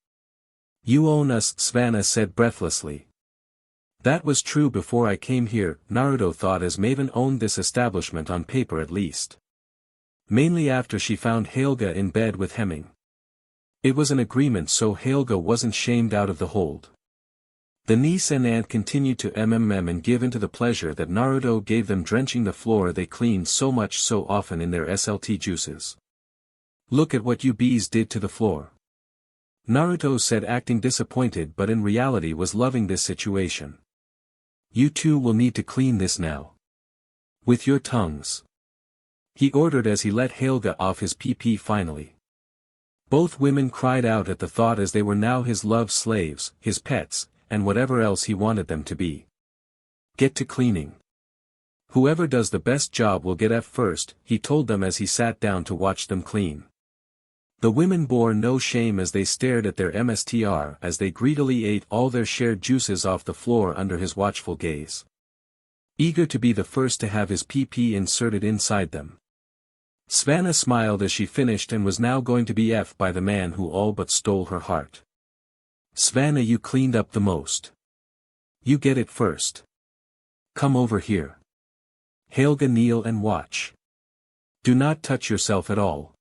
You own us," Svanna said breathlessly. That was true before I came here, Naruto thought, as Maven owned this establishment on paper at least. Mainly after she found Helga in bed with Hemming. It was an agreement so Helga wasn't shamed out of the hold. The niece and aunt continued to and give into the pleasure that Naruto gave them, drenching the floor they cleaned so much so often in their SLT juices. "Look at what you bees did to the floor," Naruto said, acting disappointed, but in reality was loving this situation. "You two will need to clean this now. With your tongues," he ordered as he let Helga off his PP finally. Both women cried out at the thought, as they were now his love slaves, his pets, and whatever else he wanted them to be. "Get to cleaning. Whoever does the best job will get F first," he told them as he sat down to watch them clean. The women bore no shame as they stared at their MSTR as they greedily ate all their shared juices off the floor under his watchful gaze. Eager to be the first to have his PP inserted inside them. Svanna smiled as she finished and was now going to be F'd by the man who all but stole her heart. "Svanna, you cleaned up the most. You get it first. Come over here. Helga, kneel and watch. Do not touch yourself at all,"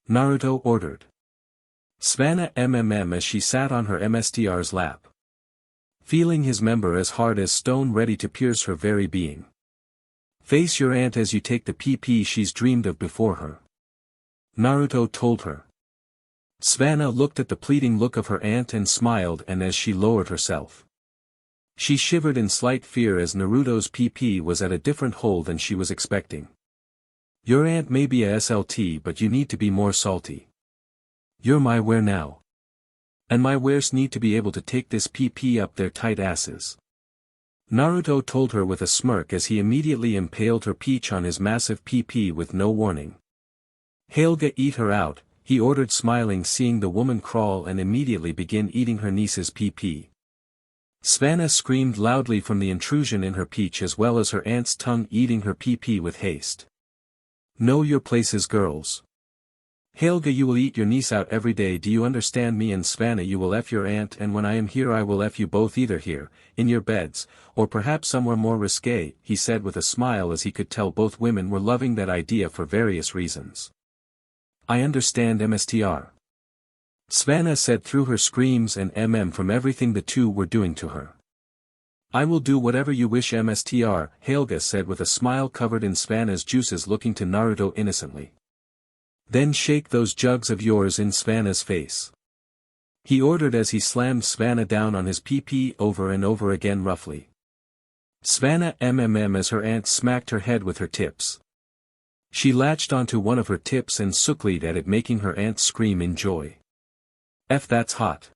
Naruto ordered. Svanna as she sat on her MSTR's lap. Feeling his member as hard as stone, ready to pierce her very being. "Face your aunt as you take the PP she's dreamed of before her," Naruto told her. Svanna looked at the pleading look of her aunt and smiled, and as she lowered herself, she shivered in slight fear as Naruto's PP was at a different hole than she was expecting. "Your aunt may be a SLT, but you need to be more salty. You're my wear now. And my wares need to be able to take this PP up their tight asses," Naruto told her with a smirk as he immediately impaled her peach on his massive PP with no warning. "Helga, eat her out," he ordered, smiling, seeing the woman crawl and immediately begin eating her niece's PP. Svanna screamed loudly from the intrusion in her peach, as well as her aunt's tongue eating her PP with haste. "Know your places, girls. Helga, you will eat your niece out every day, do you understand me? And Svanna, you will F your aunt, and when I am here I will F you both, either here, in your beds, or perhaps somewhere more risque," he said with a smile as he could tell both women were loving that idea for various reasons. "I understand, MSTR," Svanna said through her screams and from everything the two were doing to her. "I will do whatever you wish, MSTR, Helga said with a smile covered in Svanna's juices, looking to Naruto innocently. "Then shake those jugs of yours in Svanna's face," he ordered as he slammed Svanna down on his PP over and over again roughly. Svanna as her aunt smacked her head with her tips. She latched onto one of her tips and sucked at it, making her aunt scream in joy. "F, that's hot.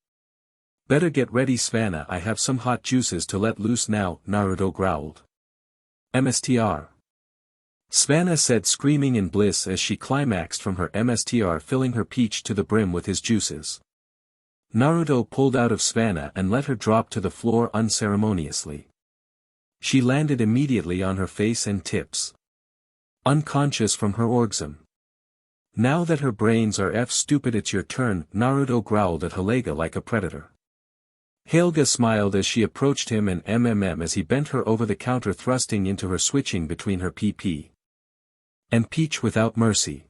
Better get ready, Svanna, I have some hot juices to let loose now," Naruto growled. "MSTR." Svanna said, screaming in bliss as she climaxed from her MSTR, filling her peach to the brim with his juices. Naruto pulled out of Svanna and let her drop to the floor unceremoniously. She landed immediately on her face and tips. Unconscious from her orgasm. Now that her brains are stupid, it's your turn, Naruto growled at Halega like a predator. Helga smiled as she approached him and as he bent her over the counter, thrusting into her, switching between her PP and Peach without mercy.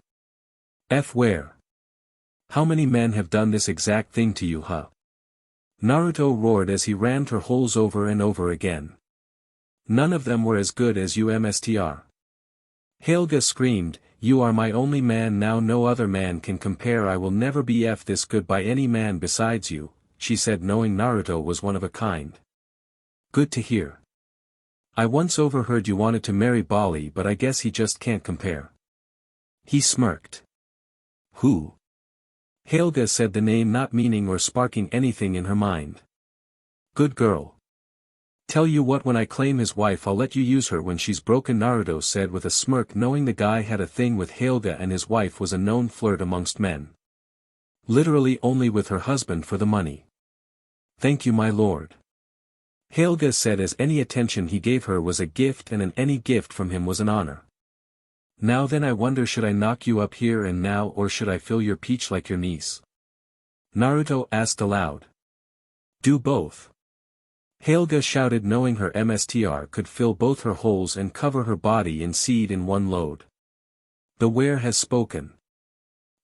Where? How many men have done this exact thing to you, huh? Naruto roared as he rammed her holes over and over again. None of them were as good as you, Mstr. Helga screamed, you are my only man now, no other man can compare, I will never be this good by any man besides you, she said, knowing Naruto was one of a kind. Good to hear. I once overheard you wanted to marry Bali, but I guess he just can't compare. He smirked. Who? Helga said the name, not meaning or sparking anything in her mind. Good girl. Tell you what, when I claim his wife I'll let you use her when she's broken, Naruto said with a smirk, knowing the guy had a thing with Helga and his wife was a known flirt amongst men. Literally only with her husband for the money. Thank you, my lord. Helga said, as any attention he gave her was a gift and any gift from him was an honor. Now then, I wonder, should I knock you up here and now or should I fill your peach like your niece? Naruto asked aloud. Do both. Helga shouted, knowing her Mstr could fill both her holes and cover her body in seed in one load. The were has spoken.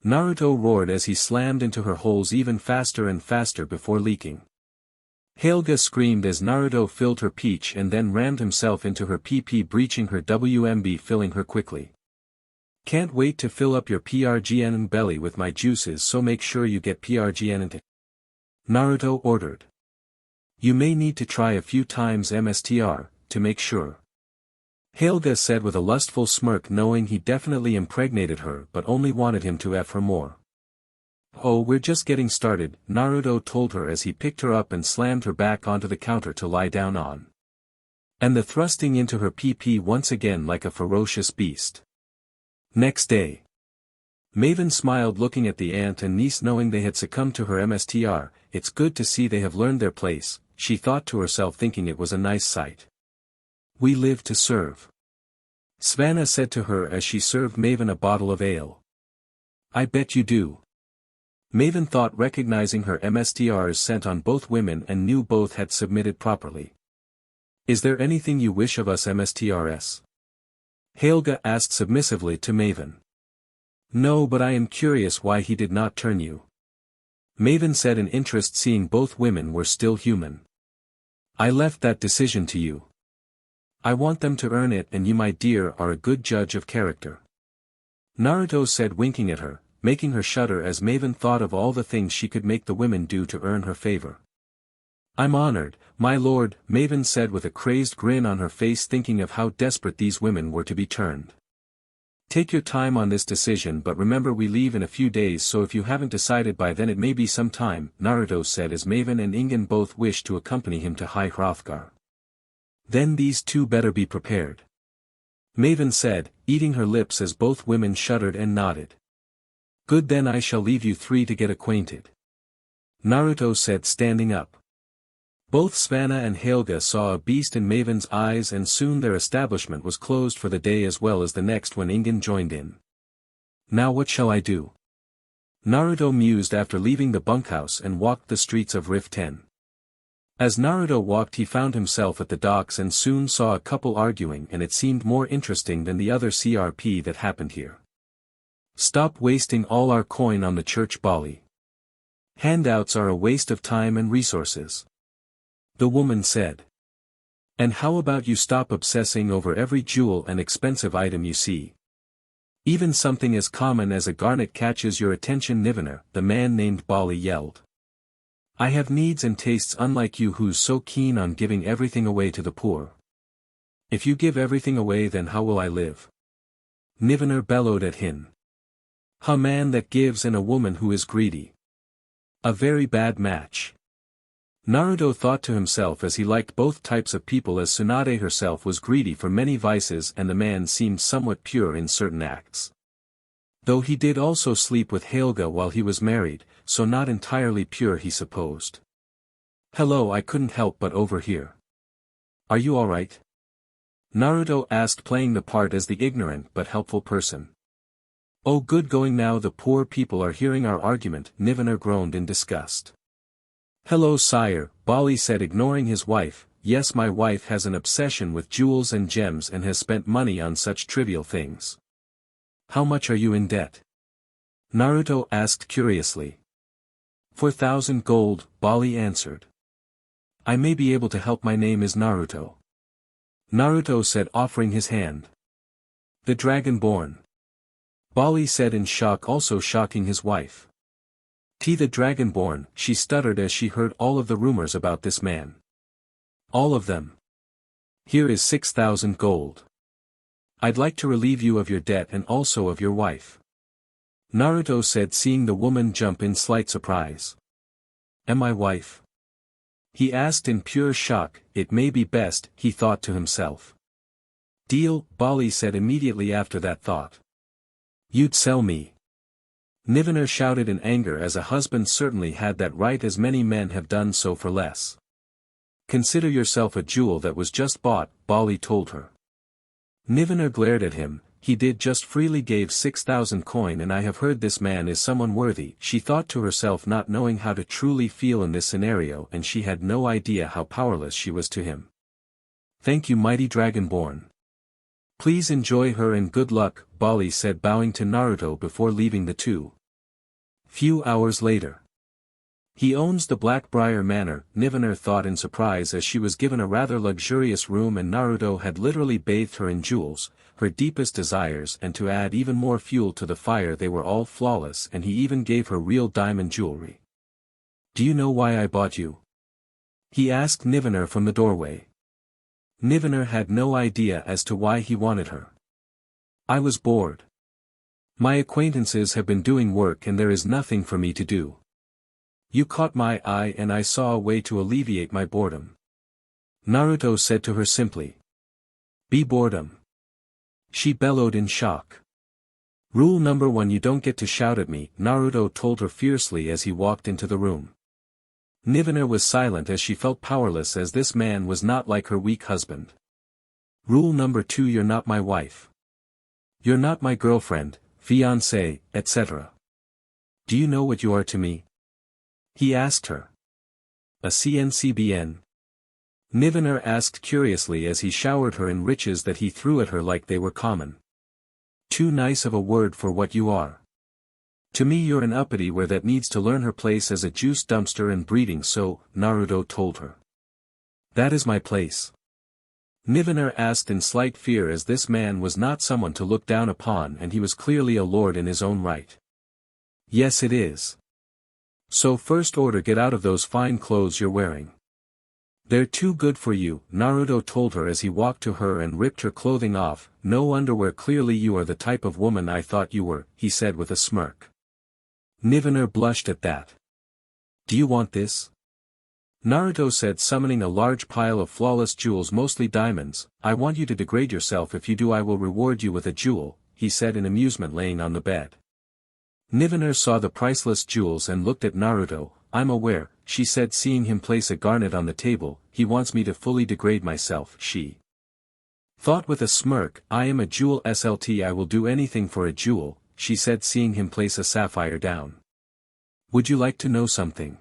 Naruto roared as he slammed into her holes even faster and faster before leaking. Helga screamed as Naruto filled her peach and then rammed himself into her PP, breaching her WMB, filling her quickly. Can't wait to fill up your PRGN belly with my juices, so make sure you get PRGN into. Naruto ordered. You may need to try a few times, Mstr, to make sure. Helga said with a lustful smirk, knowing he definitely impregnated her but only wanted him to F her more. Oh, we're just getting started, Naruto told her as he picked her up and slammed her back onto the counter to lie down on. And the thrusting into her PP once again like a ferocious beast. Next day. Maven smiled, looking at the aunt and niece, knowing they had succumbed to her Mstr. It's good to see they have learned their place, she thought to herself, thinking it was a nice sight. We live to serve. Svanna said to her as she served Maven a bottle of ale. I bet you do. Maven thought, recognizing her Mstr's scent on both women, and knew both had submitted properly. Is there anything you wish of us, Mstrs? Helga asked submissively to Maven. No, but I am curious why he did not turn you. Maven said in interest, seeing both women were still human. I left that decision to you. I want them to earn it, and you, my dear, are a good judge of character. Naruto said, winking at her, making her shudder as Maven thought of all the things she could make the women do to earn her favor. I'm honored, my lord, Maven said with a crazed grin on her face, thinking of how desperate these women were to be turned. Take your time on this decision, but remember we leave in a few days, so if you haven't decided by then it may be some time, Naruto said as Maven and Ingen both wished to accompany him to High Hrothgar. Then these two better be prepared. Maven said, eating her lips as both women shuddered and nodded. Good, then I shall leave you three to get acquainted. Naruto said, standing up. Both Svanna and Helga saw a beast in Maven's eyes, and soon their establishment was closed for the day as well as the next when Ingen joined in. Now what shall I do? Naruto mused after leaving the bunkhouse and walked the streets of Rift 10. As Naruto walked, he found himself at the docks and soon saw a couple arguing, and it seemed more interesting than the other CRP that happened here. Stop wasting all our coin on the church, Bali. Handouts are a waste of time and resources. The woman said. And how about you stop obsessing over every jewel and expensive item you see? Even something as common as a garnet catches your attention, Nivener, the man named Bali yelled. I have needs and tastes unlike you, who's so keen on giving everything away to the poor. If you give everything away, then how will I live? Nivener bellowed at Hin. A man that gives and a woman who is greedy. A very bad match. Naruto thought to himself as he liked both types of people, as Tsunade herself was greedy for many vices and the man seemed somewhat pure in certain acts. Though he did also sleep with Helga while he was married, so not entirely pure he supposed. Hello, I couldn't help but overhear. Are you alright? Naruto asked, playing the part as the ignorant but helpful person. Oh, good going now, the poor people are hearing our argument, Nivener groaned in disgust. Hello sire, Bali said, ignoring his wife. Yes, my wife has an obsession with jewels and gems and has spent money on such trivial things. How much are you in debt? Naruto asked curiously. 4,000 gold, Bali answered. I may be able to help, my name is Naruto. Naruto said, offering his hand. The Dragonborn. Bali said in shock, also shocking his wife. The Dragonborn, she stuttered as she heard all of the rumors about this man. All of them. Here is 6,000 gold. I'd like to relieve you of your debt and also of your wife. Naruto said, seeing the woman jump in slight surprise. Am I wife? He asked in pure shock. It may be best, he thought to himself. Deal, Bali said immediately after that thought. You'd sell me. Nivener shouted in anger, as a husband certainly had that right, as many men have done so for less. Consider yourself a jewel that was just bought, Bali told her. Nivener glared at him. He did just freely gave 6,000 coin, and I have heard this man is someone worthy, she thought to herself, not knowing how to truly feel in this scenario, and she had no idea how powerless she was to him. Thank you, mighty Dragonborn. Please enjoy her and good luck, Bali said, bowing to Naruto before leaving the two. Few hours later. He owns the Blackbriar Manor, Nivener thought in surprise, as she was given a rather luxurious room and Naruto had literally bathed her in jewels, her deepest desires, and to add even more fuel to the fire, they were all flawless, and he even gave her real diamond jewelry. Do you know why I bought you? He asked Nivener from the doorway. Nivener had no idea as to why he wanted her. I was bored. My acquaintances have been doing work and there is nothing for me to do. You caught my eye and I saw a way to alleviate my boredom. Naruto said to her simply. Be boredom. She bellowed in shock. Rule number 1, you don't get to shout at me, Naruto told her fiercely as he walked into the room. Nivener was silent as she felt powerless, as this man was not like her weak husband. Rule number 2, you're not my wife. You're not my girlfriend, fiancé, etc. Do you know what you are to me? He asked her. A CNCBN? Nivener asked curiously as he showered her in riches that he threw at her like they were common. Too nice of a word for what you are. To me you're an uppity where that needs to learn her place as a juice dumpster and breeding, so, Naruto told her. That is my place. Nivener asked in slight fear, as this man was not someone to look down upon and he was clearly a lord in his own right. Yes, it is. So first order, get out of those fine clothes you're wearing. They're too good for you, Naruto told her as he walked to her and ripped her clothing off. No underwear, clearly you are the type of woman I thought you were, he said with a smirk. Nivener blushed at that. Do you want this? Naruto said, summoning a large pile of flawless jewels, mostly diamonds. I want you to degrade yourself. If you do, I will reward you with a jewel, he said in amusement, laying on the bed. Nivener saw the priceless jewels and looked at Naruto. I'm aware, she said, seeing him place a garnet on the table. He wants me to fully degrade myself, she thought with a smirk. I am a jewel SLT, I will do anything for a jewel, she said, seeing him place a sapphire down. Would you like to know something?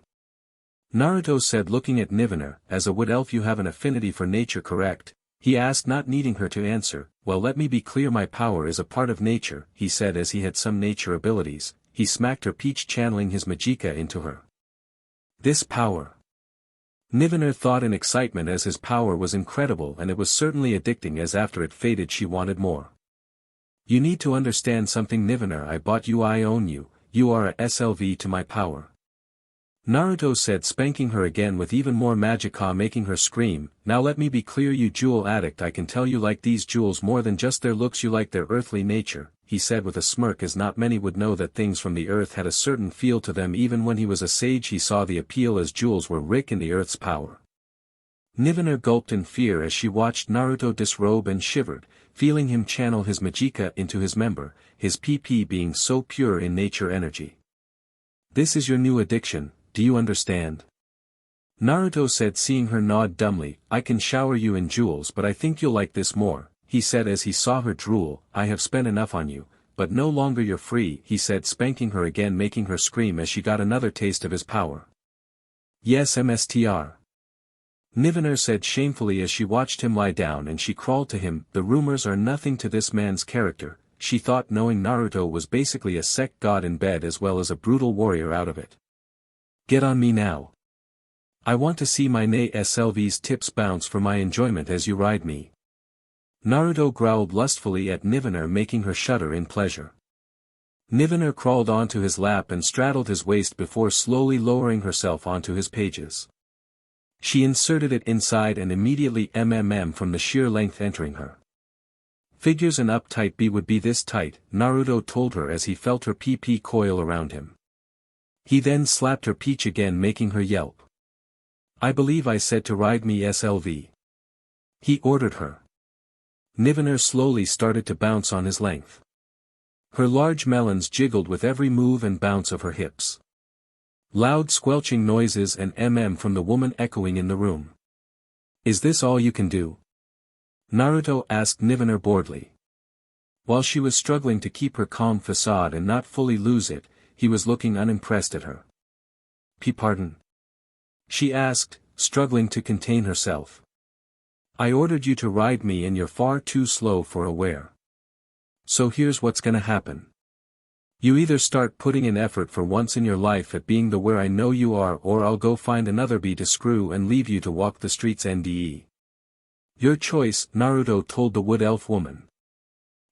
Naruto said, looking at Nivener. As a wood elf you have an affinity for nature, correct? He asked, not needing her to answer. Well, let me be clear, my power is a part of nature, he said as he had some nature abilities. He smacked her peach, channeling his magika into her. This power. Nivener thought in excitement, as his power was incredible and it was certainly addicting, as after it faded she wanted more. You need to understand something, Nivener, I bought you, I own you, you are a SLV to my power. Naruto said, spanking her again with even more magika, making her scream. Now let me be clear, you jewel addict, I can tell you like these jewels more than just their looks, you like their earthly nature, he said with a smirk, as not many would know that things from the earth had a certain feel to them. Even when he was a sage he saw the appeal, as jewels were rich in the earth's power. Nivener gulped in fear as she watched Naruto disrobe and shivered, feeling him channel his magika into his member, his PP being so pure in nature energy. This is your new addiction, do you understand? Naruto said, seeing her nod dumbly. I can shower you in jewels, but I think you'll like this more, he said as he saw her drool. I have spent enough on you, but no longer you're free, he said, spanking her again, making her scream as she got another taste of his power. Yes, Mstr. Nivener said shamefully as she watched him lie down, and she crawled to him. The rumors are nothing to this man's character, she thought, knowing Naruto was basically a sect god in bed as well as a brutal warrior out of it. Get on me now. I want to see my slv's tips bounce for my enjoyment as you ride me. Naruto growled lustfully at Nivener, making her shudder in pleasure. Nivener crawled onto his lap and straddled his waist before slowly lowering herself onto his pages. She inserted it inside and immediately from the sheer length entering her. Figures an uptight B would be this tight, Naruto told her as he felt her PP coil around him. He then slapped her peach again, making her yelp. I believe I said to ride me slv. He ordered her. Nivener slowly started to bounce on his length. Her large melons jiggled with every move and bounce of her hips. Loud squelching noises and from the woman echoing in the room. Is this all you can do? Naruto asked Nivener boredly. While she was struggling to keep her calm facade and not fully lose it, he was looking unimpressed at her. Pardon? She asked, struggling to contain herself. I ordered you to ride me and you're far too slow for a wear. So here's what's gonna happen. You either start putting in effort for once in your life at being the where I know you are, or I'll go find another bee to screw and leave you to walk the streets NDE. Your choice, Naruto told the wood elf woman.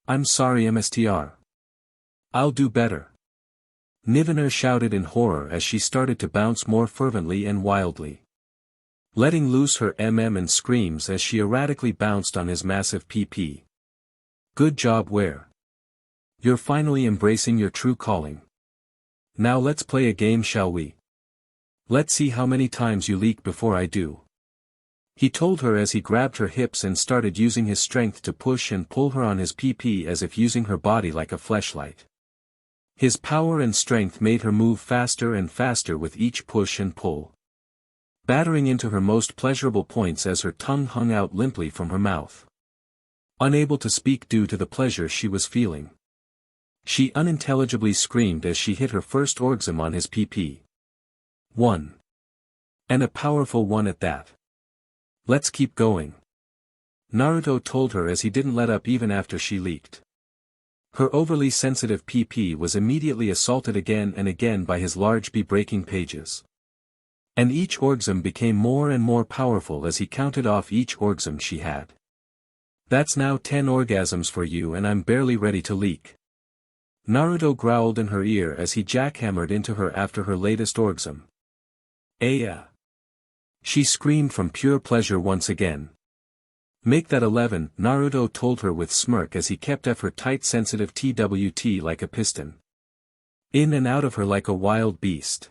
I'm sorry Mstr. I'll do better. Nivener shouted in horror as she started to bounce more fervently and wildly. Letting loose her and screams as she erratically bounced on his massive PP. Good job, where? You're finally embracing your true calling. Now let's play a game, shall we? Let's see how many times you leak before I do. He told her as he grabbed her hips and started using his strength to push and pull her on his PP as if using her body like a fleshlight. His power and strength made her move faster and faster with each push and pull, battering into her most pleasurable points as her tongue hung out limply from her mouth. Unable to speak due to the pleasure she was feeling, she unintelligibly screamed as she hit her first orgasm on his PP. 1. And a powerful one at that. Let's keep going. Naruto told her as he didn't let up even after she leaked. Her overly sensitive PP was immediately assaulted again and again by his large B-breaking pages. And each orgasm became more and more powerful as he counted off each orgasm she had. That's now 10 orgasms for you and I'm barely ready to leak. Naruto growled in her ear as he jackhammered into her after her latest orgasm. Aela. She screamed from pure pleasure once again. Make that 11, Naruto told her with smirk as he kept her tight sensitive TWT like a piston. In and out of her like a wild beast.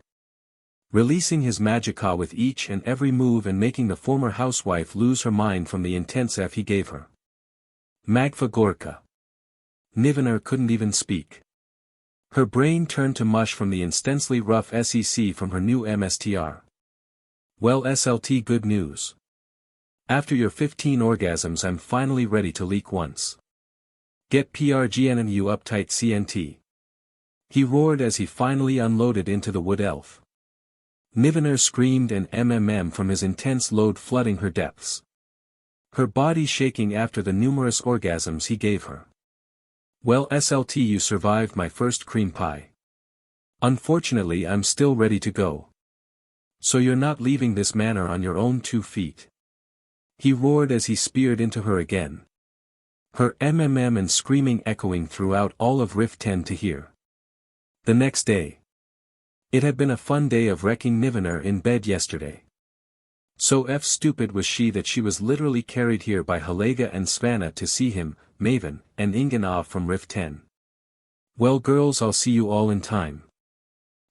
Releasing his magicka with each and every move and making the former housewife lose her mind from the intense F he gave her. Magfa Gorka. Nivener couldn't even speak. Her brain turned to mush from the intensely rough SEC from her new Mstr. Well, SLT, good news. After your 15 orgasms I'm finally ready to leak once. Get PRGNMU uptight CNT. He roared as he finally unloaded into the wood elf. Nivener screamed and from his intense load flooding her depths. Her body shaking after the numerous orgasms he gave her. Well, SLT, you survived my first cream pie. Unfortunately I'm still ready to go. So you're not leaving this manor on your own 2 feet. He roared as he speared into her again. Her and screaming echoing throughout all of Rift 10 to hear. The next day. It had been a fun day of wrecking Nivener in bed yesterday. So stupid was she that she was literally carried here by Halega and Svanna to see him, Maven, and Inganav from Rift 10. Well girls, I'll see you all in time.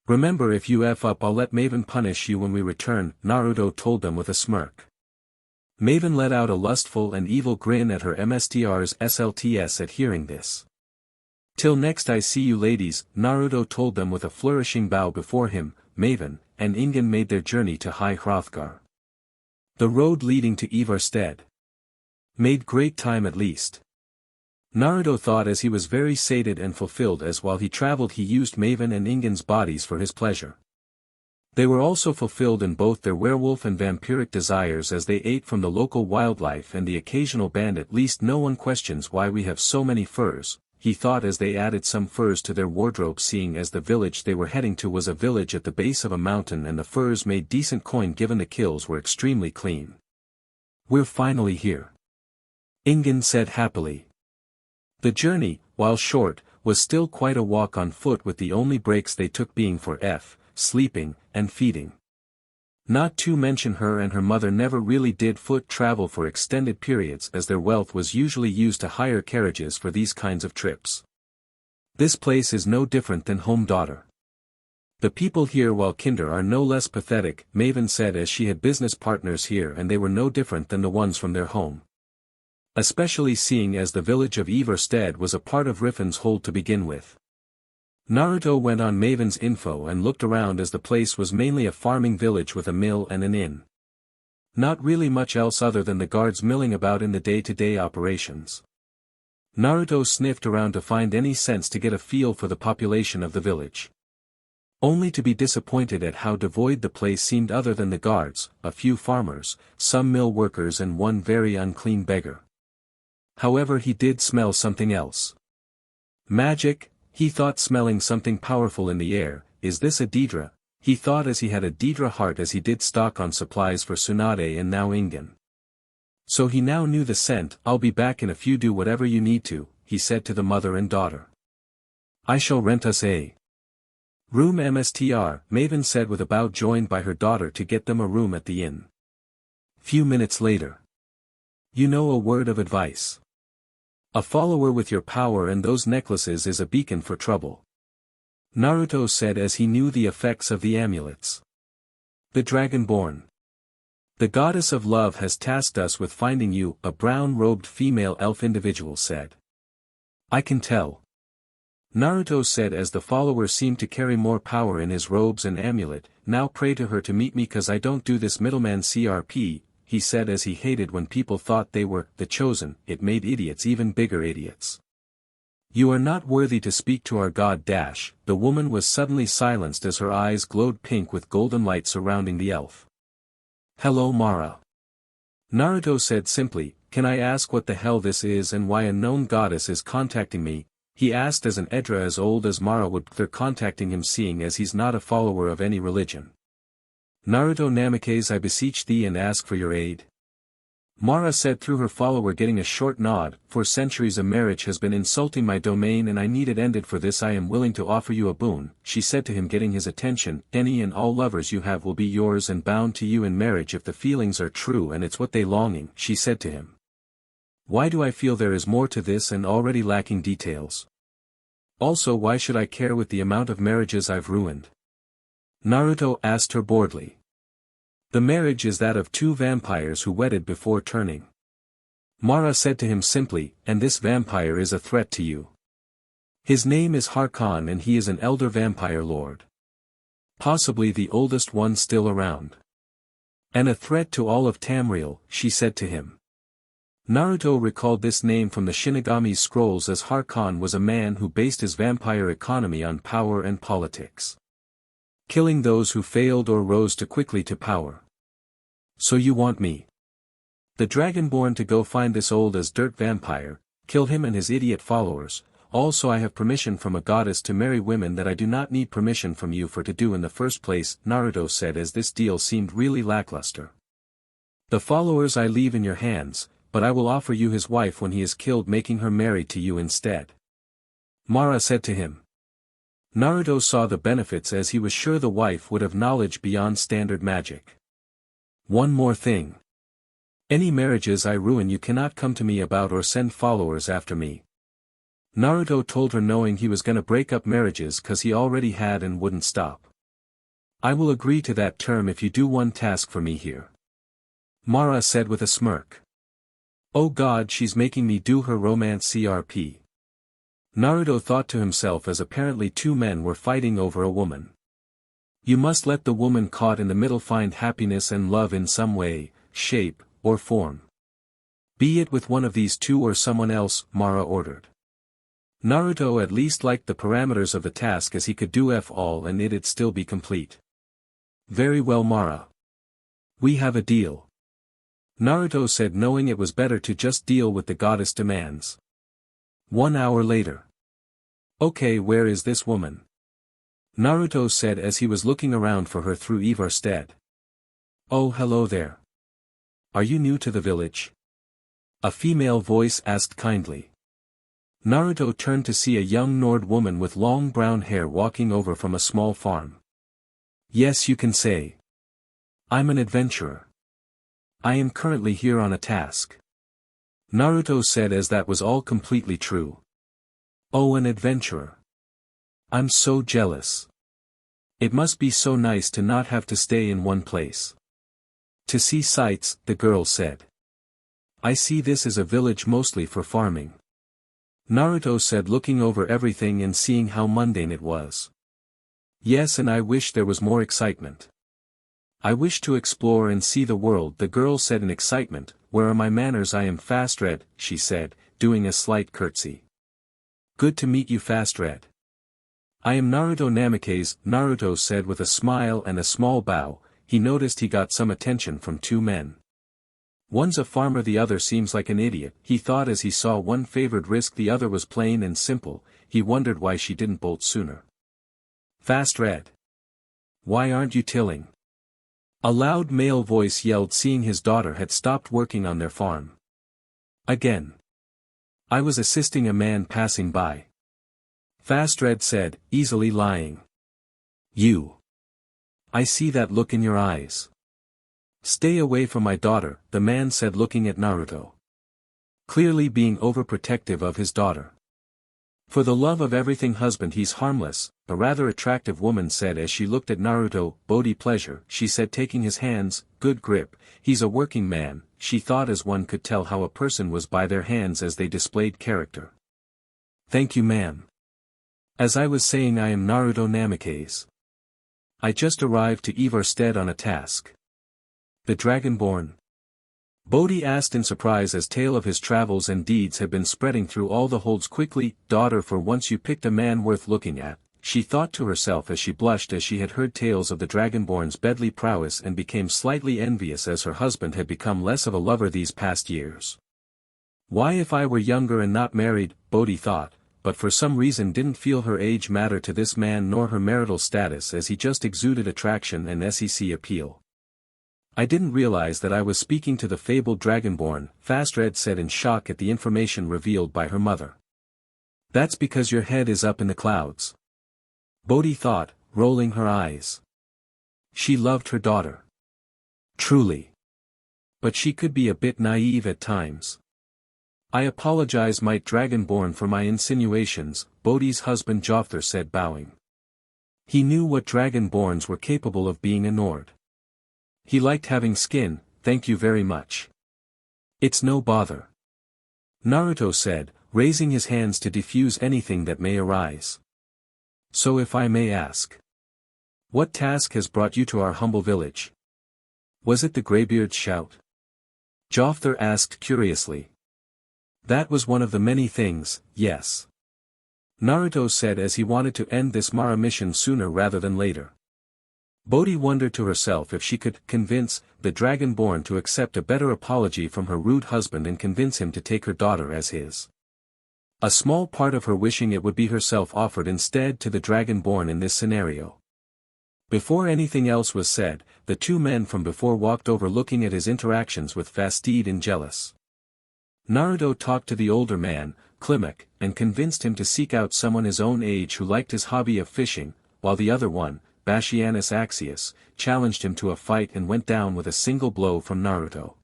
Remember, if you F up I'll let Maven punish you when we return, Naruto told them with a smirk. Maven let out a lustful and evil grin at her MSTR's SLTS at hearing this. Till next I see you ladies, Naruto told them with a flourishing bow before him. Maven and Ingen made their journey to High Hrothgar. The road leading to Everstead. Made great time at least. Naruto thought as he was very sated and fulfilled as while he traveled he used Maven and Ingen's bodies for his pleasure. They were also fulfilled in both their werewolf and vampiric desires as they ate from the local wildlife and the occasional band. At least no one questions why we have so many furs, he thought as they added some furs to their wardrobe, seeing as the village they were heading to was a village at the base of a mountain and the furs made decent coin given the kills were extremely clean. We're finally here. Ingen said happily. The journey, while short, was still quite a walk on foot, with the only breaks they took being for sleeping, and feeding. Not to mention her and her mother never really did foot travel for extended periods as their wealth was usually used to hire carriages for these kinds of trips. This place is no different than home, daughter. The people here while kinder are no less pathetic, Maven said as she had business partners here and they were no different than the ones from their home. Especially seeing as the village of Everstead was a part of Riffin's hold to begin with. Naruto went on Maven's info and looked around as the place was mainly a farming village with a mill and an inn. Not really much else other than the guards milling about in the day-to-day operations. Naruto sniffed around to find any sense to get a feel for the population of the village. Only to be disappointed at how devoid the place seemed other than the guards, a few farmers, some mill workers and one very unclean beggar. However, he did smell something else. Magic, he thought, smelling something powerful in the air. Is this a Daedra? He thought as he had a Daedra heart as he did stock on supplies for Tsunade and now Ingen. So he now knew the scent. I'll be back in a few, do whatever you need to, he said to the mother and daughter. I shall rent us a room MSTR, Maven said with a bow, joined by her daughter to get them a room at the inn. Few minutes later. You know, a word of advice. A follower with your power and those necklaces is a beacon for trouble. Naruto said as he knew the effects of the amulets. The Dragonborn. The goddess of love has tasked us with finding you, a brown-robed female elf individual said. I can tell. Naruto said as the follower seemed to carry more power in his robes and amulet. Now pray to her to meet me, cause I don't do this middleman CRP. He said as he hated when people thought they were the chosen. It made idiots even bigger idiots. You are not worthy to speak to our god. The woman was suddenly silenced as her eyes glowed pink with golden light surrounding the elf. Hello, Mara. Naruto said simply, can I ask what the hell this is and why a known goddess is contacting me? He asked as an Edra as old as Mara would they're contacting him, seeing as he's not a follower of any religion. Naruto Namikaze, I beseech thee and ask for your aid. Mara said through her follower, getting a short nod. For centuries a marriage has been insulting my domain and I need it ended. For this I am willing to offer you a boon, she said to him, getting his attention. Any and all lovers you have will be yours and bound to you in marriage if the feelings are true and it's what they longing, she said to him. Why do I feel there is more to this and already lacking details? Also, why should I care with the amount of marriages I've ruined? Naruto asked her boredly. The marriage is that of two vampires who wedded before turning. Mara said to him simply, and this vampire is a threat to you. His name is Harkon and he is an elder vampire lord. Possibly the oldest one still around. And a threat to all of Tamriel, she said to him. Naruto recalled this name from the Shinigami's scrolls, as Harkon was a man who based his vampire economy on power and politics. Killing those who failed or rose too quickly to power. So you want me, the Dragonborn, to go find this old as dirt vampire, kill him and his idiot followers? Also, I have permission from a goddess to marry women that I do not need permission from you for to do in the first place, Naruto said as this deal seemed really lackluster. The followers I leave in your hands, but I will offer you his wife when he is killed, making her married to you instead. Mara said to him. Naruto saw the benefits as he was sure the wife would have knowledge beyond standard magic. One more thing. Any marriages I ruin you cannot come to me about or send followers after me. Naruto told her, knowing he was gonna break up marriages cause he already had and wouldn't stop. I will agree to that term if you do one task for me here. Mara said with a smirk. Oh god, she's making me do her romance CRP. Naruto thought to himself as apparently two men were fighting over a woman. You must let the woman caught in the middle find happiness and love in some way, shape, or form. Be it with one of these two or someone else, Mara ordered. Naruto at least liked the parameters of the task as he could do all and it'd still be complete. Very well Mara. We have a deal. Naruto said, knowing it was better to just deal with the goddess' demands. 1 hour later. Okay, where is this woman? Naruto said as he was looking around for her through Everstead. Oh, hello there. Are you new to the village? A female voice asked kindly. Naruto turned to see a young Nord woman with long brown hair walking over from a small farm. Yes, you can say. I'm an adventurer. I am currently here on a task. Naruto said as that was all completely true. Oh, an adventurer. I'm so jealous. It must be so nice to not have to stay in one place. To see sights, the girl said. I see this is a village mostly for farming. Naruto said, looking over everything and seeing how mundane it was. Yes, and I wish there was more excitement. I wish to explore and see the world, the girl said in excitement. Where are my manners? I am Fast Red, she said, doing a slight curtsy. Good to meet you, Fast Red. I am Naruto Namikaze, Naruto said with a smile and a small bow. He noticed he got some attention from two men. One's a farmer, the other seems like an idiot, he thought as he saw one favored risk, the other was plain and simple. He wondered why she didn't bolt sooner. Fast Red. Why aren't you tilling? A loud male voice yelled, seeing his daughter had stopped working on their farm. Again. I was assisting a man passing by. Fast Red said, easily lying. You. I see that look in your eyes. Stay away from my daughter, the man said, looking at Naruto. Clearly being overprotective of his daughter. For the love of everything husband, he's harmless, a rather attractive woman said as she looked at Naruto. Bodhi pleasure, she said, taking his hands. Good grip, he's a working man, she thought, as one could tell how a person was by their hands as they displayed character. Thank you, ma'am. As I was saying, I am Naruto Namikaze. I just arrived to Everstead on a task. The Dragonborn? Bodhi asked in surprise as tale of his travels and deeds had been spreading through all the holds quickly. Daughter, for once you picked a man worth looking at, she thought to herself as she blushed as she had heard tales of the Dragonborn's deadly prowess and became slightly envious as her husband had become less of a lover these past years. Why, if I were younger and not married, Bodhi thought, but for some reason didn't feel her age matter to this man nor her marital status, as he just exuded attraction and sec appeal. I didn't realize that I was speaking to the fabled Dragonborn, Fast Red said in shock at the information revealed by her mother. That's because your head is up in the clouds. Bodhi thought, rolling her eyes. She loved her daughter. Truly. But she could be a bit naive at times. I apologize, Might Dragonborn, for my insinuations, Bodhi's husband Jofthar said, bowing. He knew what Dragonborns were capable of being a Nord. He liked having skin, thank you very much. It's no bother. Naruto said, raising his hands to defuse anything that may arise. So if I may ask. What task has brought you to our humble village? Was it the Greybeard's shout? Jofthar asked curiously. That was one of the many things, yes. Naruto said as he wanted to end this Mara mission sooner rather than later. Bodhi wondered to herself if she could convince the Dragonborn to accept a better apology from her rude husband and convince him to take her daughter as his. A small part of her wishing it would be herself offered instead to the Dragonborn in this scenario. Before anything else was said, the two men from before walked over, looking at his interactions with Fastid and jealous. Naruto talked to the older man, Klimek, and convinced him to seek out someone his own age who liked his hobby of fishing, while the other one, Bashianus Axius, challenged him to a fight and went down with a single blow from Naruto.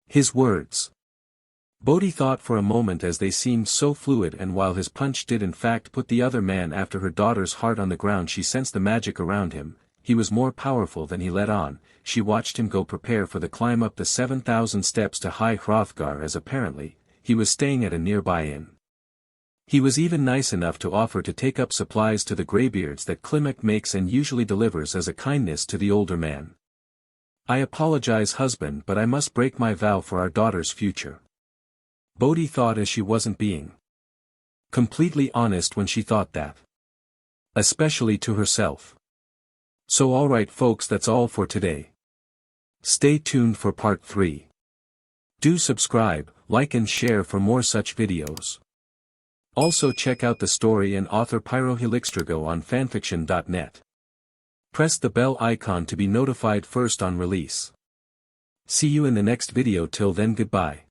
His words. Bodhi thought for a moment as they seemed so fluid, and while his punch did in fact put the other man after her daughter's heart on the ground, she sensed the magic around him, he was more powerful than he let on. She watched him go prepare for the climb up the 7,000 steps to High Hrothgar, as apparently, he was staying at a nearby inn. He was even nice enough to offer to take up supplies to the greybeards that Klimek makes and usually delivers as a kindness to the older man. "I apologize, husband, but I must break my vow for our daughter's future." Bodhi thought, as she wasn't being completely honest when she thought that. Especially to herself. So alright folks, that's all for today. Stay tuned for part 3. Do subscribe, like and share for more such videos. Also check out the story and author pyrohelixdrago on fanfiction.net. Press the bell icon to be notified first on release. See you in the next video. Till then, goodbye.